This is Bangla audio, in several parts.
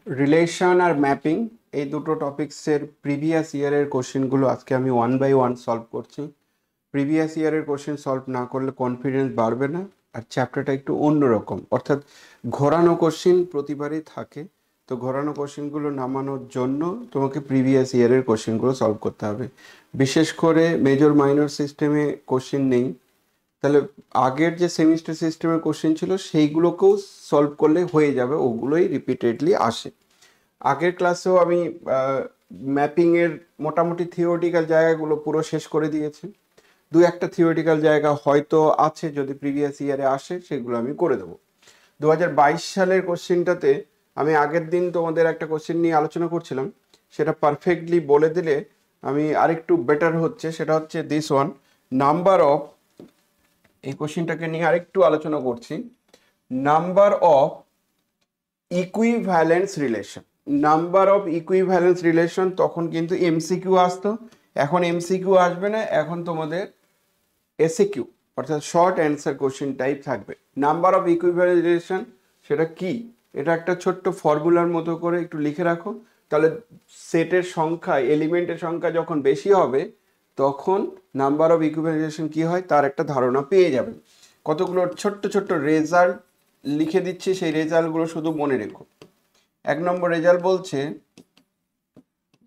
রিলেশন আর ম্যাপিং এই দুটো টপিক্সের প্রিভিয়াস ইয়ারের কোশ্চেনগুলো আজকে আমি ওয়ান বাই ওয়ান সলভ করছি। প্রিভিয়াস ইয়ারের কোশ্চেন সলভ না করলে কনফিডেন্স বাড়বে না, আর চ্যাপ্টারটা একটু অন্যরকম, অর্থাৎ ঘোরানো কোশ্চেন প্রতিবারই থাকে। তো ঘোরানো কোশ্চেনগুলো নামানোর জন্য তোমাকে প্রিভিয়াস ইয়ারের কোশ্চেনগুলো সলভ করতে হবে। বিশেষ করে মেজর মাইনর সিস্টেমে কোশ্চেন নেই, তাহলে আগের যে সেমিস্টার সিস্টেমের কোশ্চেন ছিল সেইগুলোকেও সলভ করলে হয়ে যাবে, ওগুলোই রিপিটেডলি আসে। আগের ক্লাসেও আমি ম্যাপিংয়ের মোটামুটি থিওরিটিক্যাল জায়গাগুলো পুরো শেষ করে দিয়েছি। দু একটা থিওরিটিক্যাল জায়গা হয়তো আছে, যদি প্রিভিয়াস ইয়ারে আসে সেগুলো আমি করে দেবো। 2022 সালের কোশ্চেনটাতে আমি আগের দিন তোমাদের একটা কোশ্চেন নিয়ে আলোচনা করছিলাম, সেটা পারফেক্টলি বলে দিলে আমি আরেকটু বেটার হচ্ছে। সেটা হচ্ছে দিস ওয়ান, নাম্বার অফ, এই কোশ্চেনটাকে নিয়ে আরেকটু আলোচনা করছি। Number of equivalence relation, number of equivalence relation, তখন কিন্তু এমসিকিউ আসতো, এখন এমসিকিউ আসবে না, এখন তোমাদের এসএকিউ অর্থাৎ শর্ট অ্যান্সার কোশ্চেন টাইপ থাকবে। নাম্বার অফ ইকুইভ্যালেন্স রিলেশন সেটা কি, এটা একটা ছোট্ট ফর্মুলার মতো করে একটু লিখে রাখো, তাহলে সেটের সংখ্যা, এলিমেন্টের সংখ্যা যখন বেশি হবে তখন নাম্বার অফ ইকুইভ্যালেন্স রিলেশন কি হয় তার একটা ধারণা পেয়ে যাবেন। কতগুলো ছোট্ট ছোট্ট রেজাল্ট লিখে দিচ্ছি, সেই রেজাল্টগুলো শুধু মনে রেখো। এক নম্বর রেজাল্ট বলছে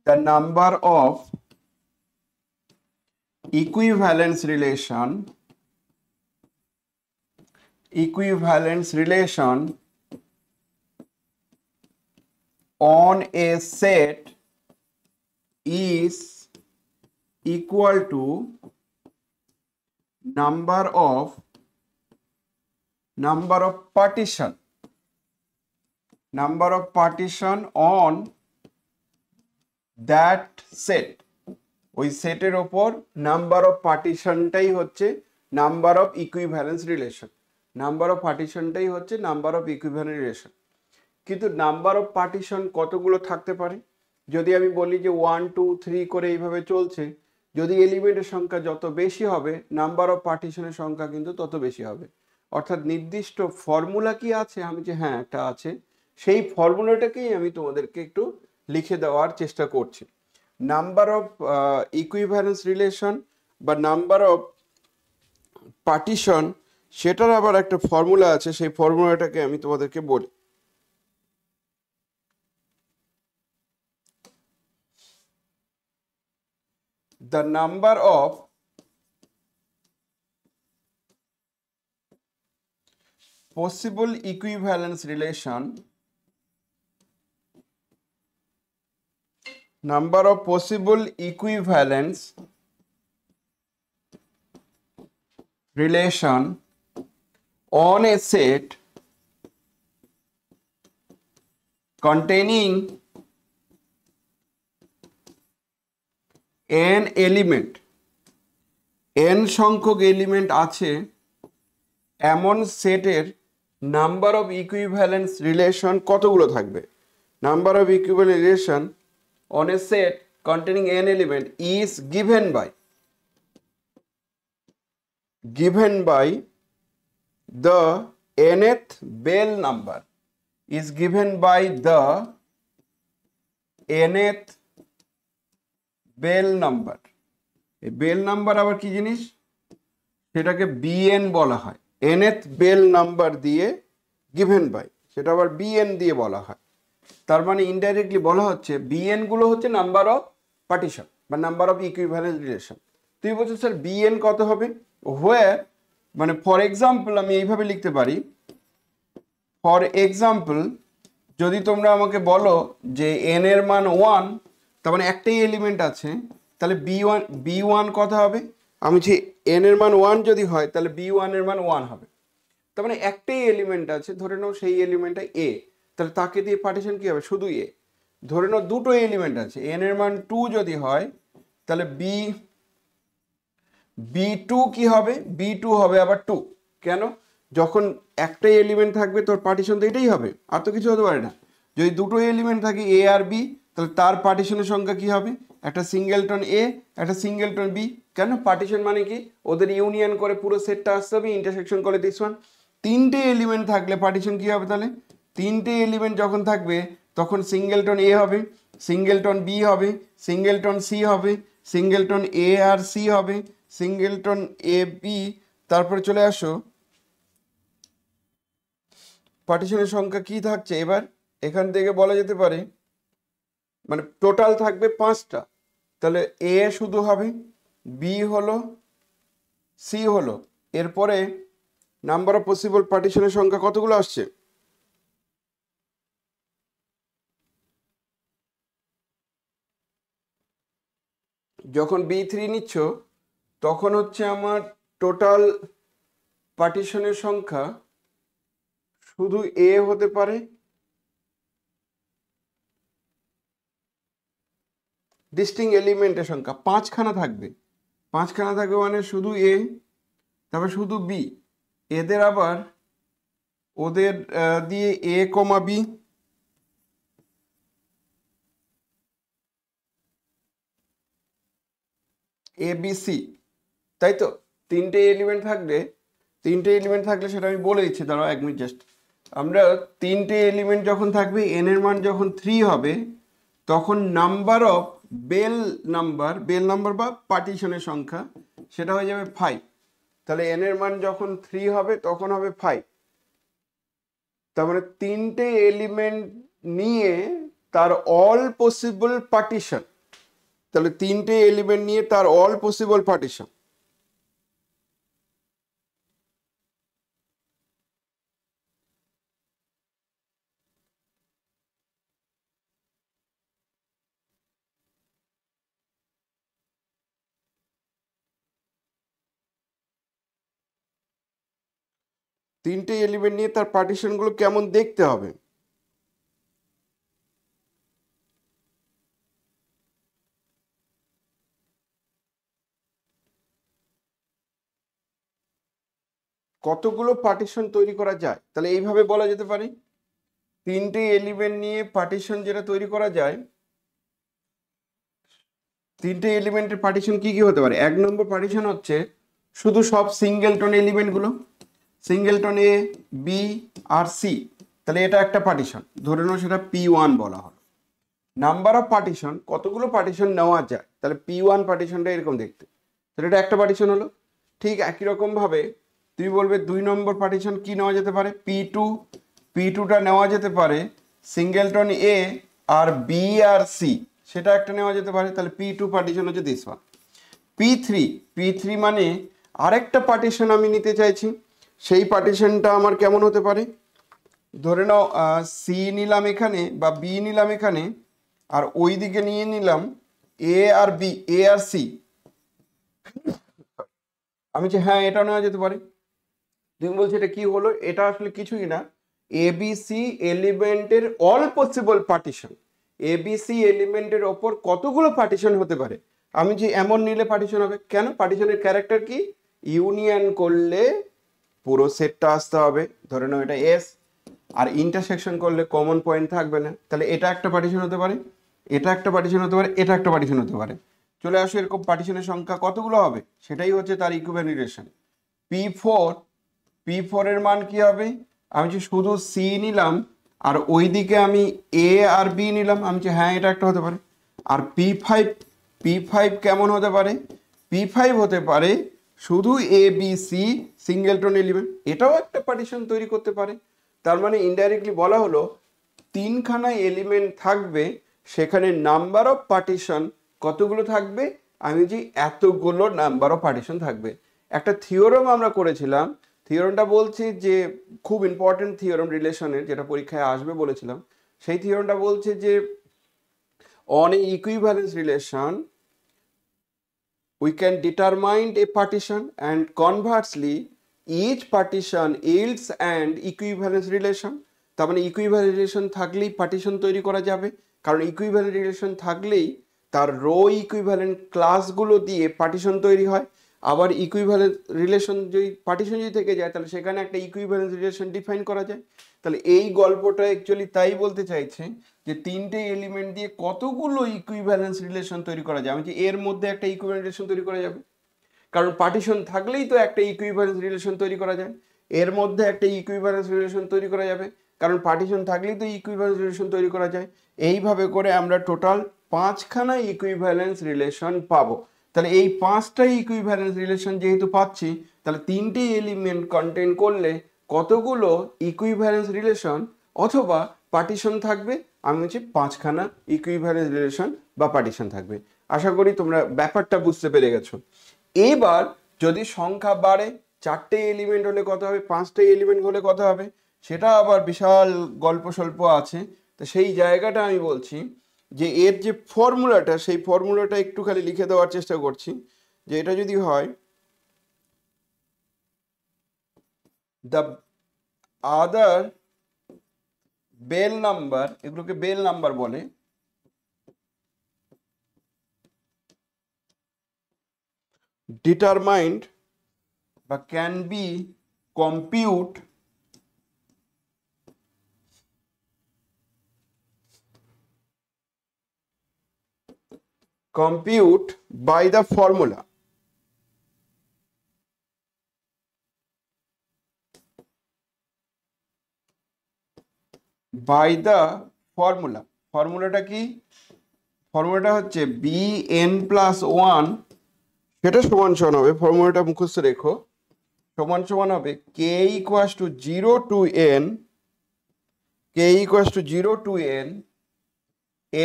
the number of equivalence relation on a set is equal to number of partition on that set। ওই সেটের ওপর নাম্বার অফ পার্টিশনটাই হচ্ছে number of equivalence relation, number of পার্টিশনটাই হচ্ছে নাম্বার অফ ইকুইভ্যালেন্স রিলেশন। কিন্তু নাম্বার অফ পার্টিশন কতগুলো থাকতে পারে, যদি আমি বলি যে 1 2 3 করে এইভাবে চলছে, যদি এলিমেন্টের সংখ্যা যত বেশি হবে নাম্বার অফ পার্টিশনের সংখ্যা কিন্তু তত বেশি হবে। অর্থাৎ নির্দিষ্ট ফর্মুলা কি আছে, আমি যে হ্যাঁ একটা আছে, সেই ফর্মুলাটাকেই আমি তোমাদেরকে একটু লিখে দেওয়ার চেষ্টা করছি। নাম্বার অফ ইকুইভ্যালেন্স রিলেশন বা নাম্বার অফ পার্টিশন, সেটার আবার একটা ফর্মুলা আছে, সেই ফর্মুলাটাকে আমি তোমাদেরকে বলি। The number of possible equivalence relation, number of possible equivalence relation on a set containing n element, n সংখ্যক এলিমেন্ট আছে এমন সেটের নাম্বার অফ ইকুইভ্যালেন্স রিলেশন কতগুলো থাকবে। Number of equivalence relation on a set containing n element is given by the nth Bell number, is given by the nth Bell number। এই বেল নাম্বার আবার কি জিনিস, সেটাকে বিএন বলা হয়, nth Bell নাম্বার দিয়ে গিভেন বাই, সেটা আবার বিএন দিয়ে বলা হয়। তার মানে ইনডাইরেক্টলি বলা হচ্ছে বিএন গুলো হচ্ছে নাম্বার অফ পার্টিশন বা নাম্বার অফ ইকুইভ্যালেন্স রিলেশন। তুই বলছিস স্যার বিএন কত হবে, হোয়ার, মানে ফর এক্সাম্পল আমি এইভাবে লিখতে পারি, ফর এক্সাম্পল যদি তোমরা আমাকে বলো যে এন এর মান 1, তার মানে একটাই এলিমেন্ট আছে, তাহলে বি ওয়ান কত হবে, আমি যে এন এর মান 1 যদি হয় তাহলে বি ওয়ান এর মান 1 হবে। তার মানে একটাই এলিমেন্ট আছে, ধরে নাও সেই এলিমেন্টটা এ, তাহলে তাকে দিয়ে পার্টিশন কি হবে, শুধু এ। ধরে নাও দুটো এলিমেন্ট আছে, এন এর মান 2 যদি হয় তাহলে বি টু কি হবে, বি টু হবে আবার 2। কেন, যখন একটাই এলিমেন্ট থাকবে তোর পার্টিশন তো এটাই হবে, আর তো কিছু হতে পারে না। যদি দুটো এলিমেন্ট থাকে এ আর বি, তাহলে তার পার্টিশনের সংখ্যা কি হবে, একটা সিঙ্গেলটন এ একটা সিঙ্গেলটন বি। কেন, পার্টিশন মানে কি, ওদের ইউনিয়ন করে পুরো সেটটা আসতে হবে, ইন্টারসেকশন করে দিস ওয়ান। তিনটে এলিমেন্ট থাকলে পার্টিশন কি হবে, তাহলে তিনটে এলিমেন্ট যখন থাকবে তখন সিঙ্গেলটন এ হবে, সিঙ্গেলটন বি হবে, সিঙ্গেলটন সি হবে, সিঙ্গেলটন এ আর সি হবে, সিঙ্গেলটন এ বি। তারপরে চলে আসো পার্টিশনের সংখ্যা কি থাকছে এবার এখান থেকে বলা যেতে পারে, মানে টোটাল থাকবে 5টা। তাহলে এ শুধু হবে, বি হলো, সি হলো, এরপরে নাম্বার অফ পসিবল পার্টিশনের সংখ্যা কতগুলো আসছে? যখন B3 নিচ্ছ তখন হচ্ছে আমার টোটাল পার্টিশনের সংখ্যা শুধু এ হতে পারে, ডিস্টিং এলিমেন্টের সংখ্যা 5খানা থাকবে, 5খানা থাকবে মানে শুধু এ, তারপর শুধু বি, এদের আবার ওদের দিয়ে এ কমা বি, এ বি সি, তাই তো? তিনটে এলিমেন্ট থাকলে সেটা আমি বলে দিচ্ছি, দাঁড়াও 1 মিনিট জাস্ট। আমরা তিনটে এলিমেন্ট যখন থাকবে, এন এর মান যখন 3 হবে তখন নাম্বার অফ বেল নাম্বার বা পার্টিশনের সংখ্যা সেটা হয়ে যাবে 5। তাহলে এন এর মান যখন 3 হবে তখন হবে 5। তার মানে তিনটে এলিমেন্ট নিয়ে তার অল পসিবল পার্টিশন, তাহলে তিনটে এলিমেন্ট নিয়ে তার অল পসিবল পার্টিশন। তিনটে এলিমেন্ট নিয়ে তার পার্টিশনগুলো কেমন দেখতে হবে? কতগুলো পার্টিশন তৈরি করা যায়, তাহলে এইভাবে বলা যেতে পারে, তিনটে এলিমেন্ট নিয়ে পার্টিশন যেটা তৈরি করা যায়, তিনটে এলিমেন্টের পার্টিশন কি কি হতে পারে? 1 নম্বর পার্টিশন হচ্ছে শুধু সব সিঙ্গেলটন এলিমেন্টগুলো, সিঙ্গেলটন এ, বি আর সি, তাহলে এটা একটা পার্টিশন, ধরে নাও সেটা P1 বলা হলো। নাম্বার অফ পার্টিশন, কতগুলো পার্টিশন নেওয়া যায়, তাহলে P1 পার্টিশনটা এরকম দেখতে, তাহলে এটা একটা পার্টিশন হলো। ঠিক একই রকম ভাবে তুমি বলবে 2 নম্বর পার্টিশন কি নেওয়া যেতে পারে? P2টা নেওয়া যেতে পারে সিঙ্গেলটন এ আর বি আর সি, সেটা একটা নেওয়া যেতে পারে, তাহলে P2 পার্টিশন হচ্ছে দিস ওয়ান। P3 মানে আরেকটা পার্টিশন আমি নিতে চাইছি, সেই পার্টিশনটা আমার কেমন হতে পারে? ধরে নাও সি নিলাম এখানে বা বি নিলাম এখানে, আর ওই দিকে নিয়ে নিলাম এ আর বি, এ আর সি। আমি যে হ্যাঁ এটা নেওয়া যেতে পারে। তুমি বলছো এটা কি হলো? এটা আসলে কিছুই না, এবিসি এলিমেন্টের অল পসিবল পার্টিশন। এবিসি এলিমেন্টের ওপর কতগুলো পার্টিশন হতে পারে, আমি যে এমন নিলে পার্টিশন হবে। কেন? পার্টিশনের ক্যারেক্টার কি? ইউনিয়ন করলে পুরো সেটটা আসতে হবে, ধরে নাও এটা এস, আর ইন্টারসেকশন করলে কমন পয়েন্ট থাকবে না, তাহলে এটা একটা পার্টিশন হতে পারে, এটা একটা পার্টিশন হতে পারে, এটা একটা পার্টিশন হতে পারে। চলে আসো এরকম পার্টিশনের সংখ্যা কতগুলো হবে, সেটাই হচ্ছে তার ইকুইভ্যালেন্ট রিলেশন। P4 এর মান কি হবে? আমি যে শুধু সি নিলাম আর ওইদিকে আমি এ আর বি নিলাম, আমি যে হ্যাঁ এটা একটা হতে পারে। আর P5 কেমন হতে পারে? P5 হতে পারে শুধু A B C singleton element, এটাও একটা পার্টিশন তৈরি করতে পারে। তার মানে ইনডাইরেক্টলি বলা হলো 3খানা এলিমেন্ট থাকবে, সেখানে নাম্বার অফ পার্টিশন কতগুলো থাকবে? আমি যে এতগুলো নাম্বার অফ পার্টিশন থাকবে। একটা থিওরাম আমরা করেছিলাম, থিওরামটা বলছি যে খুব ইম্পর্টেন্ট থিওরাম রিলেশনের, যেটা পরীক্ষায় আসবে বলেছিলাম। সেই থিওরামটা বলছে যে on a equivalence relation we can determine a partition and conversely each partition yields an equivalence relation। তার মানে ইকুইভ্যালেন্স রিলেশন থাকলেই পার্টিশন তৈরি করা যাবে, কারণ ইকুইভ্যালেন্ট রিলেশন থাকলেই তার রো ইকুইভ্যালেন্ট ক্লাসগুলো দিয়ে পার্টিশন তৈরি হয়। আবার ইকুইভ্যালেন্স রিলেশন যদি পার্টিশন যদি থেকে যায় তাহলে সেখানে একটা ইকুইভ্যালেন্স রিলেশন ডিফাইন করা যায়। তাহলে এই গল্পটা অ্যাকচুয়ালি তাই বলতে চাইছে যে তিনটে এলিমেন্ট দিয়ে কতগুলো ইকুইভ্যালেন্স রিলেশন তৈরি করা যায়, আমি যে এর মধ্যে একটা ইকুইভ্যালেন্স রিলেশন তৈরি করা যাবে, কারণ পার্টিশন থাকলেই তো একটা ইকুইভ্যালেন্স রিলেশন তৈরি করা যায়, এর মধ্যে একটা ইকুইভ্যালেন্স রিলেশন তৈরি করা যাবে। কারণ পার্টিশন থাকলেই তো ইকুইভ্যালেন্স রিলেশন তৈরি করা যায়। এইভাবে করে আমরা টোটাল 5খানা ইকুইভ্যালেন্স রিলেশন পাবো। তাহলে এই 5টা ইকুইভ্যালেন্স রিলেশন যেহেতু পাচ্ছি, তাহলে 3টে এলিমেন্ট কন্টেন করলে কতগুলো ইকুইভ্যালেন্স রিলেশন অথবা পার্টিশন থাকবে? আমি হচ্ছে 5খানা ইকুইভ্যালেন্স রিলেশন বা পার্টিশন থাকবে। আশা করি তোমরা ব্যাপারটা বুঝতে পেরে গেছো। এবার যদি সংখ্যা বাড়ে, 4টে এলিমেন্ট হলে কত হবে, 5টে এলিমেন্ট হলে কত হবে, সেটা আবার বিশাল গল্প স্বল্প আছে। তো সেই জায়গাটা আমি বলছি যে এর যে ফর্মুলাটা, সেই ফর্মুলাটা একটু খালি লিখে দেওয়ার চেষ্টা করছি। যে এটা যদি হয় দ্য আদার বেল নাম্বার, এগুলোকে বেল নাম্বার বলে, determined বা can be compute by the formula ফর্মুলাটা কি? ফর্মুলাটা হচ্ছে bn+1, সেটা সমান সমান হবে, ফর্মুলাটা মুখস্থ রেখো, সমান সমান হবে k = 0 to n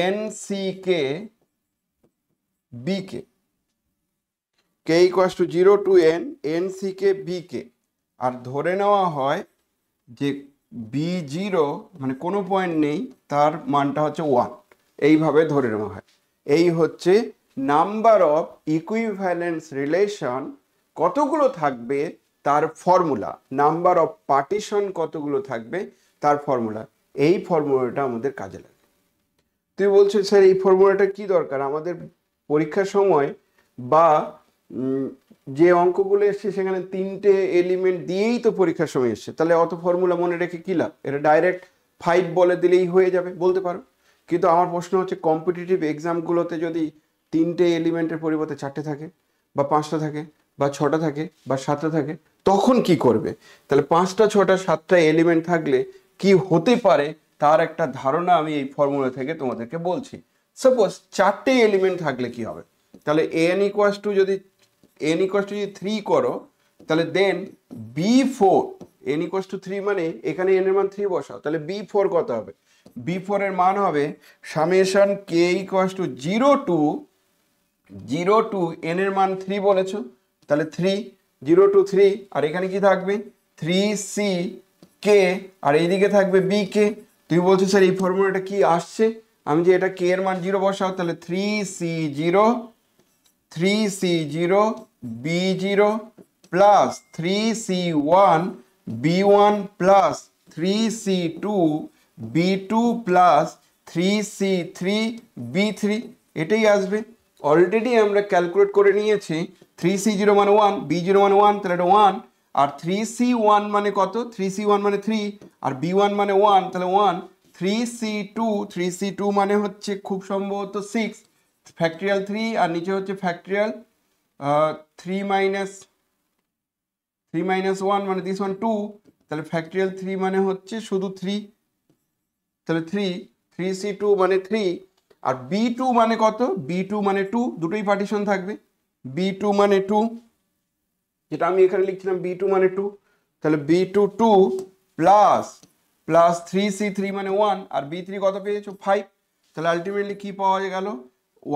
nck bk, k = 0 to n nck bk। আর ধরে নেওয়া হয় যে b0 মানে কোনো পয়েন্ট নেই, তার মানটা হচ্ছে 1, এইভাবে ধরে নেওয়া হয়। এই হচ্ছে নাম্বার অফ ইকুইভ্যালেন্স রিলেশন কতগুলো থাকবে তার ফর্মুলা, নাম্বার অফ পার্টিশন কতগুলো থাকবে তার ফর্মুলা। এই ফর্মুলাটা আমাদের কাজে লাগে। তুই বলছিস স্যার এই ফর্মুলাটা কি দরকার আমাদের পরীক্ষার সময়, বা যে অঙ্কগুলো এসছে সেখানে 3টে এলিমেন্ট দিয়েই তো পরীক্ষার সময় এসছে, তাহলে অত ফর্মুলা মনে রেখে কি লাভ? এটা ডাইরেক্ট 5 বলে দিলেই হয়ে যাবে, বলতে পারো। কিন্তু আমার প্রশ্ন হচ্ছে কম্পিটিটিভ এক্সামগুলোতে যদি 3টে এলিমেন্টের পরিবর্তে 4টে থাকে, বা 5টা থাকে, বা 6টা থাকে, বা 7টা থাকে, তখন কি করবে? তাহলে 5টা 6টা 7টা এলিমেন্ট থাকলে কি হতে পারে তার একটা ধারণা আমি এই ফর্মুলা থেকে তোমাদেরকে বলছি। সাপোজ 4টে এলিমেন্ট থাকলে কি হবে, তাহলে যদি n 3 করো, তাহলে দেন b4, n = 3 মানে এখানে n এর মান 3 বসাও, তাহলে b4 কত হবে? b4 এর মান হবে সামেশন k = 0 to n এর মান 3 বলেছো, তাহলে 3 0 to 3, আর এখানে কি থাকবে 3c k, আর এইদিকে থাকবে bk। তুই বলছিস স্যার এই ফর্মুলাটা কি আসছে? আমি যে এটা k এর মান 0 বসাও, তাহলে 3c0 b0 plus 3c1 b1 plus 3c2 b2 plus 3c3 b3, এটাই আসবে। অলরেডি আমরা ক্যালকুলেট করে নিয়েছি 3c0 মানে 1, b0 মানে 1, তাহলে এটা 1, আর 3c1 মানে কত? 3c1 মানে 3, আর b1 মানে 1, তাহলে 1, 3c2 মানে হচ্ছে খুব সম্ভবত 6 ফ্যাক্টরিয়াল 3, আর নিচে হচ্ছে ফ্যাক্টরিয়াল 3 minus 1 মানে দিস ওয়ান 2, তাহলে ফ্যাক্টরিয়াল 3 মানে হচ্ছে শুধু 3, তাহলে 3c2 মানে 3, আর b2 মানে কত? b2 মানে 2, দুটোই পার্টিশন থাকবে, b2 মানে 2, যেটা আমি এখানে লিখছিলাম b2 মানে 2, তাহলে b2 2 প্লাস 3c3 মানে 1, আর b3 কত পেয়েছো? 5, তাহলে আলটিমেটলি কি পাওয়া গেল?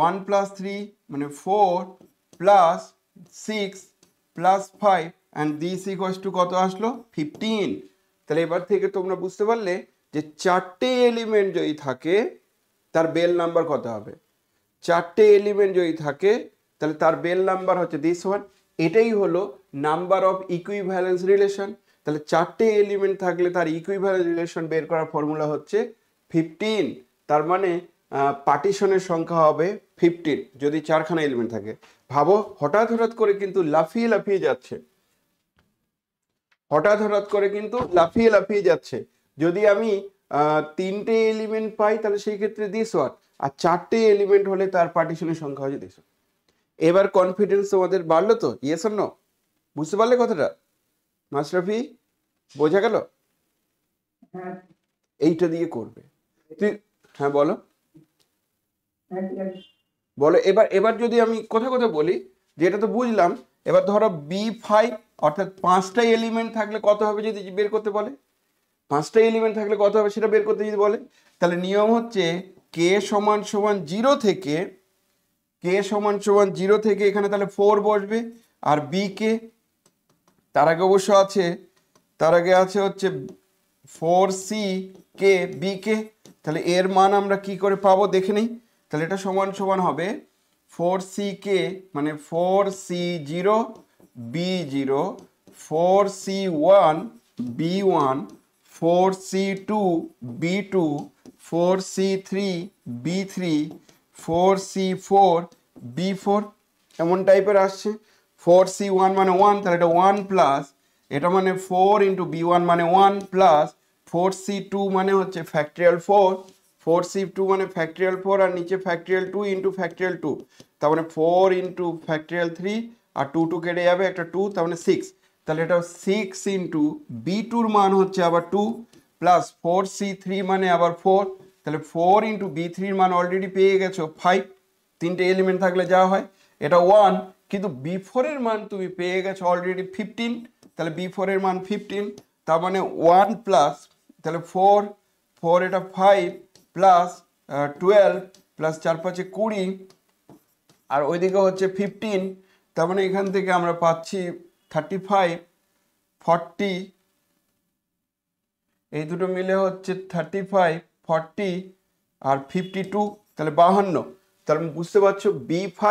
1 + 3 মানে 4 plus 6 plus 5, and this equals to কত আসলো? 15। তাহলে এবার থেকে তোমরা বুঝতে পারলে যে 4টে এলিমেন্ট যদি থাকে তার বেল নাম্বার কত হবে। 4টে এলিমেন্ট যদি থাকে তাহলে তার বেল নাম্বার হচ্ছে দিস ওয়ান। এটাই হলো নাম্বার অফ ইকুইভ্যালেন্স রিলেশন। তাহলে 4টে এলিমেন্ট থাকলে তার ইকুইভ্যালেন্স রিলেশন বের করার ফর্মুলা হচ্ছে 15। তার মানে পার্টিশনের সংখ্যা হবে 15 যদি 4খানা এলিমেন্ট থাকে। ভাবো হঠাৎ করে কিন্তু লাফিয়ে যাচ্ছে, যদি আমি 3টে এলিমেন্ট পাই তাহলে সেই ক্ষেত্রে দিস ওয়ান, আর 4টে এলিমেন্ট হলে তার পার্টিশনের সংখ্যা হচ্ছে দিস ওয়ান। এবার কনফিডেন্স তোমাদের বাড়লো তো? Yes or no? বুঝতে পারলে কথাটা? মাশরাফি, বোঝা গেল? এইটা দিয়ে করবে। হ্যাঁ বলো বলো। এবার এবার যদি আমি কোথায় কোথায় বলি যে এটা তো বুঝলাম, এবার ধরো B5 অর্থাৎ 5টা এলিমেন্ট থাকলে কত হবে যদি বের করতে বলে, 5টা এলিমেন্ট থাকলে কত হবে সেটা বের করতে যদি বলে, তাহলে নিয়ম হচ্ছে কে সমান সমান 0 থেকে, কে সমান সমান 0 থেকে এখানে তাহলে 4 বসবে, আর বি কে তার আগে অবশ্য আছে, তার আগে আছে হচ্ছে 4C কে বি কে, তাহলে এর মান আমরা কি করে পাবো দেখে নিই। তাহলে এটা সমান সমান হবে 4C কে মানে 4C0 B0, 4C1 B1, 4C2 B2, 4C3 B3, 4C4 B4, এমন টাইপের আসছে। 4C1 মানে 1, তাহলে এটা 1 প্লাস এটা মানে 4 ইন্টু B1 মানে 1 প্লাস 4C2 মানে হচ্ছে ফ্যাক্টরিয়াল 4, 4C2 মানে ফ্যাক্টরিয়াল 4 আর নিচে ফ্যাক্টরিয়াল 2 ইন্টু ফ্যাক্টরিয়াল 2, তার মানে 4 ইন্টু ফ্যাক্টরিয়াল 3 আর 2 2 কেটে যাবে, একটা 2, তার মানে 6, তাহলে এটা 6 ইন্টু B2 মান হচ্ছে আবার 2 প্লাস 4C3 মানে আবার 4, তাহলে 4 ইন্টু B3 মান অলরেডি পেয়ে গেছো 5, 3টে এলিমেন্ট থাকলে যা হয় এটা 1, কিন্তু B4 এর মান তুমি পেয়ে গেছো অলরেডি 15, তাহলে B4 এর মান 15, তার মানে 1 প্লাস তাহলে 4, 4 এটা 5 প্লাস 12 প্লাস 4 5 20 আর ওইদিকে হচ্ছে 15, তার মানে এখান থেকে আমরা পাচ্ছি 35, 40, এই দুটো মিলে হচ্ছে 35, 40 আর 52, তাহলে 52, তাহলে বুঝতে পারছো B5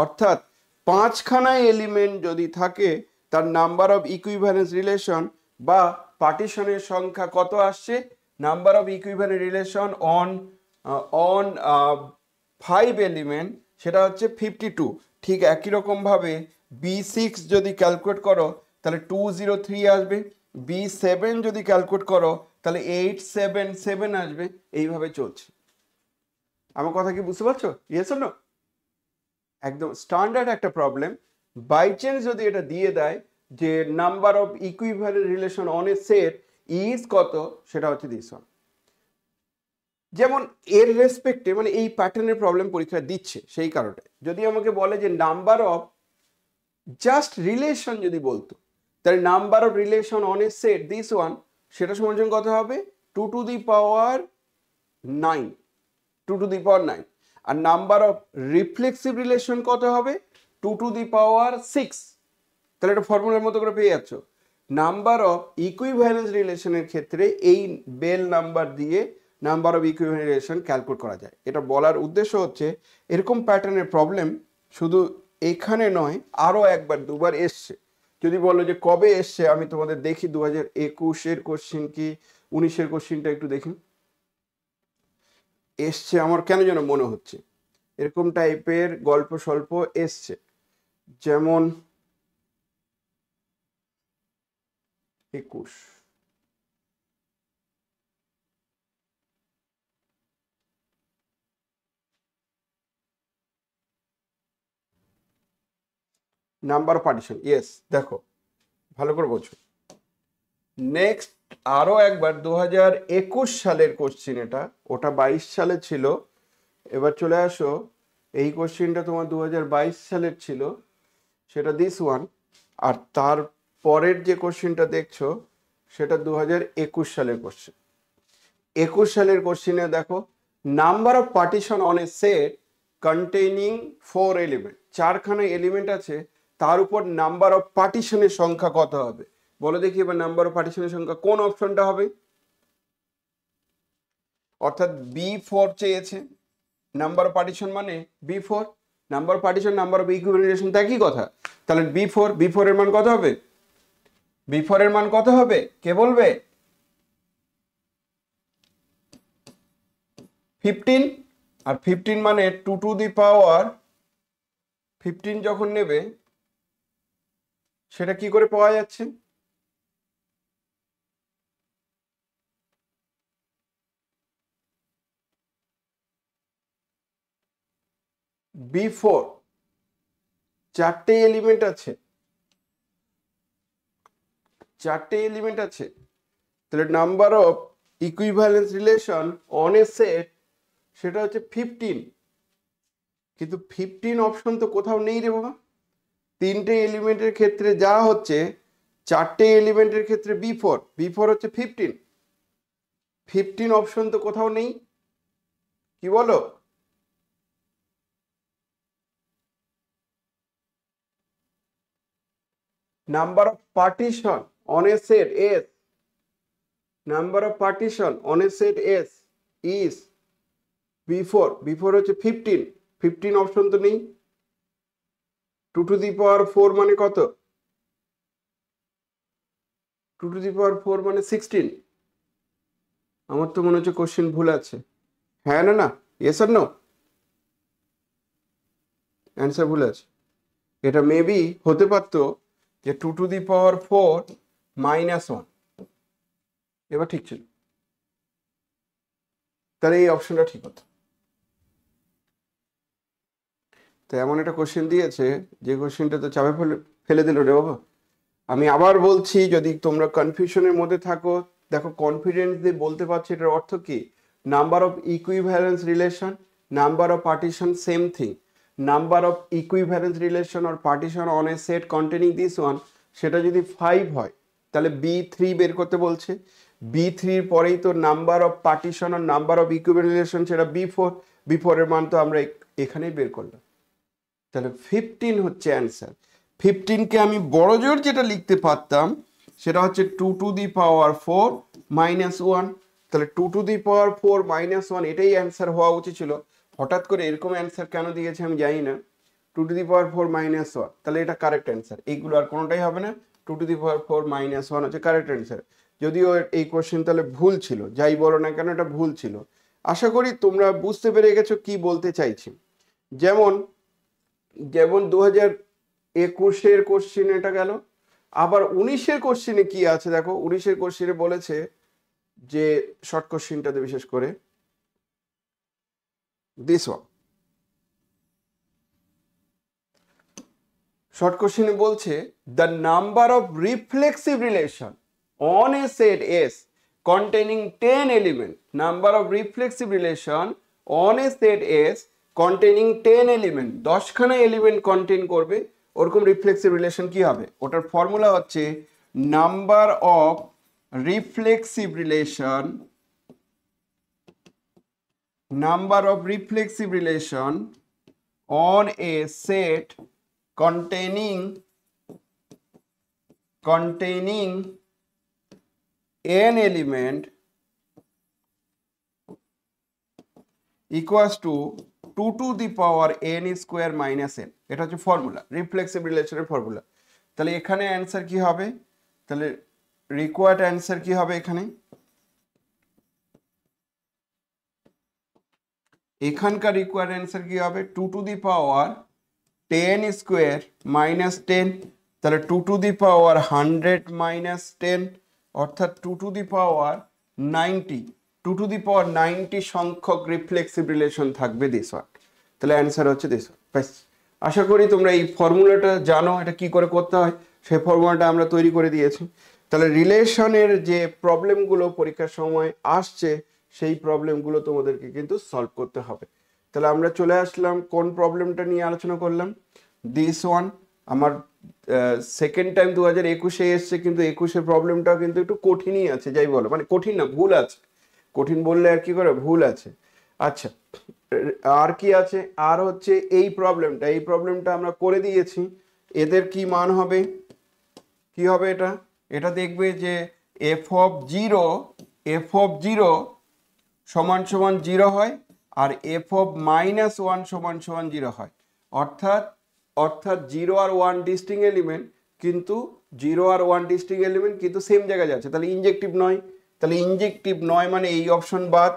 অর্থাৎ 5খানা এলিমেন্ট যদি থাকে তার নাম্বার অফ ইকুইভ্যালেন্স রিলেশন বা পার্টিশনের সংখ্যা কত আসছে, number of equivalence relation on 5 element সেটা হচ্ছে 52। ঠিক একই রকমভাবে B6 যদি ক্যালকুলেট করো তাহলে 203 আসবে, B7 যদি ক্যালকুলেট করো তাহলে 877 আসবে, এইভাবে চলছে। আমার কথা কি বুঝতে পারছো? Yes or no? একদম স্ট্যান্ডার্ড একটা প্রবলেম। বাই চান্স যদি এটা দিয়ে দেয় যে number of equivalent relation on a set is কত, সেটা হচ্ছে দিস ওয়ান। যেমন এর রেসপেক্টে মানে এই প্যাটার্নের প্রবলেম পরীক্ষা দিচ্ছে, সেই কারণে যদি আমাকে বলে যে নাম্বার অফ জাস্ট রিলেশন যদি বলতো, তাহলে number of relation on a set this one, সেটা সমান কত হবে 2 to the power 9, 2 to the power 9, আর নাম্বার অফ রিফ্লেক্সিভ রিলেশন কত হবে 2 টু দি পাওয়ার 6, তাহলে এটা ফর্মুলার মতো করে পেয়ে যাচ্ছ। নাম্বার অফ ইকুইভ্যালেন্স রিলেশনের ক্ষেত্রে এই বেল নাম্বার দিয়ে number of equivalence relation calculate করা যায়। এটা বলার উদ্দেশ্য হচ্ছে এরকম প্যাটার্নের প্রবলেম শুধু এখানে নয় আরও একবার দুবার এসছে। যদি বলো যে কবে এসছে আমি তোমাদের দেখি 2021-এর কোশ্চিন কি 19-এর কোশ্চিনটা একটু দেখি। এসছে আমার কেন যেন মনে হচ্ছে এরকম টাইপের গল্প স্বল্প এসছে, যেমন 21 নাম্বার অফ পার্টিশন, ইয়েস দেখো ভালো করে বোঝো। নেক্সট আরো একবার 2021 সালের কোশ্চিন, এটা ওটা 22 সালে ছিল, এবার চলে আসো এই কোশ্চিনটা তোমার 2022 সালের ছিল, সেটা দিস ওয়ান, আর তার পরের যে কোশ্চিনটা দেখছো সেটা 2021 সালের কোশ্চিন। 21 সালের কোশ্চিনে দেখো number of partition on a set containing 4 element, 4খানা এলিমেন্ট আছে, তার উপর নাম্বার অফ পার্টিশনের সংখ্যা কত হবে বলো দেখি। এবার নাম্বার অফ পার্টিশনের সংখ্যা কোন অপশনটা হবে, অর্থাৎ B4 চেয়েছে, নাম্বার অফ পার্টিশন মানে B4, number of partition number of equivalent relation তো একই কথা, তাহলে B4 এর মান কত হবে, B4 এর মান কত হবে কে বলবে? 15, আর 15 মানে 2 টু দি পাওয়ার 15 যখন নেবে সেটা কি করে পাওয়া যাচ্ছে, B4 4টে এলিমেন্ট আছে, 4টে এলিমেন্ট আছে, তাহলে number of equivalence relation on a set সেটা হচ্ছে 15, কিন্তু 15 অপশন তো কোথাও নেই রে বাবা। তিনটে এলিমেন্টের ক্ষেত্রে যা হচ্ছে, চারটে এলিমেন্টের ক্ষেত্রে বি ফোর হচ্ছে 15, 15 অপশন তো কোথাও নেই, কি বলো? Number of partition on a set S, number of partition on a set S is B four হচ্ছে 15, 15 অপশন তো নেই। 2 to the power 4 মানে কত? 2 to the power 4 মানে 16। আমার তো মনে হচ্ছে কোশ্চেন ভুল আছে। হ্যাঁ না না, ইয়েস আর নো? অ্যান্সার ভুল আছে। এটা মেবি হতে পারতো যে 2 to the power 4 -1, এবার ঠিক ছিল, তাহলে এই অপশনটা ঠিক হতো। তো এমন একটা কোশ্চেন দিয়েছে যে কোশ্চেনটা তো চাপে ফেলে ফেলে দিল রে বাবা। আমি আবার বলছি, যদি তোমরা কনফিউশনের মধ্যে থাকো, দেখো কনফিডেন্স দিয়ে বলতে পারছি এটার অর্থ কি। Number of equivalence relation, number of partition same thing. Number of equivalence relation or partition on a set containing this one, সেটা যদি 5 হয় তাহলে বি3 বের করতে বলছে। বি3 পরেই তো নাম্বার অফ পার্টিশন আর নাম্বার অফ ইকুইভ্যালেন্স রিলেশন, সেটা বি4, বি4 এর মান তো আমরা এখানেই বের করলাম। তাহলে 15 হচ্ছে অ্যান্সার। 15কে আমি বড় জোর যেটা লিখতে পারতাম সেটা হচ্ছে 2 to the power 4 -1। তাহলে 2 to the power 4 -1 এটাই অ্যান্সার হওয়া উচিত ছিল। হঠাৎ করে এরকম অ্যান্সার কেন দিয়েছে আমি জানি না। 2 to the power 4 -1, তাহলে এটা কারেক্ট অ্যান্সার। এইগুলো আর কোনোটাই হবে না, 2 to the power 4 -1 হচ্ছে কারেক্ট অ্যান্সার। যদিও এই কোশ্চেন তাহলে ভুল ছিল, যাই বলো না কেন এটা ভুল ছিল। আশা করি তোমরা বুঝতে পেরে গেছো কি বলতে চাইছি। যেমন যেমন 2021-এর কোশ্চেন এটা গেল। আবার 19-এর কোশ্চেনে কি আছে দেখো, 19-এর কোশ্চেনে বলেছে যে শর্ট কোশ্চেনটাতে বিশেষ করে দিস ওয়ান, শর্ট কোশ্চেনে বলছে the number of reflexive relation on a set S containing 10 element, number of reflexive relation on a set S containing 10 element, 10খানা এলিমেন্ট কন্টেইন করবে, ওরকম রিফ্লেক্সিভ রিলেশন কি হবে? ওটার ফর্মুলা হচ্ছে number of reflexive relation, number of reflexive relation on a set containing n element equals to 2 to the power n square minus n। এটা হচ্ছে ফর্মুলা, রিফ্লেক্সিভ রিলেশনের ফর্মুলা। তাহলে এখানে অ্যান্সার কি হবে? তাহলে রিকোয়ার্ড অ্যান্সার কি হবে এখানে? এখানকার রিকোয়ার্ড অ্যান্সার কি হবে? 2 to the power 10 square minus 10, তাহলে 2 to the power 100 মাইনাস 10, অর্থাৎ 2 to the power 90, 2 to the power 90 সংখ্যক রিফ্লেক্সিভ রিলেশন থাকবে দিস ওয়ান। তাহলে অ্যান্সার হচ্ছে দিস ওয়ান। ব্যাস, আশা করি তোমরা এই ফর্মুলাটা জানো, এটা কি করে করতে হয় সেই ফর্মুলাটা আমরা তৈরি করে দিয়েছি। তাহলে রিলেশনের যে প্রবলেমগুলো পরীক্ষার সময় আসছে সেই প্রবলেমগুলো তোমাদেরকে কিন্তু সলভ করতে হবে। তাহলে আমরা চলে আসলাম কোন প্রবলেমটা নিয়ে আলোচনা করলাম, দিস ওয়ান। আমার সেকেন্ড টাইম 2021-এ এসছে, কিন্তু 21-এর প্রবলেমটাও কিন্তু একটু কঠিনই আছে, যাই বলো, মানে কঠিন না, ভুল আছে। কঠিন বললে আর কি করে, ভুল আছে। আচ্ছা, আর কি আছে? আর হচ্ছে এই প্রবলেমটা, এই প্রবলেমটা আমরা করে দিয়েছি। এদের কি মান হবে, কি হবে এটা? এটা দেখবে যে f(0) সমান সমান 0 হয়, আর f(-1) সমান সমান 0 হয়। অর্থাৎ অর্থাৎ 0 আর 1 ডিস্টিং এলিমেন্ট, কিন্তু 0 আর 1 ডিস্টিং এলিমেন্ট কিন্তু সেম জায়গায় যাচ্ছে, তাহলে ইনজেক্টিভ নয়। তাহলে ইনজেক্টিভ নয় মানে এই অপশন বাদ,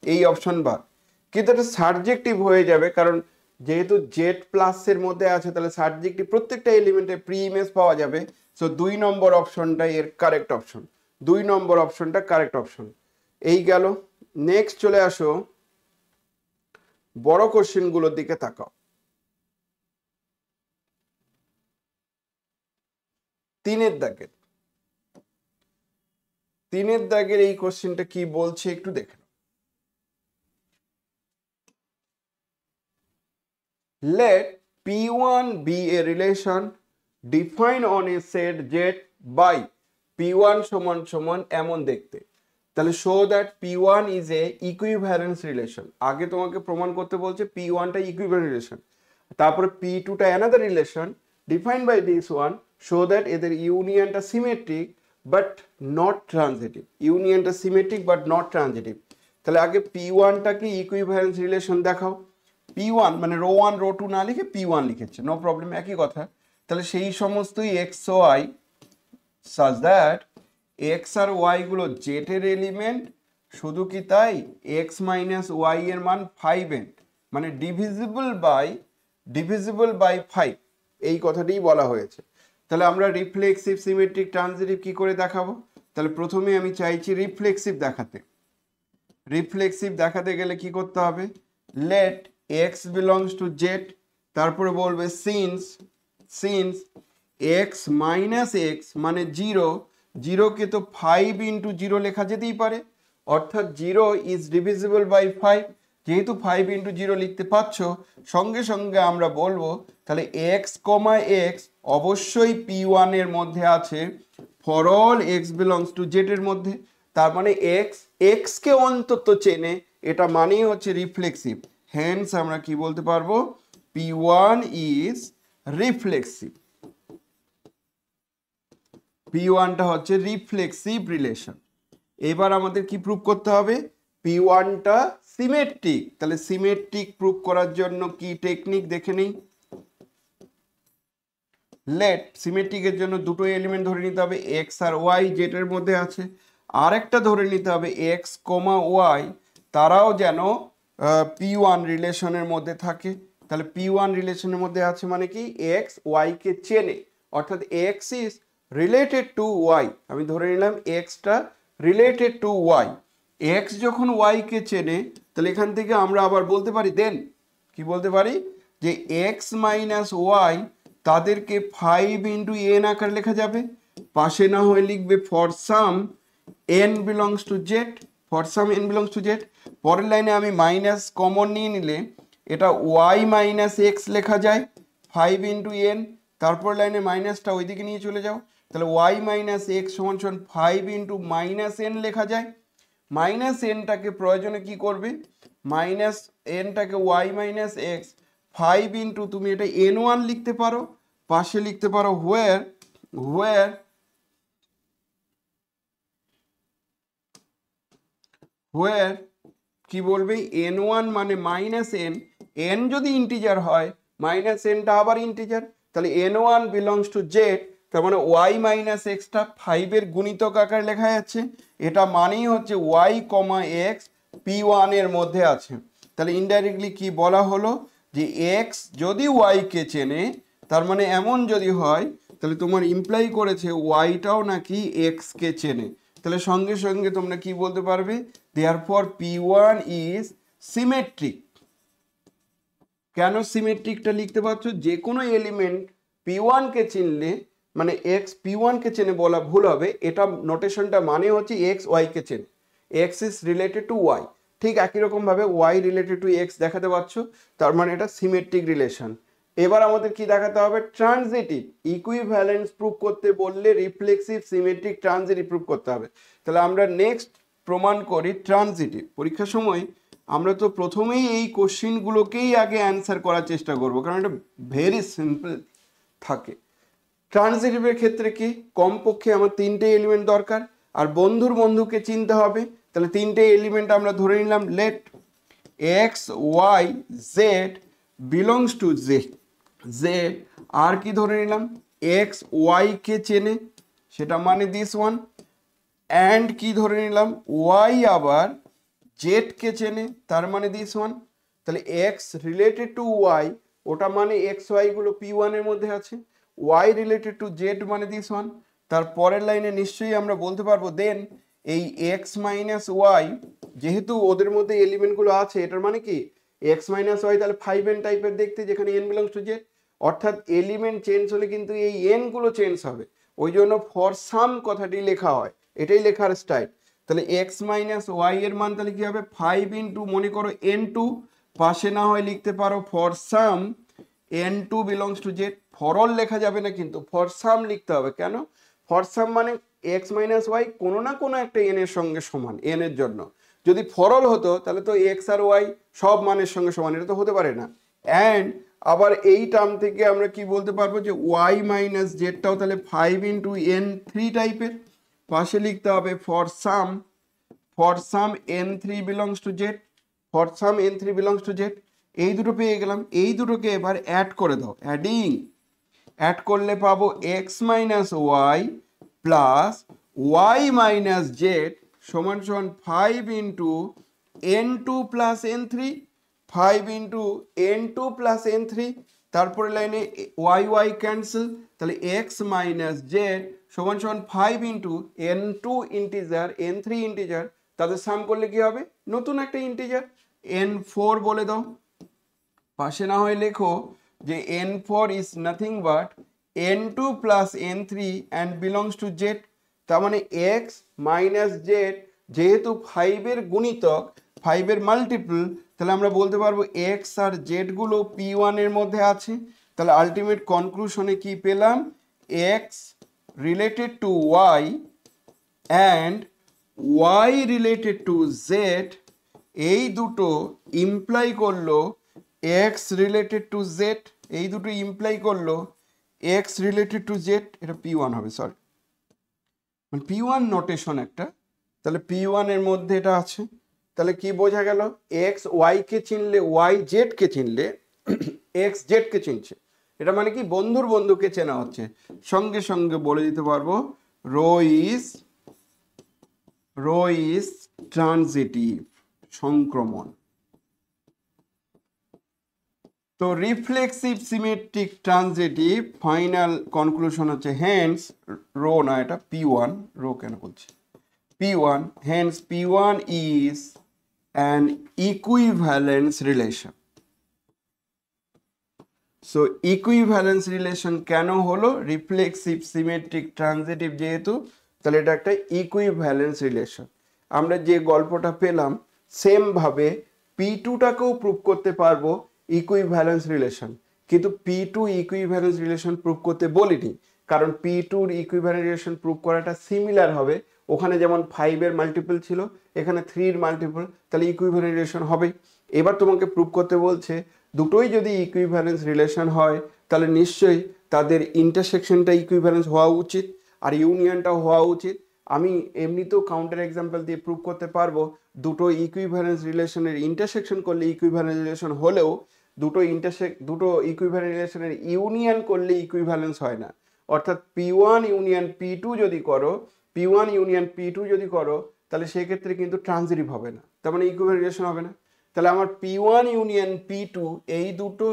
এই অপশন বাদ। কিন্তু এটা সাবজেক্টিভ হয়ে যাবে, কারণ যেহেতু জেড প্লাসের মধ্যে আছে, তাহলে সাবজেক্টিভ প্রত্যেকটা এলিমেন্টে প্রি ইমেজ পাওয়া যাবে। সো 2 নম্বর অপশনটা এর কারেক্ট অপশন, 2 নম্বর অপশনটা কারেক্ট অপশন। এই গেল। নেক্সট চলে আসো বড় কোশ্চেনগুলোর দিকে তাকাও। 3-এর দাগের তিনের দাগের এই কোশ্চেনটা কি বলছে একটু দেখে নাও। Let P1 be a relation defined on a set Z by P1 সমান সমান এমন দেখতে। তাহলে show that P1 is a equivalence relation. আগে তোমাকে প্রমাণ করতে বলছে P1 টা ইকুইভ্যালেন্স রিলেশন, তারপরে P2 টা another relation defined by this one, show that এদের ইউনিয়নটা সিমেট্রিক বাট নট ট্রানজিটিভ। ইউনিয়নটা সিমেট্রিক বাট নট ট্রানজিটিভ। তাহলে আগে P1 টাকে ইকুইভ্যালেন্স রিলেশন দেখাও। P1 মানে রো 1 রো 2 না লিখে P1 লিখেছে, নো প্রবলেম, একই কথা। তাহলে সেই সমস্তই x y such that x আর y গুলো z এর এলিমেন্ট, শুধু কি তাই x মাইনাস y এর মান 5n, মানে ডিভিজিবল বাই 5, এই কথাটাই বলা হয়েছে। তাহলে আমরা রিফ্লেক্সিভ সিমেট্রিক ট্রানজিটিভ কি করে দেখাবো? তাহলে প্রথমে আমি চাইছি রিফ্লেক্সিভ দেখাতে। রিফ্লেক্সিভ দেখাতে গেলে কি করতে হবে? Let x belongs to z, তারপরে বলবে সিন্স x মাইনাস এক্স মানে 0, 0 কে তো 5 ইন্টু 0 লেখা যেতেই পারে, অর্থাৎ 0 ইজ ডিভিজিবল বাই 5। যেহেতু 5 ইন্টু 0 লিখতে পাচ্ছ, সঙ্গে সঙ্গে আমরা বলবো তাহলে x কমা x অবশ্যই P1 এর মধ্যে আছে for all x belongs to z এর মধ্যে। তার মানে x কে অন্তত চেনে, এটা মানেই হচ্ছে রিফ্লেক্সিভ। হেন্স আমরা কি বলতে পারবো? P1 is reflexive. P1 টা হচ্ছে রিফ্লেক্সিভ রিলেশন। এবার আমাদের কি প্রুভ করতে হবে? P1 টা সিমেট্রিক। তাহলে সিমেট্রিক প্রুভ করার জন্য কি টেকনিক দেখে নেই। লেট সিমেট্রিকের জন্য দুটো এলিমেন্ট ধরে নিতে হবে, x আর y যেটার মধ্যে আছে, আর একটা ধরে নিতে হবে x, y, তারাও যেন P1 রিলেশনের মধ্যে থাকে। তাহলে P1 রিলেশনের মধ্যে আছে মানে কি x y কে চেনে, অর্থাৎ x is related to y। আমি ধরে নিলাম x টা রিলেটেড টু y। x যখন y কে চেনে, তাহলে এখান থেকে আমরা আবার বলতে পারি দেন কি বলতে পারি যে x মাইনাস y তাদেরকে 5 ইন্টু n আকার লেখা যাবে। পাশে না হয়ে লিখবে for some n belongs to z, for some n belongs to z। পরের লাইনে আমি মাইনাস কমন নিয়ে নিলে এটা y মাইনাস x লেখা যায় 5 ইন্টু n, তারপর লাইনে মাইনাসটা ওইদিকে নিয়ে চলে যাও, তাহলে y মাইনাস x সমান সমান 5 ইন্টু মাইনাস n লেখা যায়। মাইনাস এনটাকে প্রয়োজনে কি করবে? মাইনাস এনটাকে y মাইনাস এক্স 5 ইন্টু, তুমি এটা n1 লিখতে পারো, পাশে লিখতে পারো হোয়ার কি বলবে? n1 মানে মাইনাস n যদি ইন্টিজার হয় মাইনাস nটা আবার ইন্টিজার, তাহলে n1 বিলংস টু z, তার মানে y মাইনাস এক্সটা 5 এর গুণিতক আকারে লেখা যাচ্ছে। এটা মানেই হচ্ছে y কমা এক্স P1 এর মধ্যে আছে। তাহলে ইনডাইরেক্টলি কি বলা হলো যে x যদি y কে চেনে, তার মানে এমন যদি হয় তাহলে তোমার ইমপ্লাই করেছে y টাও নাকি x কে চেনে। তাহলে সঙ্গে সঙ্গে তোমরা কি বলতে পারবে? Therefore P1 is symmetric. কেন সিমেট্রিকটা লিখতে পারছো? যে কোনো এলিমেন্ট P1 কে চিনলে, মানে x P1 কে চেনে বলা ভুল হবে, এটা নোটেশনটা মানে হচ্ছে x y কে চেনে, x is related to y। ঠিক একই রকম ভাবে y রিলেটেড টু x দেখাতে পারছো, তার মানে এটা সিমেট্রিক রিলেশন। এবার আমাদের কি দেখাতে হবে? ট্রানজিটিভ। ইকুইভ্যালেন্স প্রুভ করতে বললে রিফ্লেক্সিভ, সিমেট্রিক, ট্রানজিটিভ প্রুভ করতে হবে। তাহলে আমরা নেক্সট প্রমাণ করি ট্রানজিটিভ। পরীক্ষার সময় আমরা তো প্রথমেই এই কোশ্চিনগুলোকেই আগে অ্যান্সার করার চেষ্টা করব, কারণ এটা ভেরি সিম্পল থাকে। ট্রানজিটিভের ক্ষেত্রে কি কমপক্ষে আমার 3টে এলিমেন্ট দরকার, আর বন্ধুকে চিনতে হবে। তাহলে 3টে এলিমেন্ট আমরা ধরে নিলাম। Let x y z belongs to z, আর কি ধরে নিলাম? x y কে চেনে, সেটা মানে দিস ওয়ান। অ্যান্ড কি ধরে নিলাম? y আবার z কে চেনে, তার মানে দিস ওয়ান। তাহলে x রিলেটেড টু y, ওটা মানে x y গুলো P1 এর মধ্যে আছে। y রিলেটেড টু z মানে দিস ওয়ান। তার পরের লাইনে নিশ্চয়ই আমরা বলতে পারবো দেন এই x মাইনাস ওয়াই, যেহেতু ওদের মধ্যে এলিমেন্টগুলো আছে, এটার মানে কি x মাইনাস ওয়াই তাহলে 5n টাইপের দেখতে, যেখানে n বিলংস টু z, অর্থাৎ এলিমেন্ট চেঞ্জ হলে কিন্তু এই n গুলো চেঞ্জ হবে, ওই জন্য ফর সাম কথাটি লেখা হয়। এটাই লেখার স্টাইল। তাহলে এক্স মাইনাস ওয়াই এর মান তাহলে কি হবে 5 ইন্টু মনে করো n2, পাশে না হয় লিখতে পারো for some n2 belongs to Z. For all লেখা যাবে না, কিন্তু ফর সাম লিখতে হবে। কেন? ফর সাম মানে এক্স মাইনাস ওয়াই কোনো না কোনো একটা n এর সঙ্গে সমান, n এর জন্য। যদি ফর অল হতো তাহলে তো এক্স আর ওয়াই সব মানের সঙ্গে সমান, এটা তো হতে পারে না। অ্যান্ড আবার এই টার্ম থেকে আমরা কি বলতে পারবো যে ওয়াই মাইনাস জেডটাও তাহলে 5 ইন্টু n3 টাইপের। পাশে লিখতে হবে for some n3 belongs to Z, for some n3 belongs to z. এই দুটো পেয়ে গেলাম, এই দুটোকে এবার অ্যাড করে দাও, অ্যাড করলে পাবো x minus y plus y minus z সমান সমান 5 into n2 plus n3, 5 into n2 plus n3। তারপরে লাইনে ওয়াই ওয়াই ক্যান্সেল, তাহলে এক্স মাইনাস জেড সমান সমান 5 into n2 integer n3 integer, তাদের সাম করলে কি হবে নতুন একটা ইন্টিজার n4 বলে দাও। পাশে না হয় লেখো যে n4 is nothing but n2 plus n3 and belongs to Z. তার মানে এক্স মাইনাস জেড যেহেতু 5 এর গুণিতক, 5 এর মাল্টিপল, তাহলে আমরা বলতে পারবো এক্স আর জেড গুলো p1 এর মধ্যে আছে। তাহলে আলটিমেট কনক্লুশনে কি পেলাম, x related to y and y related to z, এই দুটো ইমপ্লাই করলো এক্স রিলেটেড টু জেড, এই দুটো ইমপ্লাই করলো এক্স রিলেটেড টু জেড। এটা p1 হবে, সরি মানে p1 নোটেশন একটা। তাহলে p1 এর মধ্যে এটা আছে। তাহলে কি বোঝা গেল, এক্স ওয়াই কে চিনলে, ওয়াই জেড কে চিনলে এক্স জেড কে চিনছে। এটা মানে কি বন্ধুর বন্ধুকে চেনা হচ্ছে। সঙ্গে সঙ্গে বলে দিতে পারবো রো ইজ ট্রানজিটিভ, সংক্রমণ। তো reflexive symmetric transitive final conclusion হচ্ছে হেন্স রো না, এটা p1, রো কেন বলছি p1, hence p1 is an equivalence relation. So equivalence relation কেন হলো, রিফ্লেক্সিভ সিমেট্রিক ট্রানজিটিভ যেহেতু, তাহলে এটা একটা ইকুইভ্যালেন্স রিলেশন। আমরা যে গল্পটা পেলাম সেম ভাবে p2টাকেও প্রুভ করতে পারবো ইকুইভ্যালেন্স রিলেশন, কিন্তু p2 ইকুইভ্যালেন্স রিলেশন প্রুভ করতে বলিনি, কারণ p2 ইকুইভ্যালেন্স রিলেশন প্রুভ করাটা সিমিলার হবে। ওখানে যেমন 5 এর মাল্টিপল ছিল, এখানে 3 এর মাল্টিপল, তাহলে ইকুইভ্যালেন্স রিলেশন হবেই। এবার তোমাকে প্রুভ করতে বলছে দুটোই যদি ইকুইভ্যালেন্স রিলেশন হয় তাহলে নিশ্চয়ই তাদের ইন্টারসেকশনটা ইকুইভ্যালেন্স হওয়া উচিত আর ইউনিয়নটাও হওয়া উচিত। আমি এমনিতেও কাউন্টার এক্সাম্পল দিয়ে প্রুভ করতে পারবো দুটো ইকুইভ্যালেন্স রিলেশনের ইন্টারসেকশন করলে ইকুইভ্যালেন্স রিলেশন হলেও দুটো ইকুইভ্যালেন্স রিলেশনের ইউনিয়ন করলে ইকুইভ্যালেন্স হয় না। অর্থাৎ p1 ইউনিয়ন p2 যদি করো, p1 ইউনিয়ন p2 যদি করো, তাহলে সেক্ষেত্রে কিন্তু ট্রানজিটিভ হবে না, তার মানে ইকুইভ্যালেন্স রিলেশন হবে না। তাহলে আমার p1 ইউনিয়ন p2 এই দুটো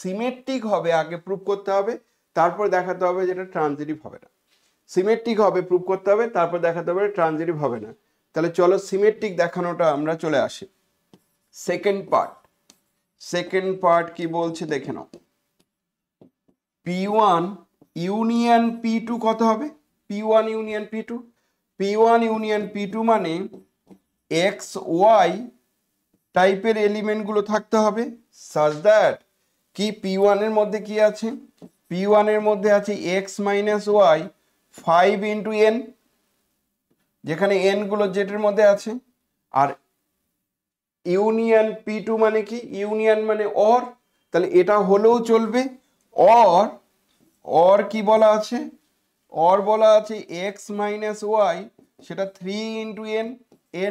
সিমেট্রিক হবে আগে প্রুভ করতে হবে, তারপর দেখাতে হবে যেটা ট্রানজিটিভ হবে না। সিমেট্রিক হবে প্রুভ করতে হবে, তারপর দেখাতে হবে ট্রানজিটিভ হবে না। তাহলে চলো সিমেট্রিক দেখানোটা আমরা চলে আসি। সেকেন্ড পার্ট কি বলছে দেখে নাও। p1 ইউনিয়ন p2 কত হবে, p1 union p2, p1 union p2 মানে এক্স ওয়াই টাইপের এলিমেন্টগুলো থাকতে হবে সাজ দ্যাট কি p1 এর মধ্যে কি আছে, p1 এর মধ্যে আছে x minus y 5 into n, যেখানে n গুলো জেটের মধ্যে আছে। আর ইউনিয়ন p2 মানে কি, ইউনিয়ন মানে অর, তাহলে এটা হলেও চলবে। অর কি বলা আছে, অর বলা আছে এক্স মাইনাস ওয়াই, সেটা 3 into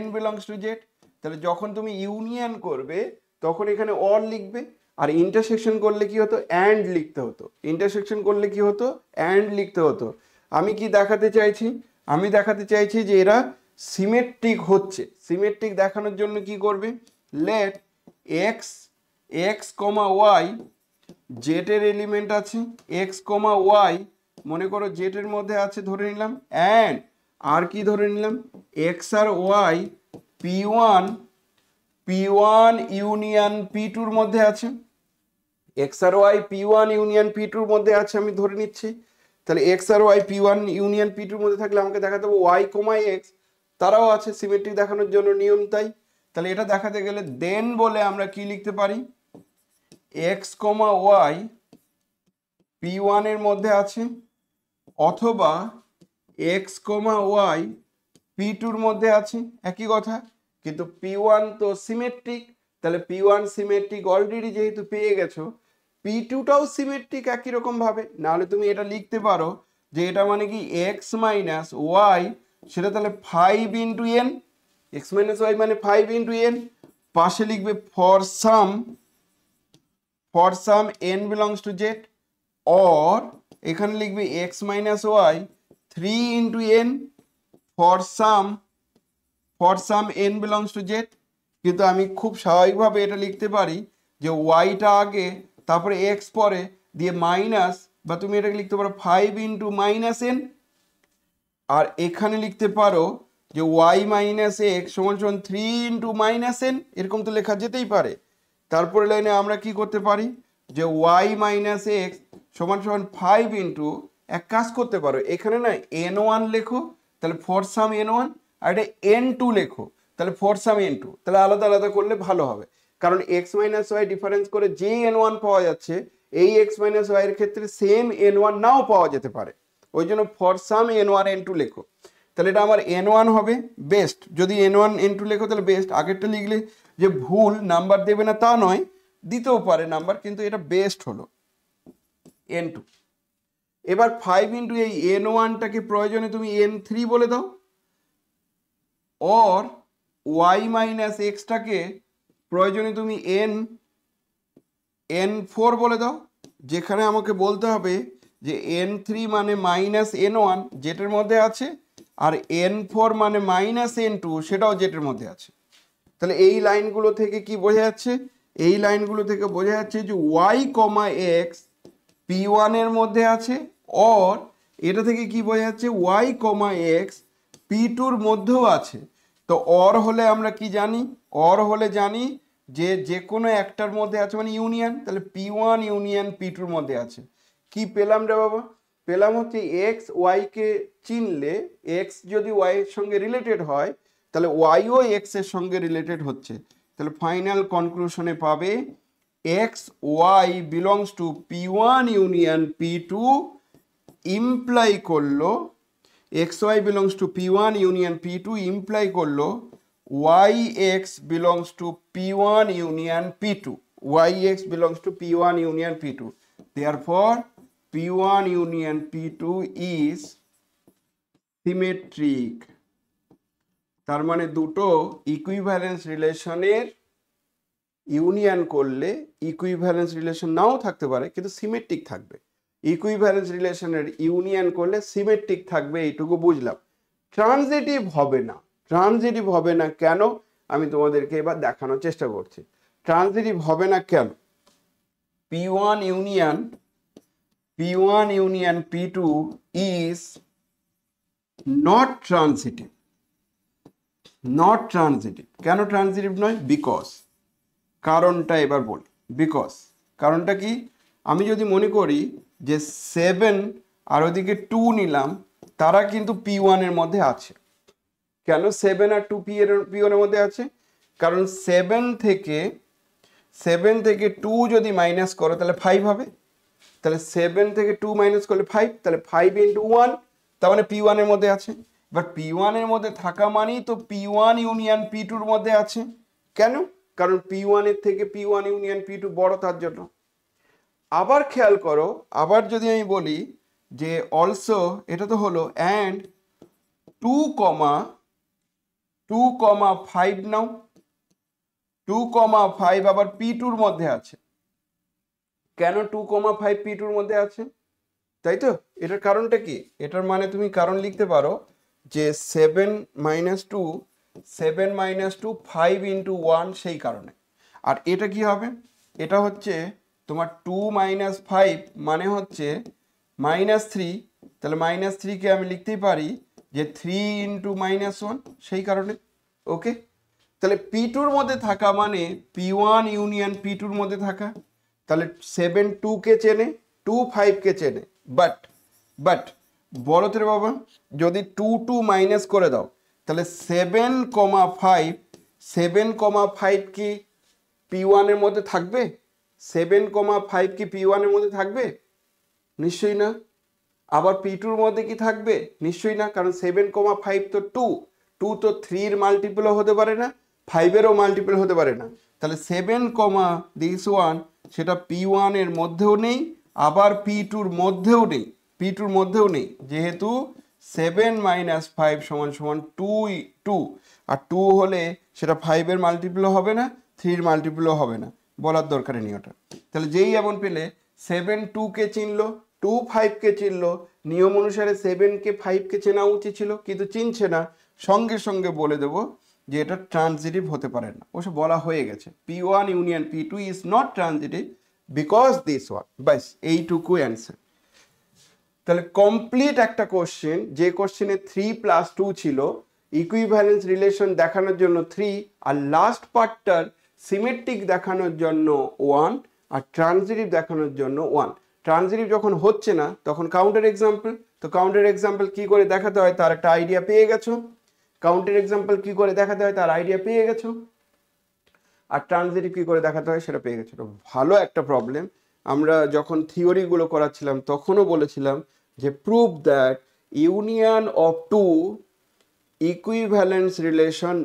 n belongs to Z. তাহলে যখন তুমি ইউনিয়ন করবে তখন এখানে অর লিখবে, আর ইন্টারসেকশন করলে কি হতো অ্যান্ড লিখতে হতো, ইন্টারসেকশন করলে কি হতো অ্যান্ড লিখতে হতো। আমি কি দেখাতে চাইছি, আমি দেখাতে চাইছি যে এরা সিমেট্রিক হচ্ছে। সিমেট্রিক দেখানোর জন্য কি করবে, লেট এক্স কমা ওয়াই, জেটের এলিমেন্ট আছে এক্স কমা ওয়াই, মনে করো জেটের মধ্যে আছে ধরে নিলাম, অ্যান্ড আর কি ধরে নিলাম এক্স আর ওয়াই p1 ইউনিয়ন p2 মধ্যে আছে, এক্স আর ওয়াই p1 ইউনিয়ন p2 মধ্যে আছে আমি ধরে নিচ্ছি। তাহলে এক্স আর y P one union P টুর মধ্যে থাকলে আমাকে দেখাতে হবে ওয়াই কমা এক্স তারাও আছে সিমেট্রিক দেখানোর জন্য নিয়ম তাই। তাহলে এটা দেখাতে গেলে দেন বলে আমরা কি লিখতে পারি, এক্স কমা ওয়াই পি ওয়ানের মধ্যে আছে, অথবা এক্স কমা ওয়াই পি টুর মধ্যে আছে, একই কথা। কিন্তু পি ওয়ান তো সিমেট্রিক, তাহলে পি ওয়ান সিমেট্রিক অলরেডি যেহেতু পেয়ে গেছো, পি টুটাও সিমেট্রিক একই রকম ভাবে। নাহলে তুমি এটা লিখতে পারো যে এটা মানে কি এক্স মাইনাস ওয়াই, সেটা তাহলে 5 into n, x minus y মানে 5 ইন্টু এন, পাশে লিখবে for some n belongs to Z, or এখানে লিখবে x minus y 3 into n for some n belongs to Z. কিন্তু আমি খুব স্বাভাবিকভাবে এটা লিখতে পারি যে ওয়াইটা আগে তারপরে এক্স পরে দিয়ে মাইনাস, বা তুমি এটাকে লিখতে পারো 5 ইন্টু মাইনাস এন, আর এখানে লিখতে পারো যে ওয়াই মাইনাস এক্স সমান সমান 3 ইন্টু মাইনাস এন, এরকম তো লেখা যেতেই পারে। তারপরে লাইনে আমরা কি করতে পারি যে ওয়াই মাইনাস এক্স সমান সমান 5 ইন্টু, এক কাজ করতে পারো এখানে না এন ওয়ান লেখো, তাহলে ফর সাম এন ওয়ান, আর এটা এন টু লেখো, তাহলে ফর সাম এন টু, তাহলে আলাদা আলাদা করলে ভালো হবে। কারণ এক্স মাইনাস ওয়াই ডিফারেন্স করে যে এন ওয়ান পাওয়া যাচ্ছে, এই এক্স মাইনাস ওয়াই এর ক্ষেত্রে সেম এন ওয়ান নাও পাওয়া যেতে পারে, ওই জন্য for some n one n two লেখো। তাহলে এটা আমার এন ওয়ান হবে বেস্ট, যদি এন ওয়ান এন টু লেখো তাহলে বেস্ট। আগেরটা লিখলে যে ভুল নাম্বার দেবে না তা নয়, দিতেও পারে নাম্বার, কিন্তু এটা বেস্ট হলো এন টু। এবার 5 ইন্টু এই এন ওয়ানটাকে প্রয়োজনে তুমি এন থ্রি বলে দাও, অর ওয়াই মাইনাস এক্সটাকে প্রয়োজনে তুমি এন ফোর বলে দাও, যেখানে আমাকে বলতে হবে যে এন থ্রি মানে মাইনাস এন ওয়ান যেটার মধ্যে আছে, আর এন ফোর মানে মাইনাস এন টু সেটাও যেটার মধ্যে আছে। তাহলে এই লাইনগুলো থেকে কি বোঝা যাচ্ছে, এই লাইনগুলো থেকে বোঝা যাচ্ছে যে ওয়াই কমা এক্স পি ওয়ানের মধ্যে আছে, অর এটা থেকে কি বোঝা যাচ্ছে ওয়াই কমা এক্স পি টুর মধ্যেও আছে। তো অর হলে আমরা কি জানি, অর হলে জানি যে যে কোনো একটার মধ্যে আছে মানে ইউনিয়ন, তাহলে পি ওয়ান ইউনিয়ন পি টুর মধ্যে আছে। কি পেলাম রে বাবা, পেলাম হচ্ছে এক্স ওয়াইকে চিনলে, এক্স যদি ওয়াই এর সঙ্গে রিলেটেড হয় তাহলে ওয়াইও এক্স এর সঙ্গে রিলেটেড হচ্ছে। তাহলে ফাইনাল কনক্লুশনে পাবে x y belongs to P one union P two, imply করলো x y belongs to P one union P two, imply করলো y x belongs to P one union P two, y x belongs to P one union P two. Therefore P1 union P2 is symmetric। তার মানে দুটো ইকুইভ্যালেন্স রিলেশনের ইউনিয়ন করলে ইকুইভ্যালেন্স রিলেশন নাও থাকতে পারে কিন্তু সিমেট্রিক থাকবে, ইকুইভ্যালেন্স রিলেশনের ইউনিয়ন করলে সিমেট্রিক থাকবে, এইটুকু বুঝলাম। ট্রানজিটিভ হবে না, ট্রানজিটিভ হবে না কেন আমি তোমাদেরকে এবার দেখানোর চেষ্টা করছি। ট্রানজিটিভ হবে না কেন, P1 union P2 is not transitive, not transitive। কেন ট্রানজিটিভ নয়, বিকজ, কারণটা এবার বলি। বিকজ কারণটা কি, আমি যদি মনে করি যে 7 আর ওদিকে 2 নিলাম, তারা কিন্তু P1 এর মধ্যে আছে। কেন 7 আর 2 P1 এর মধ্যে আছে, কারণ 7 থেকে 2 যদি মাইনাস করো তাহলে 5 হবে, তাহলে 7 থেকে 2 মাইনাস করলে 5, তাহলে 5 ইন্টু 1, তার মানে P1 এর মধ্যে আছে। বাট P1 এর মধ্যে থাকা মানেই তো P1 ইউনিয়ন P2 এর মধ্যে আছে। কেন, কারণ P1 এর থেকে P1 ইউনিয়ন P2 বড়, তার জন্য। আবার খেয়াল করো, আবার যদি আমি বলি যে অলসো, এটা তো হলো অ্যান্ড 2,5 নাও, 2,5 আবার P2 এর মধ্যে আছে। কেন 2,5 P2 এর মধ্যে আছে, তাই তো? এটার কারণটা কি, এটার মানে তুমি কারণ লিখতে পারো যে 7 মাইনাস টু 5 ইন্টু 1, সেই কারণে। আর এটা কি হবে, এটা হচ্ছে তোমার 2 মাইনাস 5 মানে হচ্ছে -3, তাহলে -3কে আমি লিখতেই পারি যে 3 ইন্টু -1, সেই কারণে। ওকে, তাহলে P2 এর মধ্যে থাকা মানে P1 ইউনিয়ন P2 এর মধ্যে থাকা, তাহলে 7 2 কে চেনে, 2 5 কে চেনে, বাট বাট বলো তো রে বাবা, যদি 2 মাইনাস করে দাও তাহলে 7,5 কি P1 এর মধ্যে থাকবে? 7,5 কি P1 এর মধ্যে থাকবে? নিশ্চয়ই না। আবার P2 এর মধ্যে কি থাকবে? নিশ্চয়ই না, কারণ 7,5 তো 2 তো 3 এর মাল্টিপলও হতে পারে না, 5 এরও মাল্টিপল হতে পারে না। তাহলে 7, দিস ওয়ান সেটা P1 এর মধ্যেও নেই, আবার P2 এর মধ্যেও নেই, যেহেতু 7 - 5 = 2 আর 2 হলে সেটা 5 এর মাল্টিপলও হবে না, 3 এর মাল্টিপলও হবে না, বলার দরকারে নেই ওটা। তাহলে যেই এমন পেলে 7 2 কে চিনলো, 2 5 কে চিনলো, নিয়ম অনুসারে 7 কে 5 কে চেনা উচিত ছিল, কিন্তু চিনছে না, সঙ্গে সঙ্গে বলে দেবো যে এটা ট্রানজিটিভ হতে পারে না। ওসব বলা হয়ে গেছে, P1 union P2 is not transitive because this one. ব্যাস এইটুকু অ্যান্সার। তাহলে কমপ্লিট একটা কোশ্চেন, যে কোশ্চেনে 3 + 2 ছিল, ইকুইভ্যালেন্স রিলেশন দেখানোর জন্য 3, আর লাস্ট পার্টটার সিমেট্রিক দেখানোর জন্য 1, আর ট্রানজিটিভ দেখানোর জন্য 1। ট্রানজিটিভ যখন হচ্ছে না তখন কাউন্টার এক্সাম্পল। তো কাউন্টার এক্সাম্পল কি করে দেখাতে হয় তার একটা আইডিয়া পেয়ে গেছো। আর ট্রানজিটিভ কি করে দেখাতে হয় সেটা পেয়ে গেছো। ভালো একটা প্রবলেম। আমরা যখন থিওরিগুলো করাচ্ছিলাম তখনও বলেছিলাম যে prove that union of two equivalence relation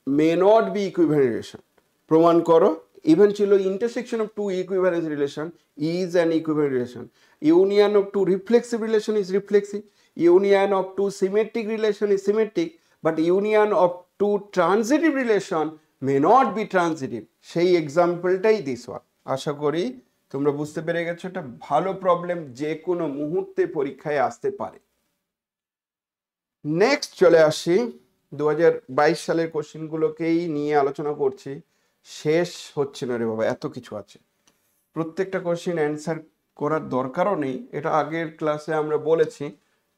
may not be equivalent relation. প্রমাণ করো। ইভেন ছিল intersection of two equivalence relation is an equivalent relation. Union of two reflexive relation is reflexive. Union of two symmetric relation is symmetric. But union of two transitive relation may not be transitive. সেই এক্সাম্পলটাই দিস ওয়ান। আশা করি তোমরা বুঝতে পেরে গেছো। একটা ভালো প্রবলেম, যে কোনো মুহূর্তে পরীক্ষায় আসতে পারে। নেক্সট চলে আসি 2022 সালের কোশ্চেনগুলোকেই নিয়ে আলোচনা করছি। শেষ হচ্ছে না রে বাবা, এত কিছু আছে। প্রত্যেকটা কোশ্চেন অ্যান্সার করার দরকারও নেই, এটা আগের ক্লাসে আমরা বলেছি,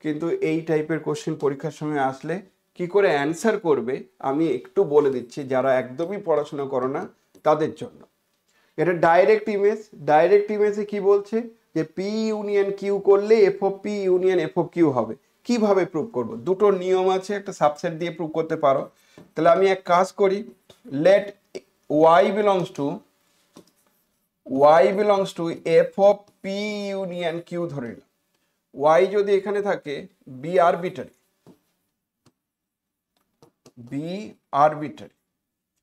কিন্তু এই টাইপের কোশ্চেন পরীক্ষার সময় আসলে কি করে অ্যান্সার করবে আমি একটু বলে দিচ্ছি, যারা একদমই পড়াশোনা করো না তাদের জন্য। এটা ডাইরেক্ট ইমেজে কি বলছে যে পি ইউনিয়ন কিউ করলে f of P union f of Q হবে। কিভাবে প্রুভ করব? দুটো নিয়ম আছে, একটা সাবসেট দিয়ে প্রুভ করতে পারো। তাহলে আমি এক কাজ করি, let y belongs to f of p union q ধরে নিলাম। y যদি এখানে থাকে বি আরবিটারি,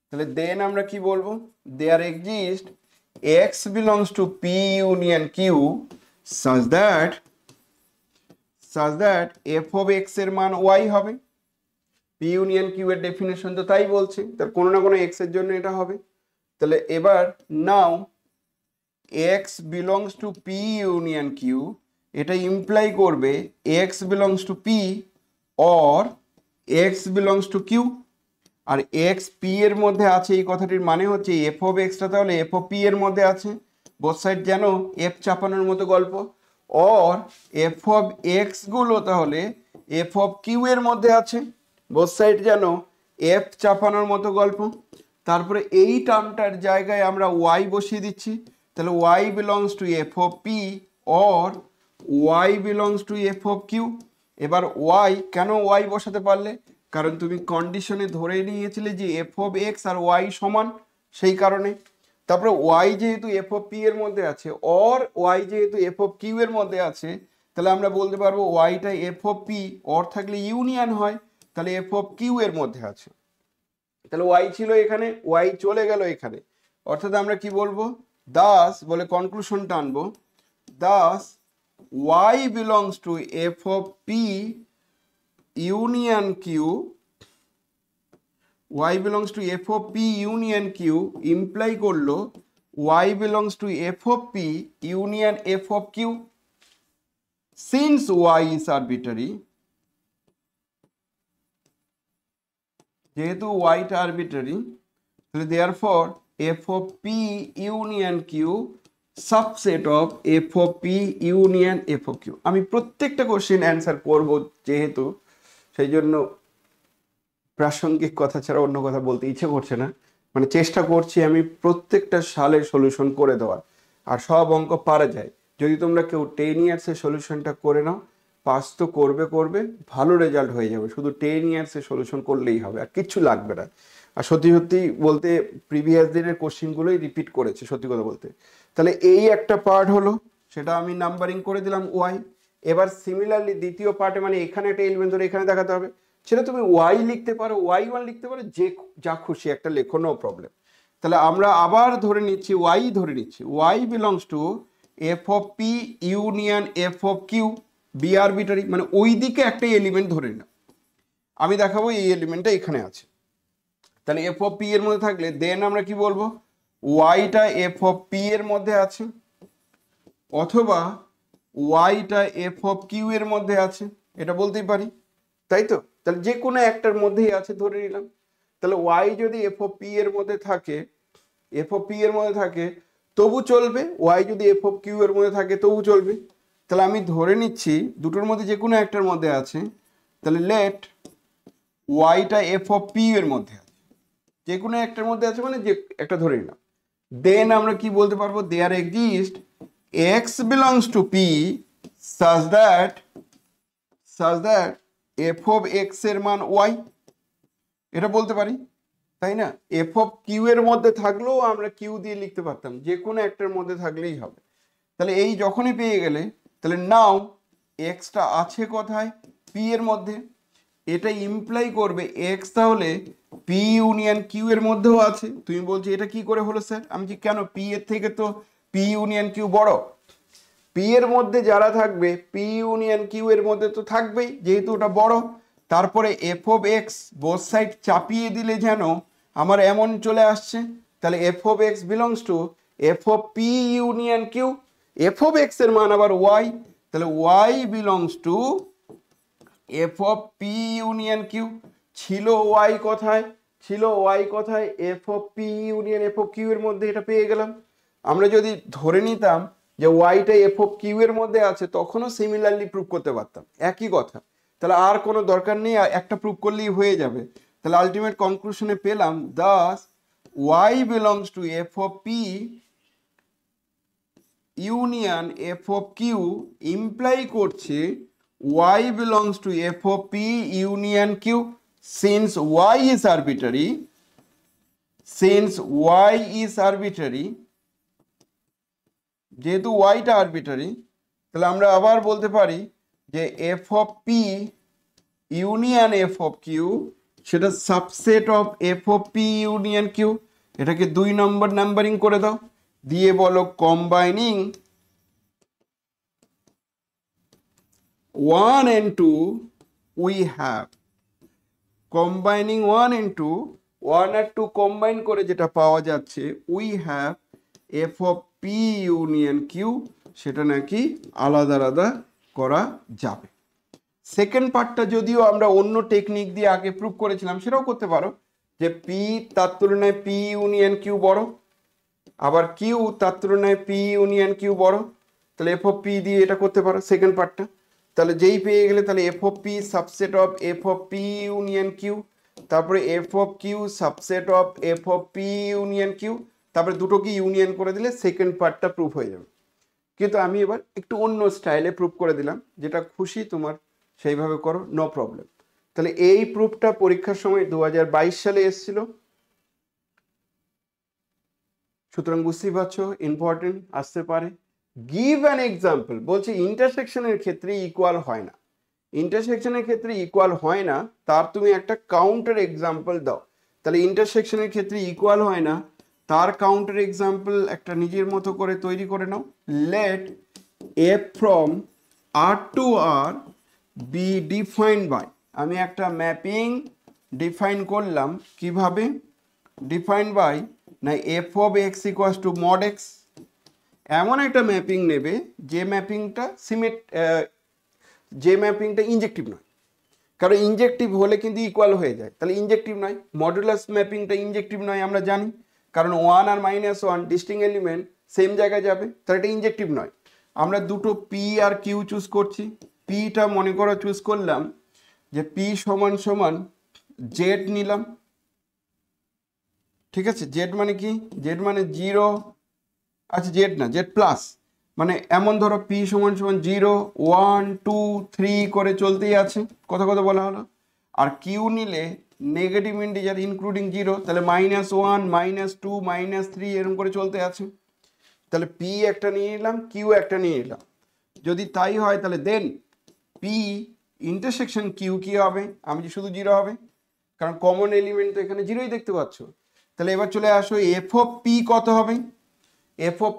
তাহলে দেন আমরা কি বলবো, there exist x belongs to p union q such that f of x এর মান y হবে। p union q এর ডেফিনেশন তো তাই বলছে, তার কোনো না কোনো x এর জন্য এটা হবে। তাহলে এবার নাও x belongs to p union q, এটা ইমপ্লাই করবে x belongs to p or x belongs to q। আর x p এর মধ্যে আছে এই কথাটির মানে হচ্ছে f of x টা তাহলে f of p এর মধ্যে আছে। বোথ সাইড যেন f চাপানোর মতো গল্প। or f of x গুলো তাহলে f of q এর মধ্যে আছে। বোথ সাইড যেন f চাপানোর মতো গল্প। তারপরে এই টার্মটার জায়গায় আমরা y বসিয়ে দিচ্ছি। তাহলে y belongs to f of p or y belongs to f of q। এবার y কেন y বসাতে পারলে? কারণ তুমি কন্ডিশনে ধরে নিয়েছিলে যে f of x আর y সমান, সেই কারণে। তারপরে y যেহেতু f of p এর মধ্যে আছে or y যেহেতু f of q এর মধ্যে আছে, তাহলে আমরা বলতে পারবো yটা f of p or থাকলে ইউনিয়ন হয়, তাহলে f of q এর মধ্যে আছে। তাহলে y ছিল এখানে, y চলে গেল এখানে, অর্থাৎ আমরা কি বলবো, দাস বলে কনক্লুশন টানবো, thus y belongs to f of p union q, y belongs to f of p union q imply করলো y belongs to f of p union f of q since y is arbitrary। যেহেতু y টা আরবিটারি, তাহলে therefore f of p union q subset of f of p union f of q। আমি প্রত্যেকটা কোশ্চেন অ্যান্সার করব যেহেতু, সেই জন্য প্রাসঙ্গিক কথা ছাড়া অন্য কথা বলতে ইচ্ছে করছে না। মানে চেষ্টা করছি আমি প্রত্যেকটা সালের সলিউশন করে দেওয়ার, আর সব অঙ্ক পারা যায়। যদি তোমরা কেউ 10 ইয়ার্সের সলিউশনটা করে নাও পাস তো করবে করবে, ভালো রেজাল্ট হয়ে যাবে, শুধু 10 ইয়ার্সে সলিউশন করলেই হবে, আর কিচ্ছু লাগবে না। আর সত্যি সত্যি বলতে প্রিভিয়াস দিনের কোশ্চিনগুলোই রিপিট করেছে সত্যি কথা বলতে। তাহলে এই একটা পার্ট হলো, সেটা আমি নাম্বারিং করে দিলাম ওয়াই। এবার সিমিলারলি দ্বিতীয় পার্টে, মানে এখানে একটা এলিমেন্ট ধরে এখানে দেখাতে হবে, সেটা তুমি ওয়াই লিখতে পারো, ওয়াই 1 লিখতে পারো, যে যা খুশি একটা লেখো, নো প্রবলেম। তাহলে আমরা আবার ধরে নিচ্ছি ওয়াই, ধরে নিচ্ছি y belongs to f of P union f of q be arbitrary, মানে ওই দিকে একটা এলিমেন্ট ধরে নিলাম। আমি দেখাবো এই এলিমেন্টটা এখানে আছে। তাহলে এফ অফ পি এর মধ্যে থাকলে দেন আমরা কি বলবো, ওয়াইটা এফ অফ পি এর মধ্যে আছে, অথবা ওয়াইটা এফ অফ কিউ এর মধ্যে আছে, এটা বলতেই পারি, তাই তো? তাহলে যে কোনো একটার মধ্যেই আছে ধরে নিলাম। তাহলে ওয়াই যদি এফ অফ পি এর মধ্যে থাকে, এফ অফ পি এর মধ্যে থাকে তবু চলবে, ওয়াই যদি এফ অফ কিউ এর মধ্যে থাকে তবু চলবে। তাহলে আমি ধরে নিচ্ছি দুটোর মধ্যে যে কোনো একটার মধ্যে আছে, তাহলে লেট ওয়াইটা এফ অফ পি এর মধ্যে আছে, যে কোনো একটার মধ্যে আছে মানে যে একটা ধরে নিলাম। দেন আমরা কি বলতে পারবো, there exist x belongs to p such that f of x এর মান ওয়াই, এটা বলতে পারি, তাই না? এফ অফ কিউ এর মধ্যে থাকলেও আমরা কিউ দিয়ে লিখতে পারতাম, যে কোনো একটার মধ্যে থাকলেই হবে। তাহলে এই যখনই পেয়ে গেলে, তাহলে নাও এক্সটা আছে কোথায়, পি এর মধ্যে, এটা ইমপ্লাই করবে এক্স তাহলে পি ইউনিয়ন কিউ এর মধ্যেও আছে। তুমি বলছো এটা কি করে হলো স্যার? আমি কি কেন, পি এর থেকে তো পি ইউনিয়ন কিউ বড়, পি এর মধ্যে যারা থাকবে পি ইউনিয়ন কিউ এর মধ্যে তো থাকবেই, যেহেতু ওটা বড়। তারপরে f of x both side চাপিয়ে দিলে যেন আমার এমন চলে আসছে, তাহলে f of x belongs to f of P union q, f of x এর মান আবার ওয়াই, তাহলে y belongs to f of P union q. ছিল ওয়াই কোথায়, ছিল ওয়াই কোথায়, f of P union f of q এর মধ্যে, এটা পেয়ে গেলাম। আমরা যদি ধরে নিতাম যে ওয়াইটা এফ অফ কিউ এর মধ্যে আছে, তখনও সিমিলারলি প্রুভ করতে পারতাম, একই কথা। তাহলে আর কোনো দরকার নেই, একটা প্রুভ করলেই হয়ে যাবে। তাহলে আলটিমেট কনক্লুশনে পেলাম thus y belongs to f of P union f of q imply করছে y belongs to f of p union q, since y is arbitrary, যেহেতু y টা আরবিটারি, তাহলে আমরা আবার বলতে পারি যে f of p union f of q সেটা subset of f of p union q। এটাকে 2 নম্বর নাম্বারিং করে দাও, দিয়ে বলো combining 1 and 2 we have, combining 1 and 2, 1 R 2 combine করে যেটা পাওয়া যাচ্ছে we have f of p union q, সেটা নাকি আলাদা আলাদা করা যাবে। সেকেন্ড পার্টটা যদিও আমরা অন্য টেকনিক দিয়ে আগে প্রুভ করেছিলাম, সেটাও করতে পারো, যে p তার তুলনায় p ইউনিয়ন q বড়, আবার q তার তুলনায় p ইউনিয়ন q বড়, তাহলে f of p দিয়ে এটা করতে পারো সেকেন্ড পার্টটা। তাহলে যেই পেয়ে গেলে, তাহলে f of P subset of f of P union Q, তারপরে f of Q subset of f of P union Q, তারপরে দুটোকে ইউনিয়ন করে দিলে সেকেন্ড পার্টটা প্রুফ হয়ে যাবে। কিন্তু আমি এবার একটু অন্য স্টাইলে প্রুফ করে দিলাম, যেটা খুশি তোমার সেইভাবে করো, নো প্রবলেম। তাহলে এই প্রুফটা পরীক্ষার সময় 2022 সালে এসেছিল, সুতরাং বুঝতেই পারছো ইম্পর্টেন্ট আসতে পারে। গিভ অ্যান এক্সাম্পল, বলছে ইন্টারসেকশনের ক্ষেত্রে ইকুয়াল হয় না, ইন্টারসেকশনের ক্ষেত্রে ইকুয়াল হয় না, তার তুমি একটা কাউন্টার এক্সাম্পল দাও। তাহলে ইন্টারসেকশনের ক্ষেত্রে ইকুয়াল হয় না, তার কাউন্টার এক্সাম্পল একটা নিজের মতো করে তৈরি করে নাও। Let f from R to R be defined by, আমি একটা ম্যাপিং ডিফাইন করলাম, কিভাবে ডিফাইন্ড বাই, না f of x equals to mod x. এমন একটা ম্যাপিং নেবে যে ম্যাপিংটা ইনজেক্টিভ নয়, কারণ ইনজেক্টিভ হলে কিন্তু ইকুয়াল হয়ে যায়, তাহলে ইনজেক্টিভ নয়। মডুলাস ম্যাপিংটা ইনজেক্টিভ নয় আমরা জানি, কারণ 1 আর -1 ডিস্টিং এলিমেন্ট সেম জায়গায় যাবে, তাহলে এটা ইনজেক্টিভ নয়। আমরা দুটো পি আর কিউ চুজ করছি, পিটা মনে করো চুজ করলাম যে পি সমান সমান জেড নিলাম, ঠিক আছে? জেড মানে কি, জেড মানে 0, আচ্ছা জেড না, জেড প্লাস, মানে এমন ধরো পি সমান সমান 0 1 2 3 করে চলতেই আছে, কথা কথা বলা হলো। আর কিউ নিলে নেগেটিভ ইন্টিজার ইনক্লুডিং 0, তাহলে -1 -2 -3 এরকম করে চলতে আছে। তাহলে পি একটা নিয়ে নিলাম, কিউ একটা নিয়ে নিলাম। যদি তাই হয় তাহলে দেন পি ইন্টারসেকশন কিউ কি হবে? আমি যে শুধু 0 হবে, কারণ কমন এলিমেন্ট তো এখানে 0ই দেখতে পাচ্ছ। তাহলে এবার চলে আসো এফ অফ পি কত হবে? এফ অফ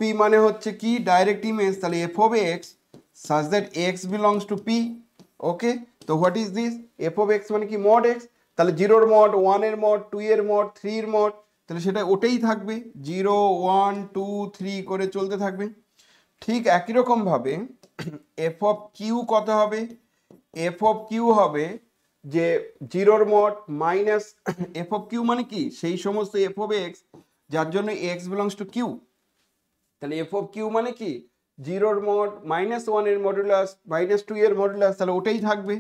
পি মানে হচ্ছে কি ডাইরেক্ট ইমেজ, তাহলে f of x such that x belongs to P. Okay, তো what is this? F of x মানে কি মড এক্স, তাহলে 0-র মড, 1-এর মড, 2-এর মড, 3-এর মড, তাহলে সেটা ওটাই থাকবে 0 1 2 3 করে চলতে থাকবে। ঠিক একই রকম ভাবে এফ অফ কিউ কত হবে? এফ অফ কিউ হবে যে 0-র mod minus f of Q মানে কি সেই সমস্ত এফ অফ এক্স যার জন্য এক্স বিলংস টু কিউ। তাহলে এফ অফ কিউ মানে কি 0-র মড -1-এর মডুলাস -2-এর মডুলাস, তাহলে ওটাই থাকবে।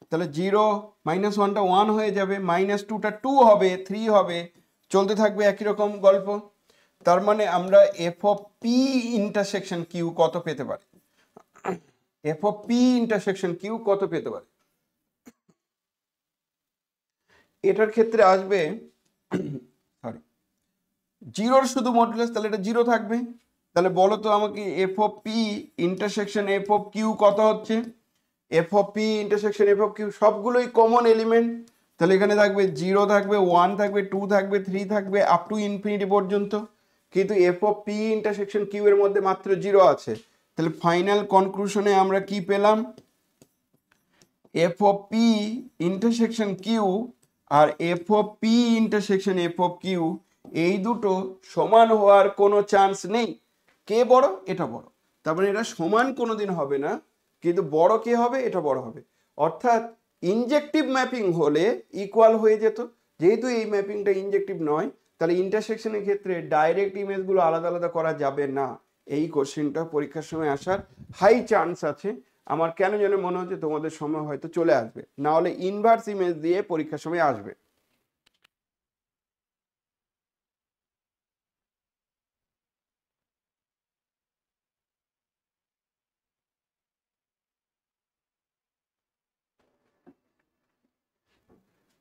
তাহলে 0 -1টা 1 হয়ে যাবে, -2টা 2 হবে, 3 হবে, চলতে থাকবে একই রকম গল্প। তার মানে আমরা f of p intersection q কত পেতে পারি? F of p intersection q কত পেতে পারি? এটার ক্ষেত্রে আসবে সরি 0-র শুধু মডুলাস, তাহলে এটা 0 থাকবে। তাহলে বলো তো আমাকে f of p intersection f of q কত হচ্ছে? F of p intersection f of q সবগুলোই কমন এলিমেন্ট, তাহলে এখানে থাকবে 0 থাকবে, 1 থাকবে, 2 থাকবে, 3 থাকবে, আপ টু ইনফিনিটি পর্যন্ত। কিন্তু f of p intersection q এর মধ্যে মাত্র 0 আছে। তাহলে ফাইনাল কনক্লুশনে আমরা কি পেলাম? F of p intersection q আর f of p intersection f of q এই দুটো সমান হওয়ার কোনো চান্স নেই। কে বড়? এটা বড়। তার মানে এটা সমান কোনোদিন হবে না, কিন্তু বড় কে হবে? এটা বড় হবে। অর্থাৎ ইনজেক্টিভ ম্যাপিং হলে ইকুয়াল হয়ে যেত, যেহেতু এই ম্যাপিংটা ইনজেক্টিভ নয়, তাহলে ইন্টারসেকশনের ক্ষেত্রে ডাইরেক্ট ইমেজগুলো আলাদা আলাদা করা যাবে না। এই কোশ্চেনটা পরীক্ষার সময় আসার হাই চান্স আছে। আমার কেন যেন মনে হচ্ছে তোমাদের সময় হয়তো চলে আসবে, না হলে ইনভার্স ইমেজ দিয়ে পরীক্ষার সময় আসবে।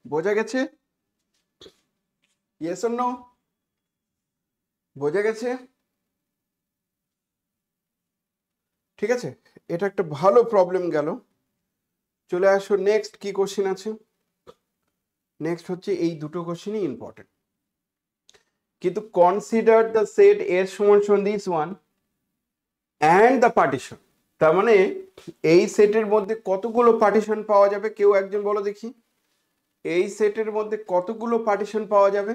বোঝা গেছে? Yes or no? বোঝা গেছে? ঠিক আছে, এটা একটা ভালো প্রবলেম গেল। চলে আসো নেক্সট কি কোশ্চেন আছে। নেক্সট হচ্ছে এই দুটো কোশ্চেনই ইম্পর্টেন্ট, কিন্তু কনসিডার দ্য সেট এর সমান সমান this one and the partition. তার মানে এই সেটের মধ্যে কতগুলো পার্টিশন পাওয়া যাবে? কেউ একজন বলো দেখি, এই সেটের মধ্যে কতগুলো পার্টিশন পাওয়া যাবে?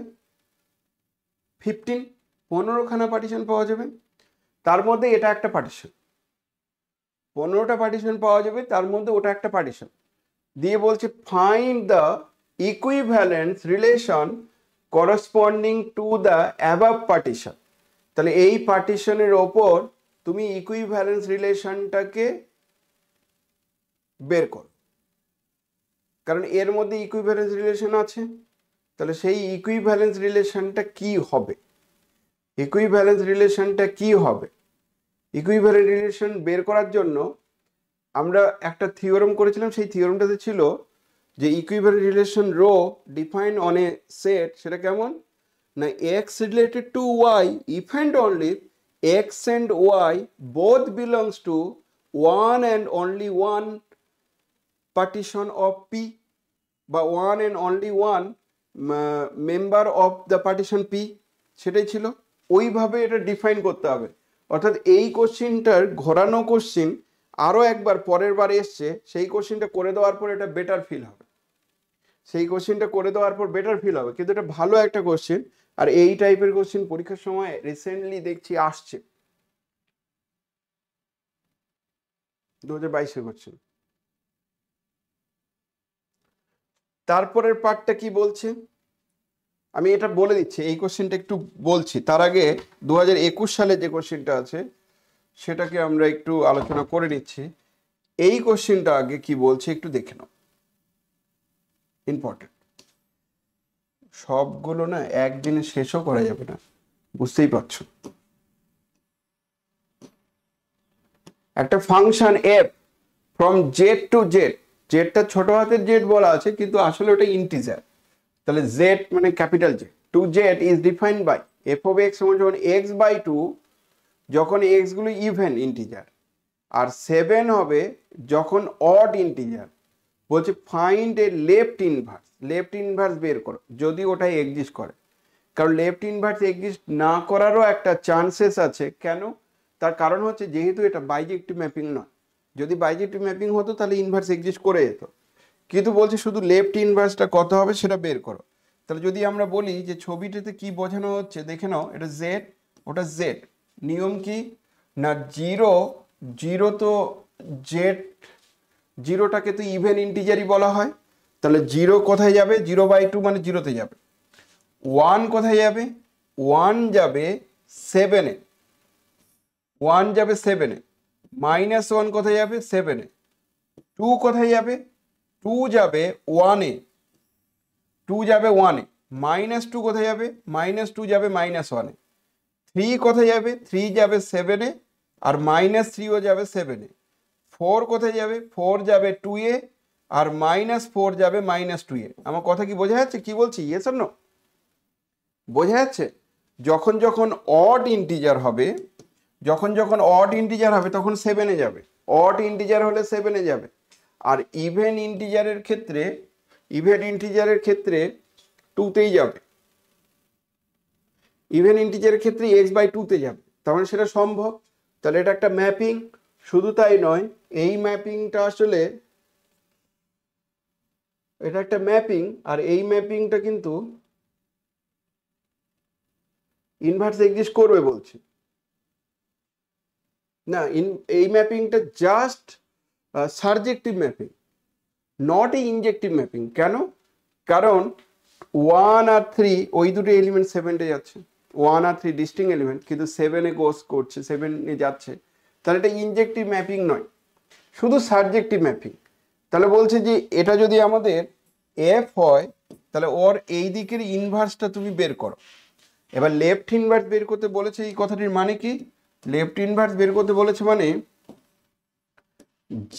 15, 15খানা পার্টিশন পাওয়া যাবে। তার মধ্যে এটা একটা পার্টিশন, 15টা পার্টিশন পাওয়া যাবে, তার মধ্যে ওটা একটা পার্টিশন। দিয়ে বলছে find the equivalence relation corresponding to the above partition. তাহলে এই পার্টিশনের ওপর তুমি ইকুইভ্যালেন্স রিলেশনটাকে বের করো, কারণ এর মধ্যে ইকুইভ্যালেন্স রিলেশন আছে। তাহলে সেই ইকুইভ্যালেন্স রিলেশনটা কি হবে? ইকুইভ্যালেন্স রিলেশনটা কি হবে? ইকুইভ্যালেন্স রিলেশন বের করার জন্য আমরা একটা থিওরেম করেছিলাম, সেই থিওরেমটাতে ছিল যে equivalent relation rho defined on a set, সেটা কেমন না x related to y if and only x and y both belongs to one and only one partition of P, বা one and only one member of the partition P, সেটাই ছিল। ওইভাবে এটা ডিফাইন করতে হবে। অর্থাৎ এই কোশ্চিনটার ঘোরানো কোশ্চিন আরও একবার পরের বার এসছে, সেই কোশ্চিনটা করে দেওয়ার পর এটা বেটার ফিল হবে, সেই কোশ্চিনটা করে দেওয়ার পর বেটার ফিল হবে। কিন্তু এটা ভালো একটা কোশ্চিন, আর এই টাইপের কোশ্চিন পরীক্ষার সময় রিসেন্টলি দেখছি আসছে, 2022-এর কোশ্চিন। তারপরের পার্টটা কি বলছে আমি এটা বলে দিচ্ছি, এই কোশ্চেনটা একটু বলছি। তার আগে 2021 সালে যে কোশ্চেনটা আছে সেটাকে আমরা একটু আলোচনা করে নিচ্ছি। এই কোশ্চেনটা আগে কি বলছে একটু দেখে নাও, ইম্পর্টেন্ট। সবগুলো না একদিনে শেষও করা যাবে না, বুঝতেই পারছো। একটা function f from Z to Z, জেডটা ছোট হাতের জেড বলা আছে কিন্তু আসলে ওটা ইন্টিজার, তাহলে জেড মানে capital z to z is defined by f of x সমান যখন এক্স বাই টু, যখন এক্স গুলো ইভেন ইন্টিজার, আর 7 হবে যখন অড ইন্টিজার। বলছে find a left inverse, left inverse বের করো যদি ওটা এক্সিস্ট করে, কারণ লেফট ইনভার্স এক্সিস্ট না করারও একটা চান্সেস আছে। কেন? তার কারণ হচ্ছে যেহেতু এটা বাইজেক্টিভ ম্যাপিং নয়, যদি বাইজেক্টিভ ম্যাপিং হতো তাহলে ইনভার্স এক্সিস্ট করে যেত, কিন্তু বলছে শুধু লেফট ইনভার্সটা কত হবে সেটা বের করো। তাহলে যদি আমরা বলি যে ছবিটিতে কি বোঝানো হচ্ছে দেখে নাও, এটা জেড ওটা জেড, নিয়ম কি না জিরো, জিরো তো জেড, জিরোটাকে তো ইভেন ইন্টিজারই বলা হয়, তাহলে জিরো কোথায় যাবে, 0/2 মানে জিরোতে যাবে। 1 কোথায় যাবে, 1 যাবে 7-এ, 1 যাবে 7-এ, -1 কোথায় যাবে 7-এ, 2 কোথায় যাবে, 2 যাবে 1-এ, 2 যাবে 1-এ, -2 কোথায় যাবে, -2 যাবে -1-এ, 3 কোথায় যাবে, 3 যাবে 7-এ, আর -3ও যাবে 7-এ, 4 কোথায় যাবে, 4 যাবে 2-এ, আর -4 যাবে -2-এ। আমার কথা কি বোঝা যাচ্ছে কি বলছি, ইয়েস অর নো? বোঝা যাচ্ছে? যখন যখন অড ইন্টিজার হবে, যখন যখন অড ইন্টিজার হবে তখন 7-এ যাবে, অড ইন্টিজার হলে 7-এ যাবে, আর ইভেন ইন্টিজারের ক্ষেত্রে, ইভেন ইন্টিজারের ক্ষেত্রে 2-তেই যাবে, ইভেন ইন্টিজারের ক্ষেত্রে x/2-তে যাবে, তখন সেটা সম্ভব। তাহলে এটা একটা ম্যাপিং। শুধু তাই নয়, এই ম্যাপিংটা আসলে এটা একটা ম্যাপিং, আর এই ম্যাপিংটা কিন্তু ইনভার্স এক্সিস্ট করবে বলছে না, এই ম্যাপিংটা just surjective mapping, not a injective mapping. কেন? কারণ 1 আর 3 ওই দুটো এলিমেন্ট 7-এ যাচ্ছে, 1 আর 3 ডিস্টিং এলিমেন্ট, কিন্তু 7-এ গোস করছে, 7-এ যাচ্ছে, তাহলে এটা ইনজেক্টিভ ম্যাপিং নয়, শুধু সাবজেক্টিভ ম্যাপিং। তাহলে বলছে যে এটা যদি আমাদের এফ হয় তাহলে ওর এই দিকের ইনভার্সটা তুমি বের করো। এবার লেফট ইনভার্স বের করতে বলেছে, এই কথাটির মানে কি, লেফট ইনভার্স বের করতে বলেছে মানে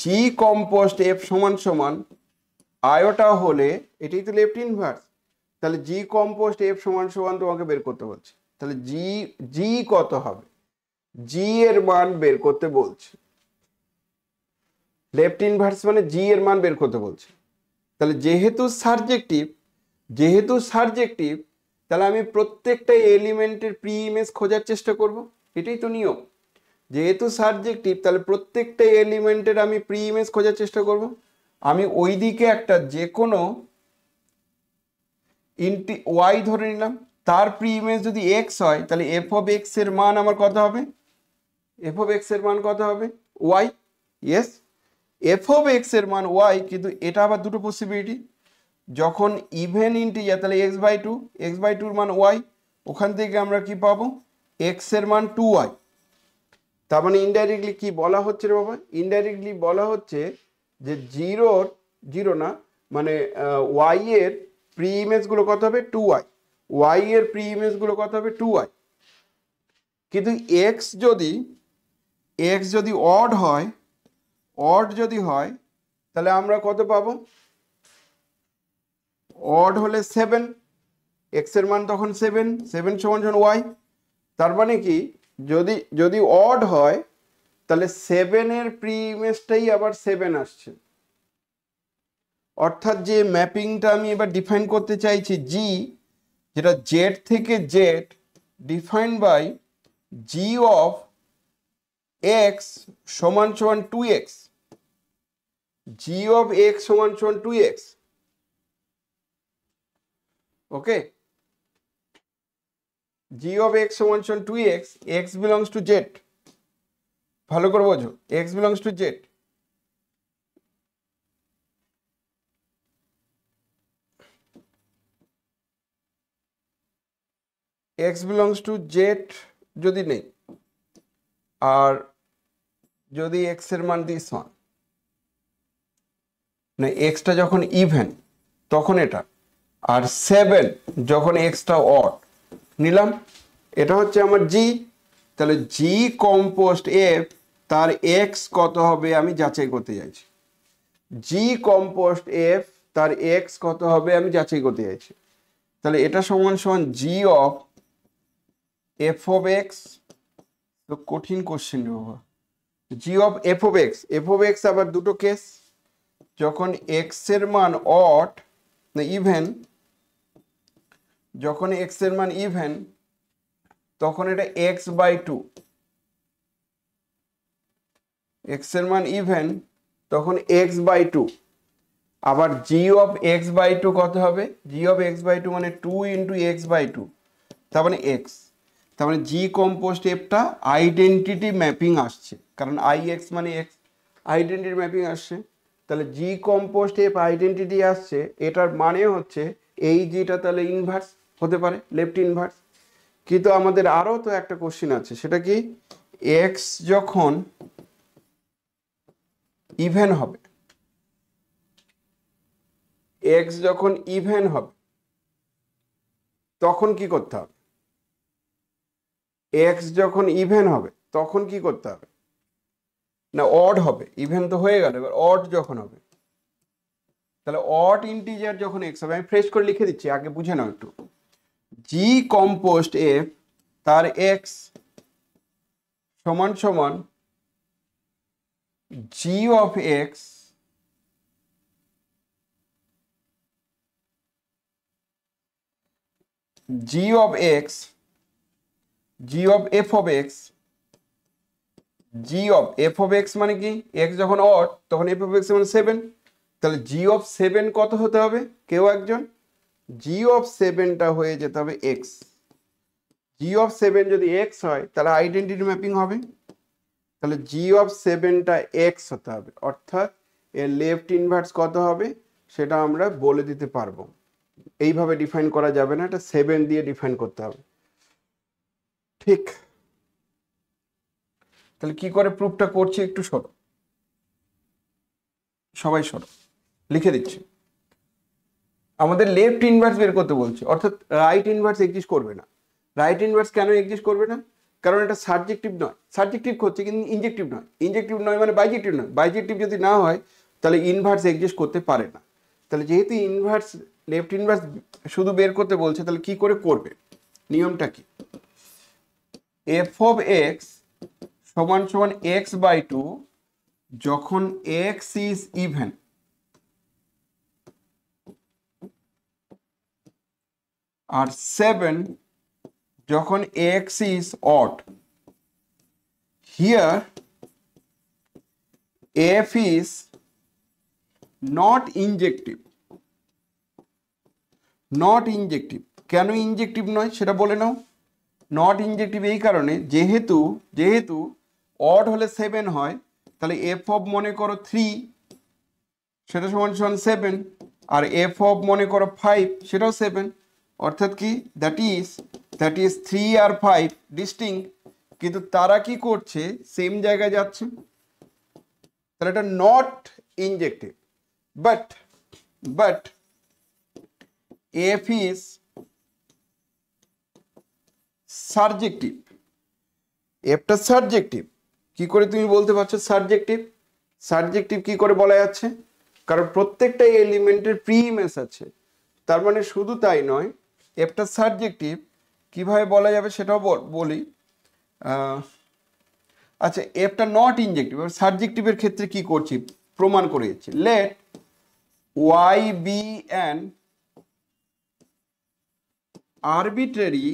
জি কম্পোস্ট এফ সমান সমান আয়োটা হলে এটাই তো লেফট ইনভার্স, তাহলে জি কম্পোস্ট এফ সমান সমান তোমাকে বের করতে বলছে। তাহলে জি জি কত হবে, জি এর মান বের করতে বলছে, লেফট ইনভার্স মানে জি এর মান বের করতে বলছে। তাহলে যেহেতু সাবজেক্টিভ, যেহেতু সাবজেক্টিভ, তাহলে আমি প্রত্যেকটা এলিমেন্টের প্রি ইমেজ খোঁজার চেষ্টা করব, এটাই তো নিয়ম। যেহেতু সাবজেক্টিভ তাহলে প্রত্যেকটা এলিমেন্টের আমি প্রি ইমেজ খোঁজার চেষ্টা করব। আমি ওই দিকে একটা যে কোনো ওয়াই ধরে নিলাম, তার প্রি ইমেজ যদি এক্স হয় তাহলে এফ অফ এক্স এর মান আমার কত হবে, এফ অফ এক্স এর মান কত হবে, y. Yes, f of x এর মান ওয়াই, কিন্তু এটা আবার দুটো পসিবিলিটি, যখন ইভেন ইন্টিজার তাহলে x/2, x/2 এর মান ওয়াই, ওখান থেকে আমরা কি পাবো, এক্স এর মান 2y। তার মানে ইনডাইরেক্টলি কি বলা হচ্ছে রে বাবা, ইনডাইরেক্টলি বলা হচ্ছে যে জিরো না, মানে ওয়াই এর প্রি ইমেজ গুলো কত হবে 2y, ওয়াই এর প্রি ইমেজ গুলো কত হবে 2y, কিন্তু এক্স যদি অড হয়, অড যদি হয় তাহলে আমরা কত পাবো, অড হলে 7, এক্স এর মান তখন 7, 7 সমান ওয়াই। তার মানে কি যদি অড হয় তাহলে 7 এর প্রি ইমেজটাই আবার 7 আসছে, অর্থাৎ যে ম্যাপিংটা আমি এবার ডিফাইন করতে চাইছি জি, যেটা জেড থেকে Z defined by G of x সমান 2x, জি অফ এক্স সমান 2x। Okay, G of x সমান 2x, x belongs to Z, ভালো করে বোঝো, x belongs to Z. X belongs to Z যদি নেই, আর যদি এক্স এর মান দিস ওয়ান, না এক্সটা যখন ইভেন তখন এটা, আর 7 যখন এক্সটা অড নিলাম, এটা হচ্ছে আমার জি। তাহলে জি কম্পোস্ট এফ তার এক্স কত হবে আমি যাচাই করতে চাইছি। জি কম্পোস্ট এফ তার এক্স কত হবে আমি যাচাই করতে চাইছি। তাহলে এটা সমান সমান g of f of x. তো কঠিন কোশ্চেন রে বাবা। জি অফ এফ অফ এক্স আবার দুটো কেস, যখন এক্স এর মান অড না ইভেন, যখন এক্স এর মান ইভেন তখন এটা এক্স বাই টু, এক্স এর মান ইভেন তখন এক্স বাই টু। আবার g of x by two কত হবে, g of x by two মানে two into x by two, তার মানে এক্স। তার মানে জি কম্পোস্ট এফটা আইডেন্টিটি ম্যাপিং আসছে, কারণ আই এক্স মানে এক্স, আইডেন্টিটি ম্যাপিং আসছে। তাহলে জি কম্পোস্ট এফ আইডেন্টিটি আসছে, এটার মানে হচ্ছে এই জিটা তাহলে ইনভার্স হতে পারে, লেফট ইনভার্স। কিন্তু আমাদের আরও তো একটা কোশ্চিন আছে, সেটা কি এক্স যখন ইভেন হবে, এক্স যখন ইভেন হবে তখন কি করতে হবে, এক্স যখন ইভেন হবে তখন কি করতে হবে, না অড হবে, ইভেন তো হয়ে গেল, এবার অড যখন হবে, তাহলে অড ইন্টিজার যখন এক্স হবে, আমি ফ্রেশ করে লিখে দিচ্ছি আগে বুঝে নাও একটু। জি কম্পোস্ট এফ তার এক্স সমান সমান g of x g of x g of f of x, g of f of x মানে কি, এক্স যখন অড তখন এফ অফ এক্স মানে সেভেন, তাহলে জি অফ সেভেন কত হতে হবে কেউ একজন, জি অফ সেভেনটা হয়ে যেতে হবে এক্স। জি অফ সেভেন যদি এক্স হয় তাহলে আইডেন্টিটি ম্যাপিং হবে, তাহলে জি অফ সেভেনটা এক্স হতে হবে, অর্থাৎ এর লেফট ইনভার্স কত হবে সেটা আমরা বলে দিতে পারবো। এইভাবে ডিফাইন করা যাবে না, এটা সেভেন দিয়ে ডিফাইন করতে হবে। ঠিক, তাহলে কি করে প্রুফটা করছি একটু সরো, সবাই সরো, লিখে দিচ্ছি। আমাদের লেফট ইনভার্স বের করতে বলছে, অর্থাৎ রাইট ইনভার্স এক্সিস্ট করবে না। রাইট ইনভার্স কেন এক্সিস্ট করবে না, কারণ এটা সাবজেক্টিভ নয়, সাবজেক্টিভ হচ্ছে কিন্তু ইনজেক্টিভ নয়, ইনজেক্টিভ নয় মানে বাইজেক্টিভ নয়, বাইজেক্টিভ যদি না হয় তাহলে ইনভার্স এক্সিস্ট করতে পারে না। তাহলে যেহেতু ইনভার্স, লেফট ইনভার্স শুধু বের করতে বলছে, তাহলে কি করে করবে, নিয়মটা কি, এফ অফ এক্স সমান সমান এক্স বাই টু যখন এক্স ইজ ইভেন, আর সেভেন যখন x is odd. Here f is not injective, not injective, কেন ইনজেক্টিভ নয় সেটা বলে নাও। নট ইনজেক্টিভ এই কারণে যেহেতু যেহেতু অড হলে সেভেন হয়, তাহলে এফ অফ মনে করো থ্রি সেটা সমান সমান সেভেন, আর এফ অফ মনে করো ফাইভ সেটাও সেভেন, অর্থাৎ কি দ্যাট ইজ থ্রি আর ফাইভ ডিস্টিংক্ট, কিন্তু তারা কি করছে সেম জায়গায় যাচ্ছে, তাহলে এটা not injective. But f is subjective, এফটা সাবজেক্টিভ। কি করে তুমি বলতে পারছো সাবজেক্টিভ, সাবজেক্টিভ কি করে বলা যাচ্ছে, কারণ প্রত্যেকটা এলিমেন্টের প্রি ইমেজ আছে, তার মানে শুধু তাই নয়, এফটা সাবজেক্টিভ কিভাবে বলা যাবে সেটাও বলি। আচ্ছা, এফটা নট ইনজেক্টিভ, সাবজেক্টিভের ক্ষেত্রে কি করছি প্রমাণ করে যাচ্ছি। Let y be an arbitrary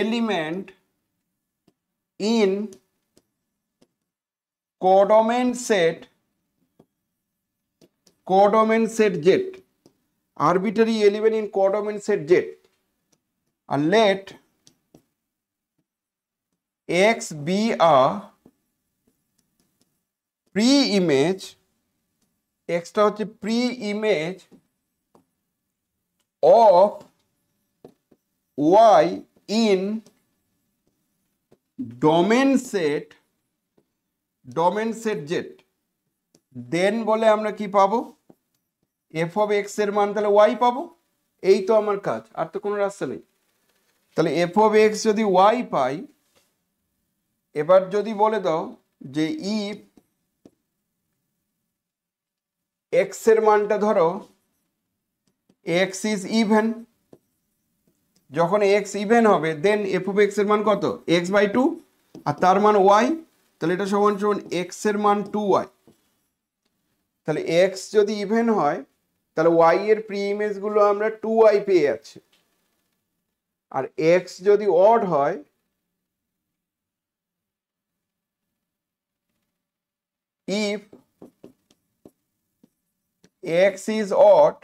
element in codomain set Z, arbitrary element in codomain set Z, and let X be a pre-image, X টা হচ্ছে pre-image of Y in domain set Z, দেন বলে আমরা কি পাবো, এফ অফ এক্স এর মান তাহলে ওয়াই পাবো। এই তো আমার কাজ, আর তো কোনো রাস্তা নেই। তাহলে এফ অফ এক্স যদি ওয়াই পাই, এবার যদি বলে দাও যে ইফ এক্স এর মানটা ধরো এক্স ইজ ইভেন, যখন এক্স ইভেন হবে দেন এফ অফ এক্স এর মান কত, এক্স বাই টু, আর তার মান ওয়াই, তাহলে এটা সমান সমান এক্স এর মান টু ওয়াই। তাহলে এক্স যদি ইভেন হয় তাহলে ওয়াই এর প্রি ইমেজ গুলো আমরা টু ওয়াই পেয়ে যাচ্ছি, আর এক্স যদি অড হয় if x is odd,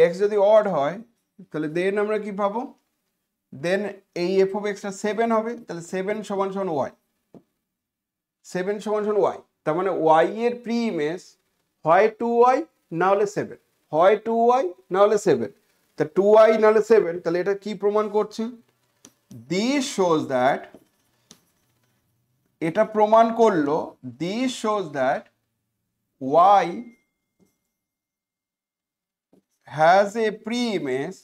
x যদি odd হয় তাহলে দেন আমরা কি পাবো, দেন এই f of x টা 7 হবে, তাহলে 7 সমান সমান y, 7 সমান সমান y, তার মানে y এর প্রি ইমেজ হয় 2y না হলে 7, হয় 2y না হলে 7, তা 2y না হলে 7, তাহলে এটা কি প্রমাণ করছে, this shows that, এটা প্রমাণ করলো this shows that y has a pre-image,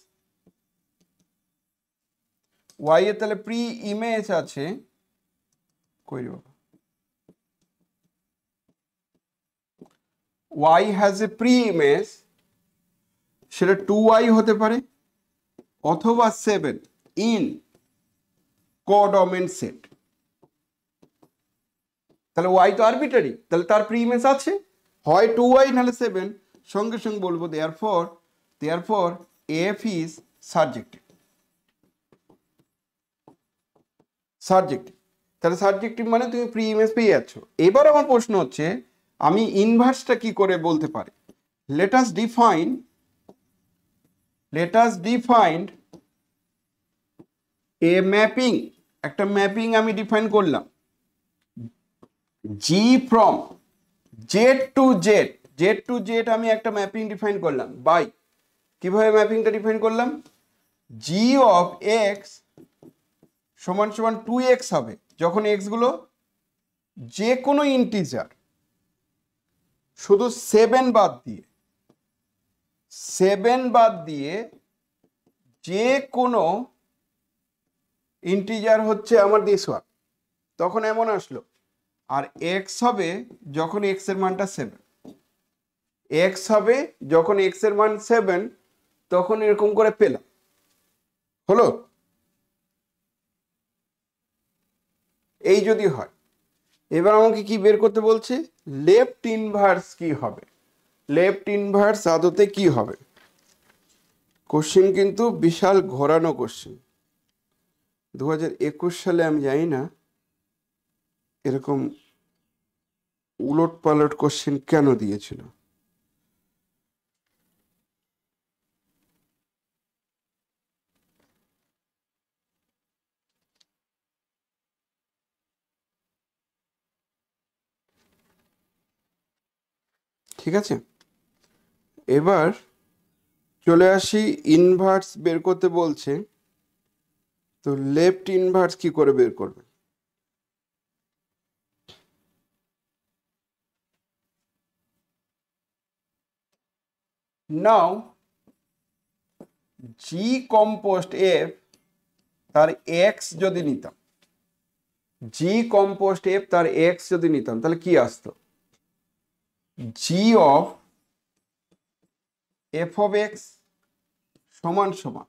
y এর তাহলে প্রি ইমেজ আছে, কই রে বাবা, y has a pre-image, সেটা 2y হতে পারে অথবা 7 in কোডোমেন সেট। তাহলে y তো আরবিটারি, তাহলে তার প্রি ইমেজ আছে, হয় 2y নাহলে 7, সঙ্গে সঙ্গে বলবো therefore f is surjective, subjective. তাহলে সাবজেক্টিভ মানে তুমি প্রি ইমেজ পেয়ে যাচ্ছ। এবার আমার প্রশ্ন হচ্ছে আমি ইনভার্সটা কি করে বলতে পারি, let us define a mapping, একটা ম্যাপিং আমি ডিফাইন করলাম, জি ফ্রম জেড টু জেড আমি একটা ম্যাপিং ডিফাইন করলাম বাই, কিভাবে ম্যাপিংটা ডিফাইন করলাম, জি অফ এক্স সমান সমান 2x হবে যখন x গুলো যে কোনো ইন্টিজার শুধু 7 বাদ দিয়ে যে কোনো ইন্টিজার হচ্ছে আমার দিস ওয়ান, তখন এমন আসলো, আর x হবে যখন x এর মানটা 7, x হবে যখন x এর মান 7, তখন এরকম করে পেলাম, হলো। এই যদি হয়, এবার আমাকে কি বের করতে বলছে, লেফট ইনভার্স কি হবে, লেফট ইনভার্স আদতে কি হবে। কোশ্চেন কিন্তু বিশাল ঘোরানো কোশ্চেন, 2021 সালে আমি জানি না এরকম উলট পালট কোশ্চেন কেন দিয়েছিল। ঠিক আছে, এবার চলে আসি ইনভার্স বের করতে বলছে, তো লেফট ইনভার্স কি করে বের করবে, নাও জি কম্পোস্ট এফ তার এক্স যদি নিতাম, জি কম্পোস্ট এফ তার এক্স যদি নিতাম তাহলে কি আসতো, জি অফ এফ অফ এক্স সমান সমান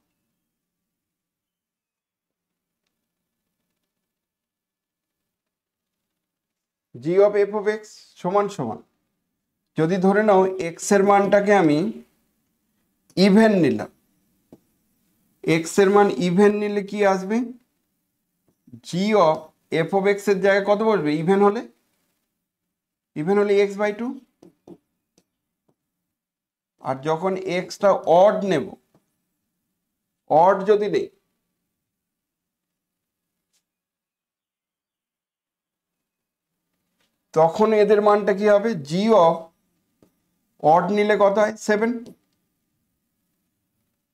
g of f of x সমান সমান, যদি ধরে নাও এক্স এর মানটাকে আমি ইভেন নিলাম, এক্স এর মান ইভেন নিলে কি আসবে, জি অফ এফ অফ এক্স এর জায়গায় কত বসবে, ইভেন হলে এক্স বাই টু, আর যখন এক্সটা অড নেব, অড যদি নেই তখন এদের মানটা কি হবে, জি অফ অড নিলে কত হয় 7,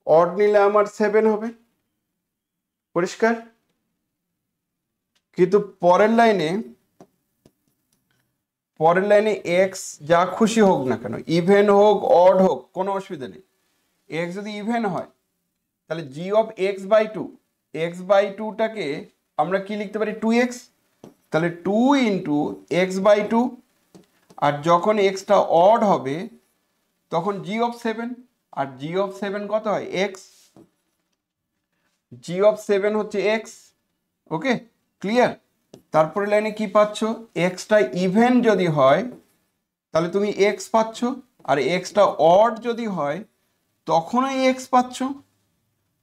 অড নিলে আমার 7 হবে, পরিষ্কার। কিন্তু পরের লাইনে এক্স যা খুশি হোক না কেন, ইভেন হোক অড হোক কোনো অসুবিধা নেই, এক্স যদি ইভেন হয় তাহলে জি অফ এক্স বাই টুটাকে আমরা কি লিখতে পারি 2x, তাহলে 2 ইন্টু এক্স বাই 2, আর যখন এক্সটা অড হবে তখন জি অফ 7, আর জি অফ 7 কত হয় এক্স, জি অফ 7 হচ্ছে এক্স। ওকে, ক্লিয়ার? তারপরে লাইনে কি পাচ্ছ, এক্সটা ইভেন যদি হয় তাহলে তুমি এক্স পাচ্ছ, আর এক্সটা অড যদি হয় তখনই এক্স পাচ্ছ।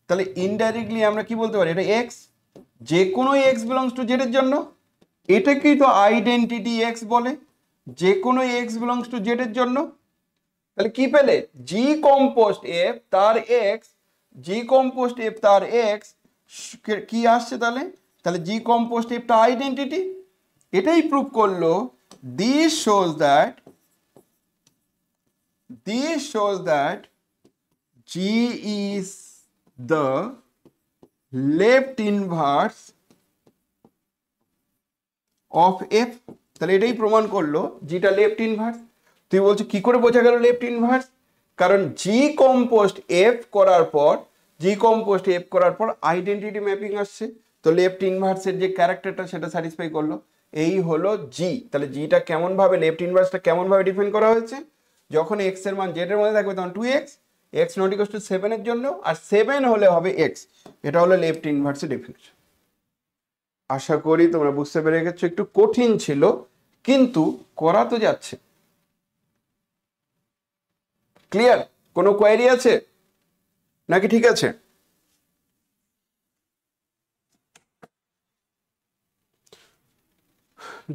তাহলে ইনডাইরেক্টলি আমরা কি বলতে পারি, এটা এক্স, যে কোনো এক্স বিলংস টু জেড এর জন্য, এটাকেই তো আইডেন্টিটি এক্স বলে, যে কোনো এক্স বিলংস টু জেড এর জন্য। তাহলে কি পেলে, জি কম্পোস্ট এফ তার এক্স, জি কম্পোস্ট এফ তার এক্স কি আসছে তাহলে, তাহলে জি কম্পোস্ট এফটা আইডেন্টিটি। এটাই প্রুভ করলো, this shows that G is the left inverse of F. তাহলে এটাই প্রমাণ করলো জিটা লেফট ইনভার্স। তুই বলছো কি করে বোঝা গেল লেফট ইনভার্স, কারণ জি কম্পোস্ট এফ করার পর আইডেন্টিটি ম্যাপিং আসছে, তো লেফট ইনভার্সের যে ক্যারেক্টারটা সেটা স্যাটিসফাই করলো। এই হলো জি। তাহলে জিটা কেমন ভাবে, লেফট ইনভার্সটা কেমন ভাবে ডিফাইন করা হয়েছে, যখন এক্স এর মান জেড এর মধ্যে থাকবে তখন 2x, x not equal to 7 এর জন্য, আর 7 হলে হবে এক্স। এটা হলো লেফট ইনভার্সের ডেফিনেশন। আশা করি তোমরা বুঝতে পেরে গেছো, একটু কঠিন ছিল কিন্তু করা তো যাচ্ছে। ক্লিয়ার? কোনো কোয়েরি আছে নাকি ঠিক আছে?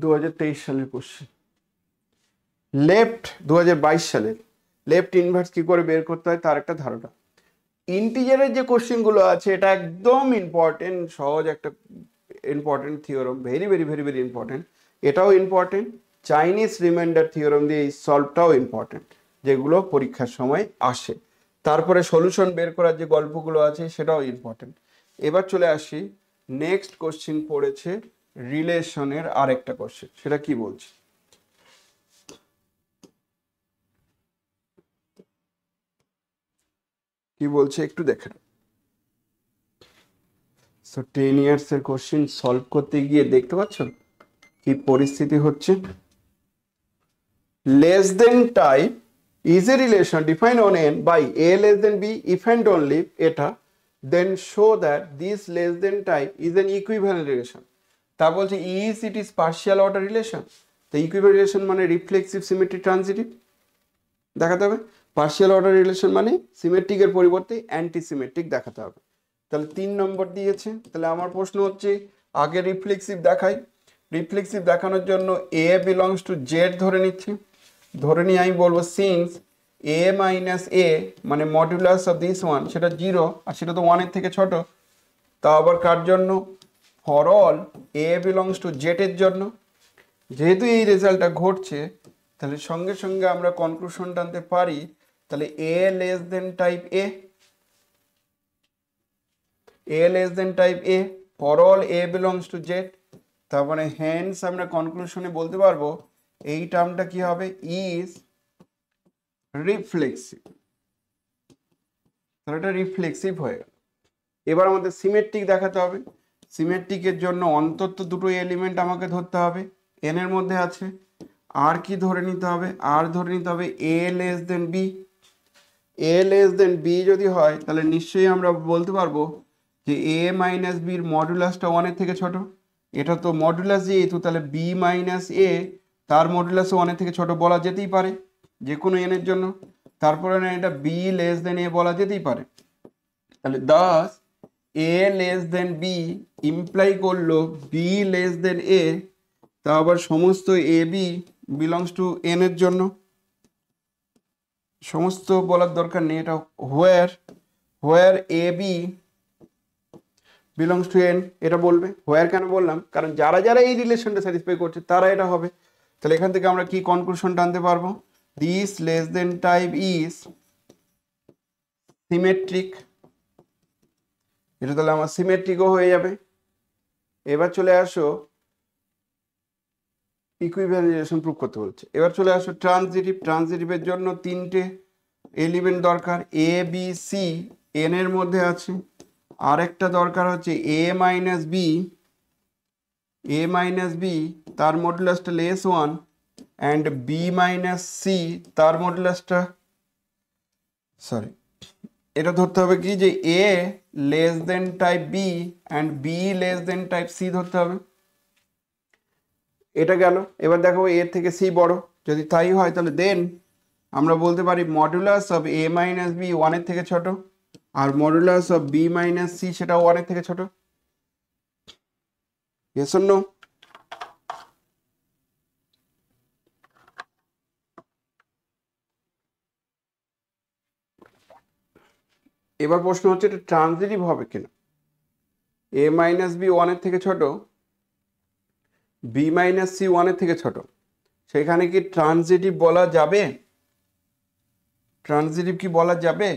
দু সালের কোশ্চেন, লেফট 2022 সালের লেফট ইনভার্স কি করে বের করতে হয় তার একটা ধারণা। ইন্টিজারের যে কোশ্চেনগুলো আছে এটা একদম ইম্পর্টেন্ট, সহজ একটা important theorem, very very very very important. এটাও ইম্পর্টেন্ট, চাইনিজ রিমাইন্ডার থিওরাম দিয়ে এই সলভটাও ইম্পর্টেন্ট, যেগুলো পরীক্ষার সময় আসে। তারপরে সলিউশন বের করার যে গল্পগুলো আছে সেটাও ইম্পর্টেন্ট। এবার চলে আসি, নেক্সট কোশ্চেন পড়েছে রিলেশনের আরেকটা কোশ্চেন, সেটা কি বলছে, কি বলছে একটু দেখেন। সো 10 ইয়ার্স এর কোশ্চেন সলভ করতে গিয়ে দেখতে পাচ্ছ কি পরিস্থিতি হচ্ছে। Less than type is a relation defined on n by a less than b if and only এটা, then show that this less than type is an equivalent relation। তা বলছে is it is partial order relation, তো equivalent relation মানে reflexive symmetric transitive দেখাতে হবে, partial order relation মানে সিমেট্রিক এর পরিবর্তে অ্যান্টি সিমেট্রিক দেখাতে হবে। তাহলে 3 নম্বর দিয়েছে। তাহলে আমার প্রশ্ন হচ্ছে আগে রিফ্লেক্সিভ দেখাই, রিফ্লেক্সিভ দেখানোর জন্য a belongs to z ধরে নিচ্ছি, ধরে নিয়ে আমি বলবো সিন্স a মাইনাস a মানে মডুলাস অফ দিস ওয়ান সেটা 0, আর সেটা তো 1 এর থেকে ছোট, তা আবার কার জন্য, for all a belongs to Z এর জন্য। যেহেতু এই রেজাল্টটা ঘটছে তাহলে সঙ্গে সঙ্গে আমরা কনক্লুশন টানতে পারি, তাহলে a less than type a less than type a for all a belongs to Z. তার মানে হ্যান্স আমরা কনক্লুশনে বলতে পারবো এই টার্মটা কি হবে, ইজ রিফ্লেক্সিভ। তাহলে এটা রিফ্লেক্সিভ হয়ে গেল। এবার আমাদের সিমেট্রিক দেখাতে হবে, সিমেট্রিকের জন্য অন্তত দুটো এলিমেন্ট আমাকে ধরতে হবে, এন এর মধ্যে আছে। আর কি ধরে নিতে হবে, আর ধরে নিতে হবে এ লেস দেন বি। এ লেস দেন বি যদি হয় তাহলে নিশ্চয়ই আমরা বলতে পারবো যে এ মাইনাস বির মডুলাসটা 1 এর থেকে ছোট, এটা তো মডুলাস যেহেতু তাহলে বি মাইনাস এ তার মডুলাসও 1 এর থেকে ছোট বলা যেতেই পারে যে কোনো এন এর জন্য। তারপরে না এটা বি লেস দেন এ বলা যেতেই পারে। তাহলে দাস এ লেস দেন বি ইমপ্লাই করলো বি লেস দেন এ, তা আবার সমস্ত A B belongs to N এর জন্য, সমস্ত বলার দরকার নেই, এটা হোয়ার A B belongs to N এটা বলবে। হোয়ার কেন বললাম, কারণ যারা যারা এই রিলেশনটা স্যাটিসফাই করছে তারা এটা হবে। তাহলে এখান থেকে আমরা কি কনক্লুশন টানতে পারবো, this less than type is symmetric, এটা তাহলে আমার সিমেট্রিকও হয়ে যাবে। এবার চলে আসো ইকুইভ্যালেন্ট রিলেশন প্রুভ করতে বলছে। এবার চলে আসো ট্রানজিটিভ, ট্রানজিটিভের জন্য 3টে এলিমেন্ট দরকার, এ বি সি এন এর মধ্যে আছে, আর একটা দরকার হচ্ছে a minus b a minus b তার মডুলাসটা less one and b minus c তার মডুলাসটা, সরি, এটা ধরতে হবে কি যে a less than type b and b less than type c ধরতে হবে। এটা গেল। এবার দেখো এ থেকে সি বড়, যদি তাই হয় তাহলে দেন আমরা বলতে পারি modulus of a minus b ওয়ানের থেকে ছোট, আর modulus of b minus c সেটাও ওয়ানের থেকে ছোট। Yes or no? এবার প্রশ্ন হচ্ছে এটা ট্রানজিটিভ হবে কিনা। এ মাইনাস বি ওয়ানের থেকে ছোট, বি মাইনাস সি ওয়ানের থেকে ছোট, সেখানে কি ট্রানজিটিভ বলা যাবে? ট্রানজিটিভ কি বলা যাবে?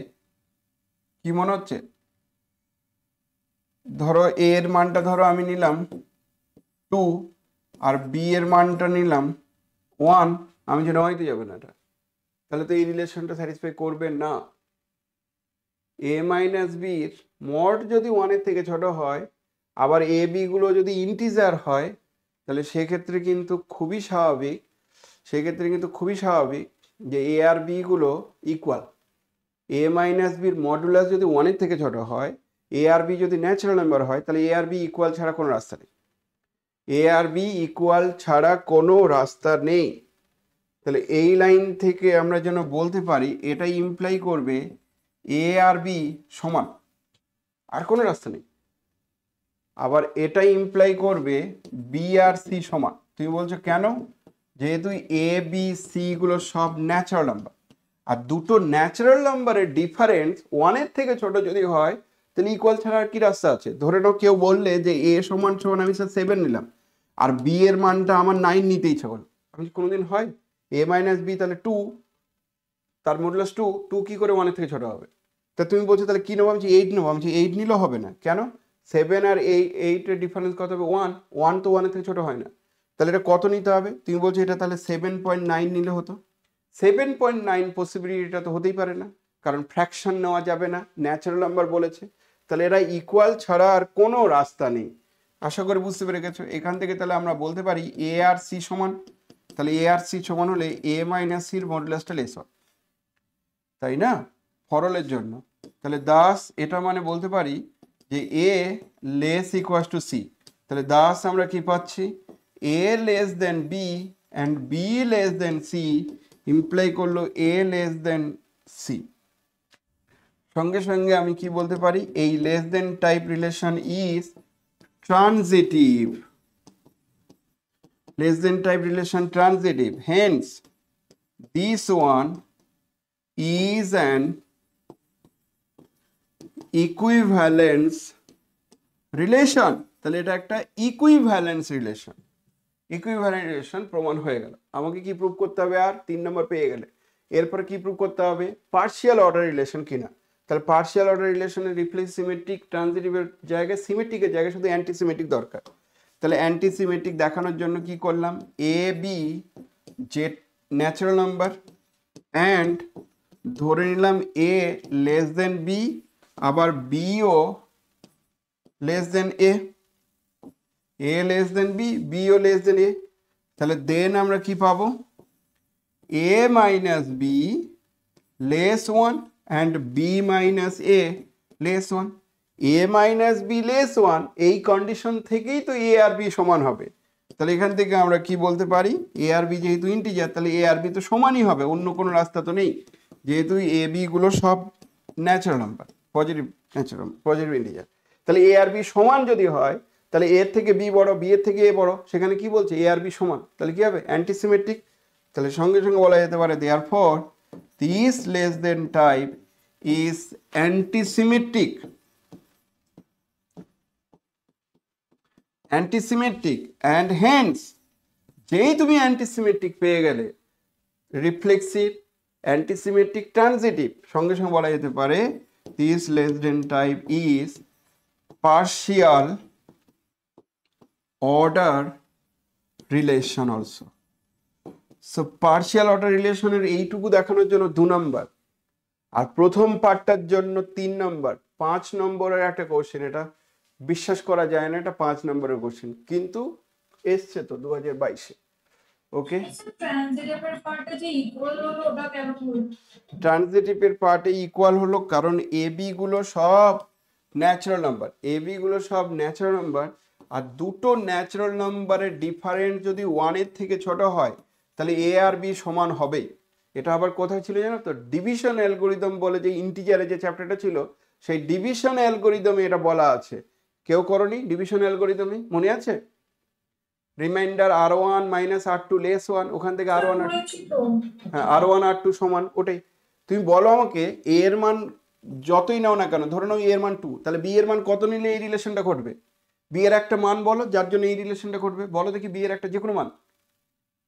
কি মনে হচ্ছে? ধরো এ এর মানটা ধরো আমি নিলাম 2 আর বি এর মানটা নিলাম 1, আমি যে নয়তে যাবে না এটা, তাহলে তো এই রিলেশনটা স্যাটিসফাই করবে না। এ মাইনাস বির মড যদি ওয়ানের থেকে ছোট হয়, আবার এ বি গুলো যদি ইন্টিজার হয়, তাহলে সেক্ষেত্রে কিন্তু খুবই স্বাভাবিক যে এ আর বি গুলো ইকুয়াল। এ মাইনাস বির মডুলাস যদি ওয়ানের থেকে ছোট হয়, এ আর বি যদি ন্যাচারাল নাম্বার হয়, তাহলে এ আর বি ইকুয়াল ছাড়া কোনো রাস্তা নেই। এ আর বি ইকুয়াল ছাড়া কোনো রাস্তা নেই। তাহলে এই লাইন থেকে আমরা যেন বলতে পারি এটাই ইমপ্লাই করবে এ আর বি সমান, আর কোনো রাস্তা নেই। আবার এটাই ইমপ্লাই করবে বি আর সি সমান। তুমি বলছো কেন? যেহেতু এ বি সি গুলো সব ন্যাচারাল নাম্বার, আর দুটো ন্যাচারাল নাম্বারের ডিফারেন্স ওয়ানের থেকে ছোট যদি হয়, তাহলে ইকুয়াল ছাড়া আর কি রাস্তা আছে? ধরে নাও কেউ বললে যে এ সমান সমান আমি স্যার 7 নিলাম, আর বি এর মানটা আমার 9 নিতে ইচ্ছা করলো, আমি কোনোদিন হয়? এ মাইনাস বি তাহলে 2, তার মডুলাস 2 কি করে ওয়ানের থেকে ছোট হবে? তা তুমি বলছো তাহলে কি নেবো? আমি 8 নেবো। আমি 8 নিলেও হবে না। কেন? 7 আর 8 এর ডিফারেন্স কত হবে? 1 তো ওয়ানের থেকে ছোট হয় না। তাহলে এটা কত নিতে হবে? তুমি বলছো এটা তাহলে 7.9 নিলে হতো। 7.9 পসিবিলিটিটা তো হতেই পারে না, কারণ ফ্র্যাকশন নেওয়া যাবে না, ন্যাচারাল নাম্বার বলেছে। তাহলে এরা ইকুয়াল ছাড়া আর কোনো রাস্তা নেই। আশা করি বুঝতে পেরে গেছো। এখান থেকে তাহলে আমরা বলতে পারি এ আর সি সমান, তাহলে এ আর সি সমান হলে এ মাইনাস সির মডুলাসটা লেস হয়, তাই না? ফরলের জন্য। তাহলে দাস এটা মানে বলতে পারি যে a less equals to c. তাহলে দাস আমরা কি পাচ্ছি? A less than b and b less than c imply করলো এ লেস দেন সি। সঙ্গে সঙ্গে আমি কি বলতে পারি? এই less than type relation is transitive. Less than type relation transitive. Hence, this one is an equivalence relation. তাহলে এটা একটা equivalence relation. Equivalent relation প্রমাণ হয়ে গেল। আমাকে কি প্রুভ করতে হবে? আর 3 নম্বর পেয়ে গেলে এরপরে কি প্রুভ করতে হবে? পার্শিয়াল অর্ডার রিলেশন কিনা। তাহলে পার্শিয়াল অর্ডার রিলেশনের রিপ্লেস সিমেট্রিক, ট্রানজিটিভের জায়গায় সিমেট্রিকের জায়গায় শুধু অ্যান্টিসিমেট্রিক দরকার। তাহলে অ্যান্টিসিমেট্রিক দেখানোর জন্য কি করলাম? এ বি যে ন্যাচারাল নাম্বার অ্যান্ড ধরে নিলাম এ লেস দেন বি, আবার বিও less than a less than b, বিও লেস দেন এ। তাহলে দেন আমরা কি পাবো? A minus b less one and b minus a less one. A minus b less one, এই কন্ডিশন থেকেই তো এ আর বি সমান হবে। তাহলে এখান থেকে আমরা কি বলতে পারি? এ আর বি যেহেতু ইন্টিজার, তাহলে এ আর বি তো সমানই হবে, অন্য কোনো রাস্তা তো নেই, যেহেতু এ বি গুলো সব ন্যাচারাল নাম্বার, পজিটিভ ইন্টিজার। তাহলে এ আর বি সমান যদি হয়, তাহলে এর থেকে বি বড়, বি এর থেকে এ বড়, সেখানে কি বলছে? এ আর বি সমান, তাহলে কি হবে? অ্যান্টিসিমেট্রিক। তাহলে সঙ্গে সঙ্গে বলা যেতে পারে therefore this less than type is antisymmetric. Antisymmetric and hence, যেই তুমি অ্যান্টিসিমেট্রিক পেয়ে গেলে, রিফ্লেক্সিভ, অ্যান্টিসিমেট্রিক, ট্রানজিটিভ, সঙ্গে সঙ্গে বলা যেতে পারে this less than type is partial order relation also. So partial order রিলেশনের এইটুকু দেখানোর জন্য 2 নম্বর, আর প্রথম পার্টটার জন্য 3 নম্বর। 5 নম্বরের একটা কোশ্চেন, এটা বিশ্বাস করা যায় না, এটা 5 নম্বরের কোশ্চেন, কিন্তু এসছে তো 2022-এ। ওকে, ট্রানজিটিভের পার্টে যে ইকুয়াল হলো ওটা কেন হলো? ট্রানজিটিভের পার্টে ইকুয়াল হলো কারণ এ বি গুলো সব ন্যাচারাল নাম্বার, এ বি গুলো সব ন্যাচারাল নাম্বার, আর দুটো ন্যাচারাল নাম্বারের ডিফারেন্স যদি ওয়ানের থেকে ছোট হয় তাহলে এ আর বি সমান হবেই। এটা আবার কোথায় ছিল জানো তো, ডিভিশন অ্যালগোরিদম বলে যে ইন্টিজারে যে চ্যাপ্টারটা ছিল সেই ডিভিশন অ্যালগোরিদমে এটা বলা আছে। কেউ করনি ডিভিশন অ্যালগোরিদমে, মনে আছে? রিমাইন্ডার আর ওয়ান মাইনাস আর টু লেস ওয়ান, ওখান থেকে আর ওয়ান আর, হ্যাঁ আর ওয়ান আর টু সমান ওটাই। তুমি বলো আমাকে এ এর মান যতই নাও না কেন, ধরে নাও এ এর মান 2, তাহলে বি এর মান কত নিলে এই রিলেশনটা ঘটবে? বি এর একটা মান বলো যার জন্য এই রিলেশনটা ঘটবে, বলো দেখি বি এর একটা যে কোনো মান।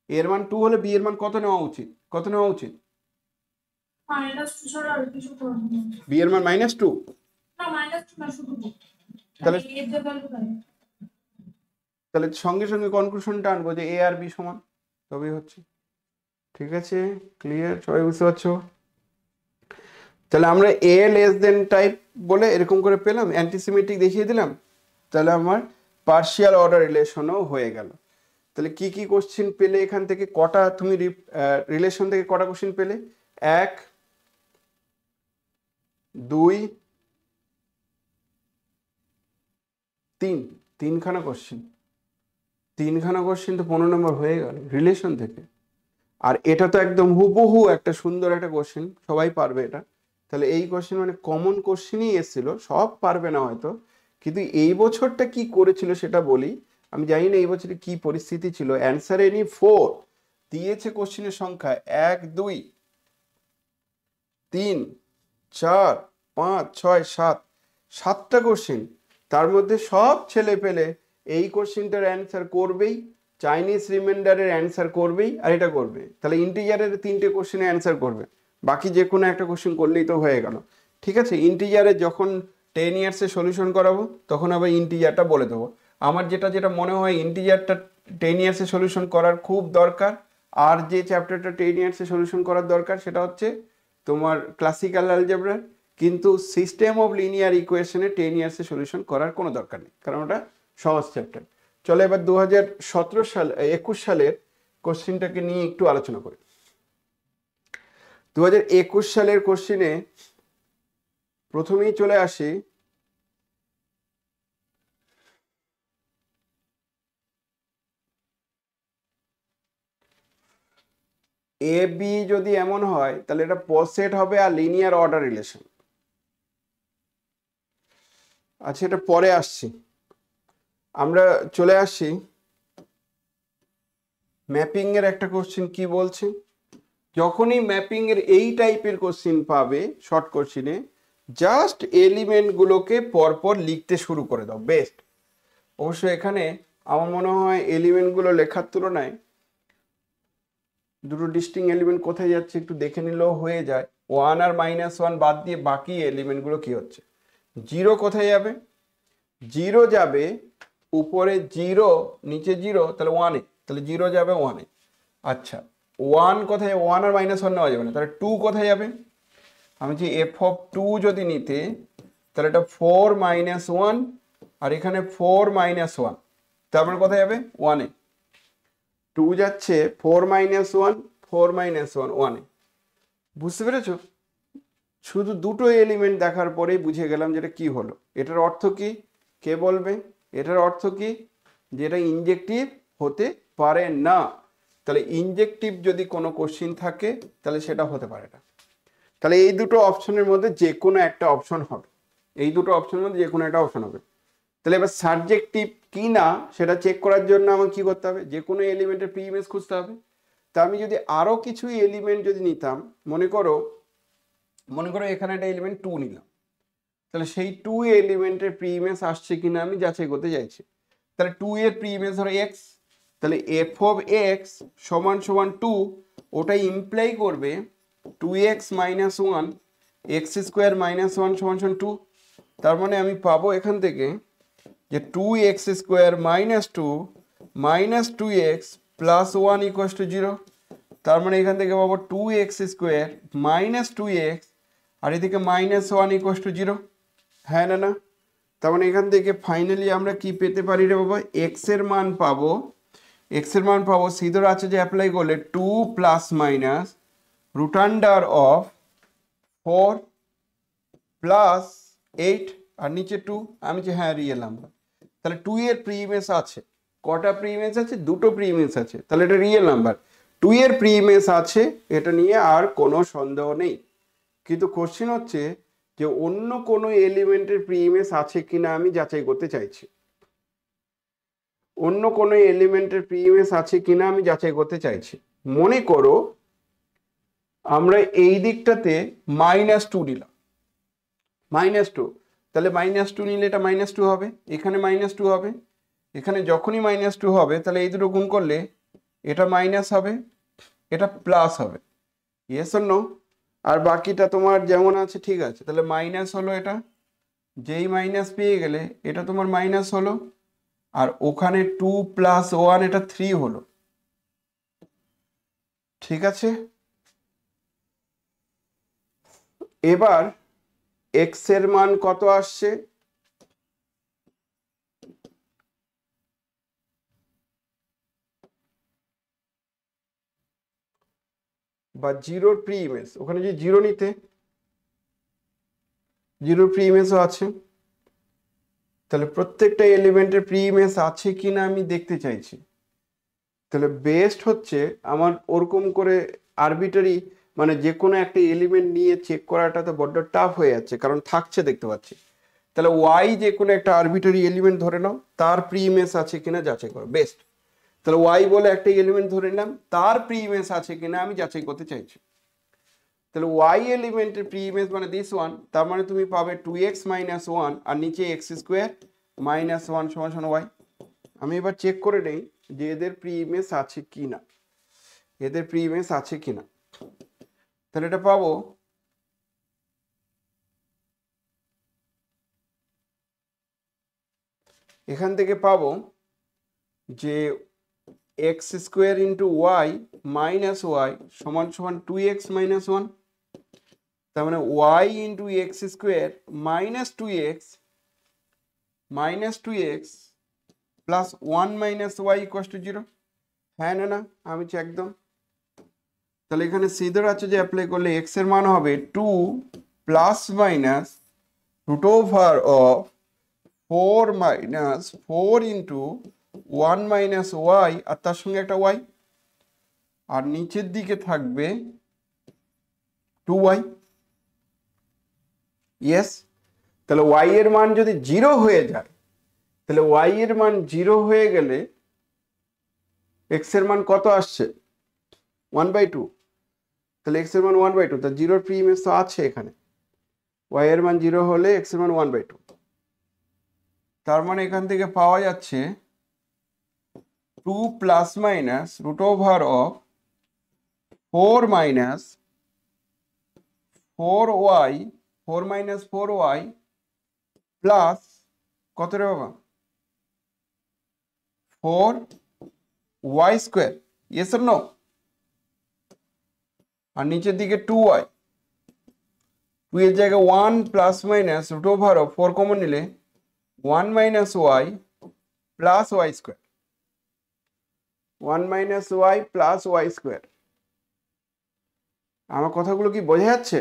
এ এর মান 2 হলে বি এর মান কত নেওয়া উচিত, কত নেওয়া উচিত? বি এর মান -2। তাহলে তাহলে সঙ্গে সঙ্গে কনক্লুশনটা আনবো যে এ আর বি সমান, তবেই হচ্ছে। ঠিক আছে, ক্লিয়ার? সবাই বুঝতে পারছো? তাহলে আমরা এ লেস দেন টাইপ বলে এরকম করে পেলাম, অ্যান্টিসিমেট্রিক দেখিয়ে দিলাম, তাহলে আমার পার্শিয়াল অর্ডার রিলেশনও হয়ে গেল। তাহলে কি কি কোশ্চেন পেলে এখান থেকে, কটা তুমি রিলেশন থেকে কটা কোশ্চেন পেলে? 1 2 3, তিনখানা কোশ্চেন, তিনখানা কোশ্চেন তো 15 নম্বর হয়ে গেল রিলেশন থেকে। আর এটা তো একদম হুবহু একটা সুন্দর একটা কোশ্চেন, সবাই পারবে এটা। তাহলে এই কোশ্চেন মানে কমন কোশ্চেনই এসেছিল, সব পারবে না হয়তো, কিন্তু এই বছরটা কি করেছিল সেটা বলি। আমি জানি না এই বছরে কি পরিস্থিতি ছিল। অ্যান্সার এনি 4 দিয়েছে, কোশ্চেনের সংখ্যা 1 2 3 4 5 6 7, 7টা কোশ্চেন। তার মধ্যে সব ছেলে পেলে এই কোশ্চেনটার অ্যান্সার করবেই, চাইনিজ রিমাইন্ডারের অ্যান্সার করবেই, আর এটা করবে। তাহলে ইন্টিজারের 3টে কোশ্চেনের অ্যান্সার করবে, বাকি যে কোনো একটা কোশ্চেন করলেই তো হয়ে গেল। ঠিক আছে, ইন্টিজারে যখন 10 ইয়ার্সে সলিউশন করাবো তখন আবার ইন্টিজারটা বলে দেবো। আমার যেটা যেটা মনে হয় ইন্টিজারটা 10 ইয়ার্সে সলিউশন করার খুব দরকার, আর যে চ্যাপ্টারটা 10 ইয়ার্সে সলিউশন করার দরকার সেটা হচ্ছে তোমার ক্লাসিক্যাল অ্যালজেব্রা। কিন্তু সিস্টেম অফ লিনিয়ার ইকুয়েশনে 10 ইয়ার্সে সলিউশন করার কোনো দরকার নেই, কারণ ওটা সহজ চ্যাপ্টার। চলো এবার 2017 সাল 21 সালের কোশ্চেনটাকে নিয়ে একটু আলোচনা করি। 2021 সালের কোশ্চেনে প্রথমেই চলে আসি এ বি যদি এমন হয় তাহলে এটা পসেট হবে আর লিনিয়ার অর্ডার রিলেশন। আচ্ছা, এটা পরে আসছি। আমরা চলে আসি ম্যাপিং এর একটা কোশ্চেন কি বলছে। যখনই ম্যাপিং এর এই টাইপের কোশ্চেন পাবে শর্ট কোশ্চেনে, জাস্ট এলিমেন্টগুলোকে পরপর লিখতে শুরু করে দাও, বেস্ট। অবশ্য এখানে আমার মনে হয় এলিমেন্টগুলো লেখার তুলনায় দুটো ডিস্টিং এলিমেন্ট কোথায় যাচ্ছে একটু দেখে নিলেও হয়ে যায়। 1 আর -1 বাদ দিয়ে বাকি এলিমেন্টগুলো কি হচ্ছে। 0 কোথায় যাবে? 0 যাবে উপরে 0, নিচে 0, তাহলে 1-এ, তাহলে 0 যাবে 1-এ। আচ্ছা, 1 কোথায়? 1 আর -1 নেওয়া যাবে না, তাহলে 2 কোথায় যাবে? আমি যে f(2) যদি নিতে, তাহলে এটা 4 - 1, আর এখানে 4 - 1, তারপরে কোথায় যাবে? 1-এ। 2 যাচ্ছে 4 - 1, 4 - 1, 1-এ। বুঝতে পেরেছো? শুধু দুটো এলিমেন্ট দেখার পরেই বুঝে গেলাম যেটা কি হলো। এটার অর্থ কি কে বলবে? এটার অর্থ কি? যেটা ইনজেক্টিভ হতে পারে না। তাহলে ইনজেক্টিভ যদি কোনো কোশ্চিন থাকে তাহলে সেটা হতে পারে না। তাহলে এই দুটো অপশনের মধ্যে যে কোনো একটা অপশন হবে, এই দুটো অপশনের মধ্যে যে কোনো একটা অপশন হবে। তাহলে এবার সাবজেক্টিভ কি না সেটা চেক করার জন্য আমাকে কি করতে হবে? যে কোনো এলিমেন্টের প্রি ইমেজ খুঁজতে হবে। তা আমি যদি আরো কিছু এলিমেন্ট যদি নিতাম, মনে করো এখানে একটা এলিমেন্ট 2 নিলাম, তাহলে সেই 2 এলিমেন্টের প্রি ইমেজ আসছে কিনা আমি যাচাই করতে চাইছি। তাহলে 2 এর প্রি ইমেজ ধরো x, তাহলে f(x) = 2, ওটা ইমপ্লাই করবে 2x - 1 x² - 1 = 2। তার মানে আমি পাবো এখান থেকে যে 2x² - 2 - 2x + 1 = 0। তার মানে এখান থেকে পাবো 2x² - 2x, আর এদিকে -1 = 0। হ্যাঁ না? তার মানে এখান থেকে ফাইনালি আমরা কি পেতে পারি রে বাবা? x এর মান পাবো এক্স এর মান পাবো সিধর আছে যে অ্যাপ্লাই করলে 2 plus minus root under of 4 plus 8 আর নিচে 2। আমি যে হ্যাঁ রিয়েল নাম্বার, তাহলে 2 এর প্রিমিস আছে। কটা প্রিমিস আছে? দুটো প্রিমিস আছে, তাহলে এটা রিয়েল নাম্বার। 2 এর প্রিমিস আছে, এটা নিয়ে আর কোনো সন্দেহ নেই। কিন্তু কোশ্চেন হচ্ছে যে অন্য কোনো এলিমেন্টের প্রিমিস আছে কিনা আমি যাচাই করতে চাইছি। অন্য কোনো এলিমেন্টের প্রিমিস আছে কিনা আমি যাচাই করতে চাইছি। মনে করো আমরা এই দিকটাতে -2 নিলাম, -2, তাহলে -2 নিলে এটা -2 হবে, এখানে -2 হবে, এখানে যখনই -2 হবে তাহলে এই দুটো গুণ করলে এটা মাইনাস হবে, এটা প্লাস হবে। Yes or no? আর বাকিটা তোমার যেমন আছে ঠিক আছে। তাহলে মাইনাস হলো, এটা যেই মাইনাস পেয়ে গেলে এটা তোমার মাইনাস হলো, আর ওখানে 2 প্লাস 1 এটা 3 হলো। ঠিক আছে, এবার এক্স এর মান কত আসছে? বা জিরোর প্রি ইমেজ, ওখানে যে জিরো নিতে, জিরোর প্রি ইমেজও আছে। তাহলে প্রত্যেকটা এলিমেন্টের প্রি ইমেজ আছে কিনা আমি দেখতে চাইছি। তাহলে বেস্ট হচ্ছে আমার ওরকম করে আরবিটারি মানে যে কোনো একটা এলিমেন্ট নিয়ে চেক করাটা তো বড্ড টাফ হয়ে যাচ্ছে, কারণ থাকছে দেখতে পাচ্ছি। তাহলে ওয়াই যে কোনো একটা আরবিটারি এলিমেন্ট ধরে নাও, তার প্রি ইমেজ আছে কিনা যাচাই করো, বেস্ট। তাহলে ওয়াই বলে একটা এলিমেন্ট ধরে নিলাম, তার প্রি ইমেজ আছে কিনা আমি যাচাই করতে চাইছি। তাহলে ওয়াই এলিমেন্টের প্রি ইমেজ মানে দিস ওয়ান, তার মানে তুমি পাবে 2x - 1 আর নিচে x² - 1 = ওয়াই। আমি এবার চেক করে নেই যে এদের প্রি ইমেজ আছে কিনা, এদের প্রি ইমেজ আছে কিনা। তাহলে এটা পাবো এখান থেকে পাবো যে x² × y - y = 2x - 1। তার মানে y × x² - 2x plus 1 - y = 0। হ্যাঁ না? আমি একদম। তাহলে এখানে সিধর আছে যে অ্যাপ্লাই করলে x এর মান হবে 2 প্লাস মাইনাস √ of 4 - 4 × 1 - y আর তার সঙ্গে একটা y, আর নিচের দিকে থাকবে 2y। ইয়েস, তাহলে y এর মান যদি 0 হয়ে যায়, তাহলে y এর মান 0 হয়ে গেলে x এর মান কত আসছে? 1/2। তাহলে x এর মান 1/2, তা 0 প্রি ইমেজ তো আছে এখানে। y এর মান 0 হলে x এর মান 1/2। তার মানে এখান থেকে পাওয়া যাচ্ছে 2 plus minus √ of 4 - 4y 4 - 4y plus কত রে বাবা? 4y²। Yes or no? আর নিচের দিকে 2y, 2 এর জায়গায় 1 প্লাস মাইনাস √ of 4 কমন নিলে 1 - y plus y², 1 - y plus y²। আমার কথাগুলো কি বোঝা যাচ্ছে?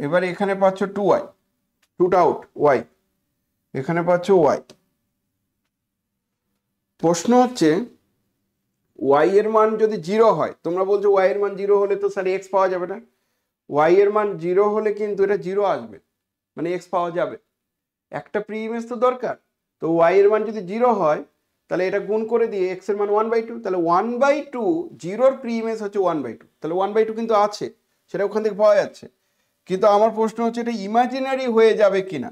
এবার এখানে পাচ্ছ 2y, 2টা আউট y, এখানে পাচ্ছ y। প্রশ্ন হচ্ছে y এর মান যদি 0 হয়, তোমরা বলছো y এর মান 0 হলে তো স্যার x পাওয়া যাবে না। y এর মান 0 হলে কিন্তু এটা 0 আসবে, মানে x পাওয়া যাবে। একটা প্রি ইমেজ তো দরকার। তো y এর মান যদি 0 হয় তাহলে এটা গুণ করে দিয়ে x এর মান 1/2, তাহলে 1/2 0-র প্রি ইমেজ হচ্ছে 1/2, তাহলে 1/2 কিন্তু আছে, সেটা ওখান থেকে পাওয়া যাচ্ছে। কিন্তু আমার প্রশ্ন হচ্ছে এটা ইমাজিনারি হয়ে যাবে কিনা।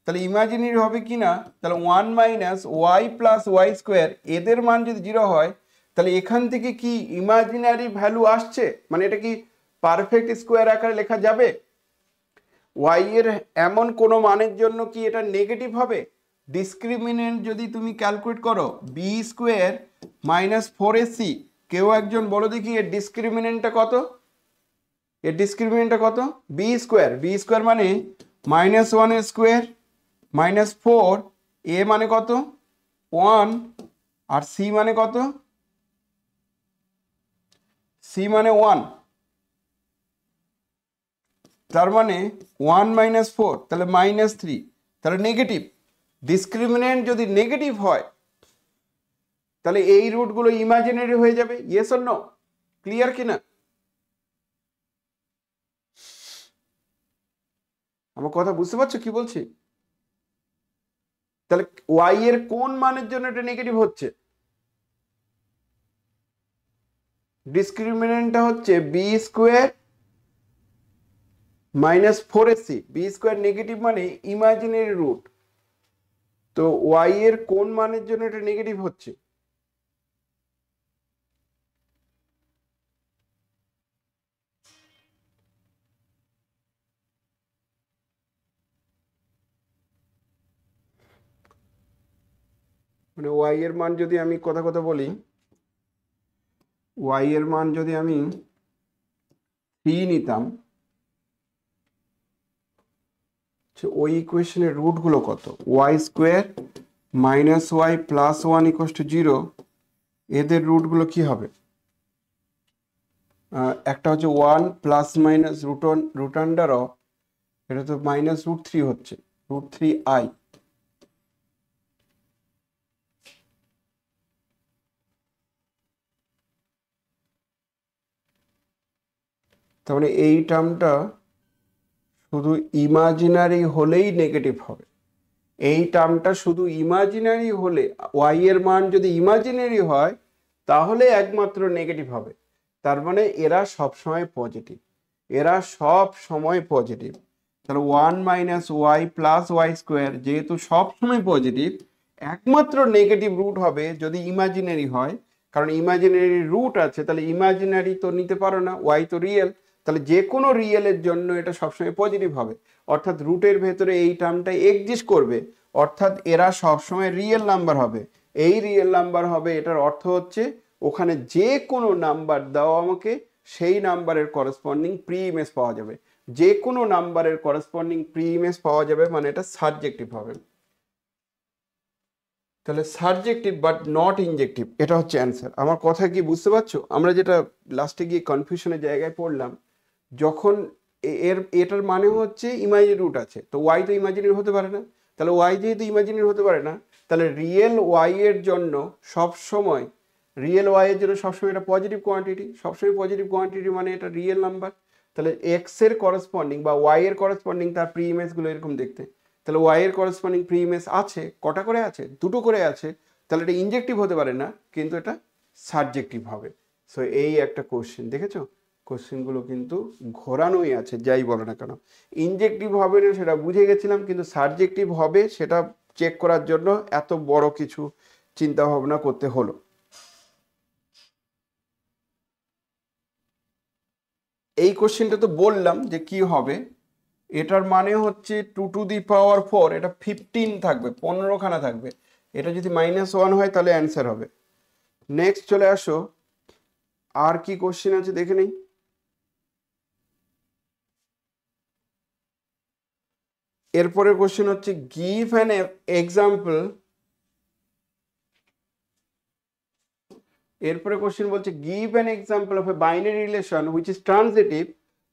তাহলে ইমাজিনারি হবে কিনা, তাহলে 1 - y প্লাস y² এদের মান যদি 0 হয় তাহলে এখান থেকে কি ইমাজিনারি ভ্যালু আসছে, মানে এটা কি পারফেক্ট স্কোয়ার আকারে লেখা যাবে? y এর এমন কোনো মানের জন্য কি এটা নেগেটিভ হবে? ডিসক্রিমিনেন্ট যদি তুমি ক্যালকুলেট করো b² - 4ac, কেউ একজন বলো দেখি এর ডিসক্রিমিনেন্টটা কত? এর ডিসক্রিমিনেন্টটা কত? বি স্কোয়ার মানে -1 স্কোয়ার -4, এ মানে কত 1 আর সি মানে কত? সি মানে 1, তার মানে 1 - 4 তাহলে -3, তাহলে নেগেটিভ। ডিসক্রিমিনেন্ট যদি নেগেটিভ হয় তাহলে এই রুটগুলো ইমাজিনারি হয়ে যাবে। Yes or no? ক্লিয়ার কিনা? আমার কথা বুঝতে পারছো কি বলছি? তাহলে ওয়াই এর কোন মানের জন্য এটা নেগেটিভ হচ্ছে? ডিসক্রিমিনেন্টটা হচ্ছে b square -4ac। B square negative মানে ইমাজিনারি রুট, তো ওয়াই এর কোন মানের জন্য এটা নেগেটিভ হচ্ছে? মানে ওয়াই এর মান যদি আমি কথা বলি, ওয়াই এর মান যদি আমি 3 নিতাম, ওই ইকুয়েশনের রুটগুলো কত? ওয়াই স্কোয়ার -y + 1 = 0, এদের রুটগুলো কি হবে? একটা হচ্ছে 1 ± রুট আন্ডার অফ, এটা তো -√3 হচ্ছে, √3i। তার মানে এই টার্মটা শুধু ইমাজিনারি হলেই নেগেটিভ হবে। এই টার্মটা শুধু ইমাজিনারি হলে, ওয়াই এর মান যদি ইমাজিনারি হয় তাহলে একমাত্র নেগেটিভ হবে। তার মানে এরা সবসময় পজিটিভ, এরা সব সময় পজিটিভ। তাহলে 1 - y + y² যেহেতু সবসময় পজিটিভ, একমাত্র নেগেটিভ রুট হবে যদি ইমাজিনারি হয়। কারণ ইমাজিনারি রুট আছে, তাহলে ইমাজিনারি তো নিতে পারো না, ওয়াই তো রিয়েল, তাহলে যে কোনো রিয়েলের জন্য এটা সবসময় পজিটিভ হবে। অর্থাৎ রুটের ভেতরে এই টার্মটা এক্সিস্ট করবে, অর্থাৎ এরা সবসময় রিয়েল নাম্বার হবে। এই রিয়েল নাম্বার হবে, এটার অর্থ হচ্ছে ওখানে যে কোনো নাম্বার দাও আমাকে, সেই নাম্বারের করেসপন্ডিং প্রি ইমেজ পাওয়া যাবে। যে কোনো নাম্বারের করেসপন্ডিং প্রি ইমেজ পাওয়া যাবে মানে এটা সাবজেক্টিভ হবে। তাহলে সাবজেক্টিভ বাট নট ইনজেক্টিভ, এটা হচ্ছে অ্যান্সার। আমার কথা কি বুঝতে পারছো? আমরা যেটা লাস্টে গিয়ে কনফিউশনের জায়গায় পড়লাম, যখন এটার মানে হচ্ছে ইমাজিনারি রুট আছে, তো ওয়াই তো ইমাজিনারি হতে পারে না। তাহলে ওয়াই যেহেতু ইমাজিনারি হতে পারে না, তাহলে রিয়েল ওয়াই এর জন্য সবসময়, রিয়েল ওয়াই এর জন্য সবসময় এটা পজিটিভ কোয়ান্টিটি, সবসময় পজিটিভ কোয়ান্টিটি মানে এটা রিয়েল নাম্বার। তাহলে এক্স এর করেসপন্ডিং বা ওয়াই এর করেসপন্ডিং তার প্রি ইমেজগুলো এরকম দেখতে। তাহলে ওয়াই এর করেসপন্ডিং প্রি ইমেজ আছে কটা করে? আছে দুটো করে আছে। তাহলে এটা ইনজেক্টিভ হতে পারে না, কিন্তু এটা সাবজেক্টিভ হবে। সো এই একটা কোশ্চেন দেখেছো, কোশ্চেনগুলো কিন্তু ঘোরানোই আছে যাই বলো না কেন। ইনজেক্টিভ হবে না সেটা বুঝে গেছিলাম, কিন্তু সাবজেক্টিভ হবে সেটা চেক করার জন্য এত বড় কিছু চিন্তা ভাবনা করতে হলো। এই কোশ্চেনটা তো বললাম যে কি হবে, এটার মানে হচ্ছে 2⁴, এটা 15 থাকবে, 15খানা থাকবে। এটা যদি -1 হয় তাহলে অ্যান্সার হবে। নেক্সট চলে আসো, আর কি কোশ্চেন আছে দেখে নেই। এরপরের কোশ্চেন হচ্ছে গিভ অ্যান এক্সাম্পল। এরপরে কোশ্চেন বলছে give an example of A binary relation which is transitive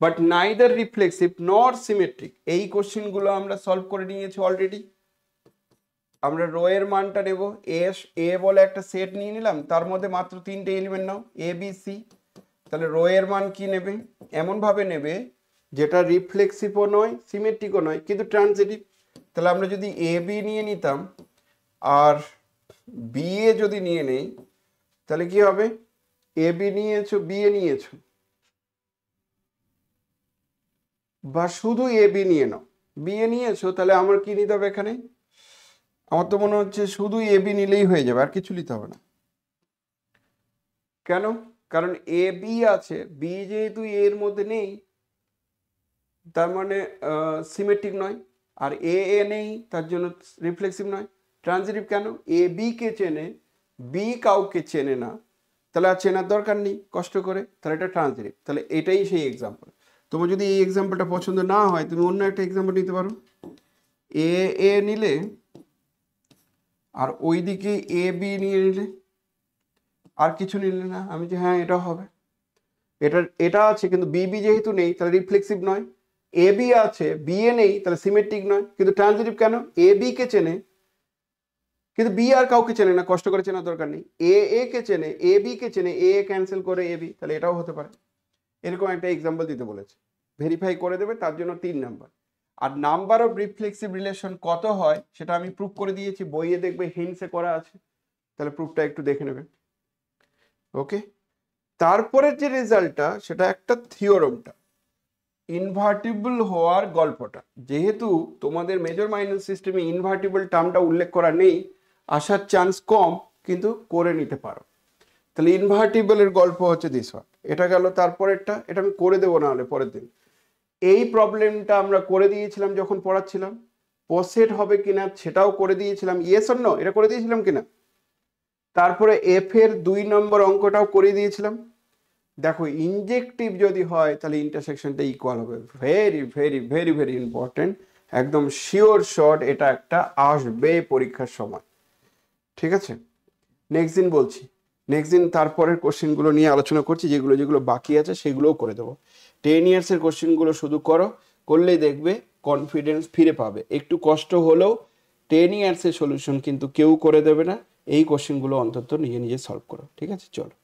but neither reflexive নর সিমেট্রিক। এই কোশ্চেনগুলো আমরা সলভ করে নিয়েছি অলরেডি। আমরা রো এর মানটা নেব, এ বলে একটা সেট নিয়ে নিলাম, তার মধ্যে মাত্র 3টে element now, A B C. তাহলে রো এর মান কি নেবে? এমন ভাবে নেবে যেটা রিফ্লেক্সিভও নয় সিমেট্রিকও নয় কিন্তু ট্রানজিটিভ। তাহলে আমরা যদি এ বি নিয়ে নিতাম আর বি এ যদি নিয়ে নেই, তাহলে কি হবে? এ বি নিয়েছো, বি এ নিয়েছো, বা শুধু এ বি নিয়ে নাও, বি এ নিয়েছো, তাহলে আমার কি নিতে হবে এখানে? আমার তো মনে হচ্ছে শুধু এ বি নিলেই হয়ে যাবে, আর কিছু নিতে হবে না। কেন? কারণ এ বি আছে, বি যেহেতু এর মধ্যে নেই তার মানে সিমেট্রিক নয়, আর এ এ নেই তার জন্য রিফ্লেক্সিভ নয়। ট্রানজিটিভ কেন? এ বি কে চেনে, বি কাউকে চেনে না, তাহলে আর চেনার দরকার নেই কষ্ট করে, তাহলে এটা ট্রানজিটিভ। তাহলে এটাই সেই এক্সাম্পল। তোমার যদি এই এক্সাম্পলটা পছন্দ না হয় তুমি অন্য একটা এক্সাম্পল নিতে পারো। এ এ নিলে আর ওইদিকে এ বি নিয়ে নিলে, আর কিছু নিলে না, আমি যে হ্যাঁ এটা হবে, এটা আছে কিন্তু বি বি যেহেতু নেই তাহলে রিফ্লেক্সিভ নয়, এ বি আছে বি এ নেই তাহলে সিমেট্রিক নয়, কিন্তু ট্রানজিটিভ কেন, এ বি কে চেনে কিন্তু বি আর কাউকে চেনে না, কষ্ট করে চেনার দরকার নেই, এ এ কে চেনে এ বি কে চেনে, এ ক্যান্সেল করে এ বি, তাহলে এটাও হতে পারে। এরকম একটা এক্সাম্পল দিতে বলেছে, ভেরিফাই করে দেবে, তার জন্য 3 নাম্বার। আর নাম্বার অফ রিফ্লেক্সিভ রিলেশন কত হয় সেটা আমি প্রুফ করে দিয়েছি, বইয়ে দেখবে হিন্টসে করা আছে, তাহলে প্রুফটা একটু দেখে নেবে। ওকে, তারপরের যে রেজাল্টটা সেটা একটা থিওরমটা, ইনভার্টিবল হওয়ার গল্পটা, যেহেতু তোমাদের মেজর মাইনর সিস্টেমে ইনভার্টিবল টার্মটা উল্লেখ করা নেই, আসার চান্স কম, কিন্তু করে নিতে পারো। তাহলে ইনভার্টিবলের গল্প হচ্ছে দিস ওয়ান, এটা গেল। তারপরেরটা এটা আমি করে দেবো না হলে পরের দিন। এই প্রবলেমটা আমরা করে দিয়েছিলাম যখন পড়াচ্ছিলাম, পোসেট হবে কিনা সেটাও করে দিয়েছিলাম, ইয়েস অর নো এটা করে দিয়েছিলাম কিনা। তারপরে এফ এর 2 নম্বর অঙ্কটাও করে দিয়েছিলাম। দেখো ইনজেক্টিভ যদি হয় তাহলে ইন্টারসেকশনটা ইকুয়াল হবে, very very very very important, একদম শিওর শর্ট, এটা একটা আসবে পরীক্ষার সময়। ঠিক আছে, নেক্সট দিন বলছি, নেক্সট দিন তারপরের কোশ্চেনগুলো নিয়ে আলোচনা করছি, যেগুলো যেগুলো বাকি আছে সেগুলোও করে দেবো। 10 ইয়ার্সের কোশ্চেনগুলো শুধু করো, করলেই দেখবে কনফিডেন্স ফিরে পাবে। একটু কষ্ট হলেও 10 ইয়ার্সের সলিউশন কিন্তু কেউ করে দেবে না, এই কোশ্চেনগুলো অন্তত নিজে নিজে সলভ করো। ঠিক আছে, চলো।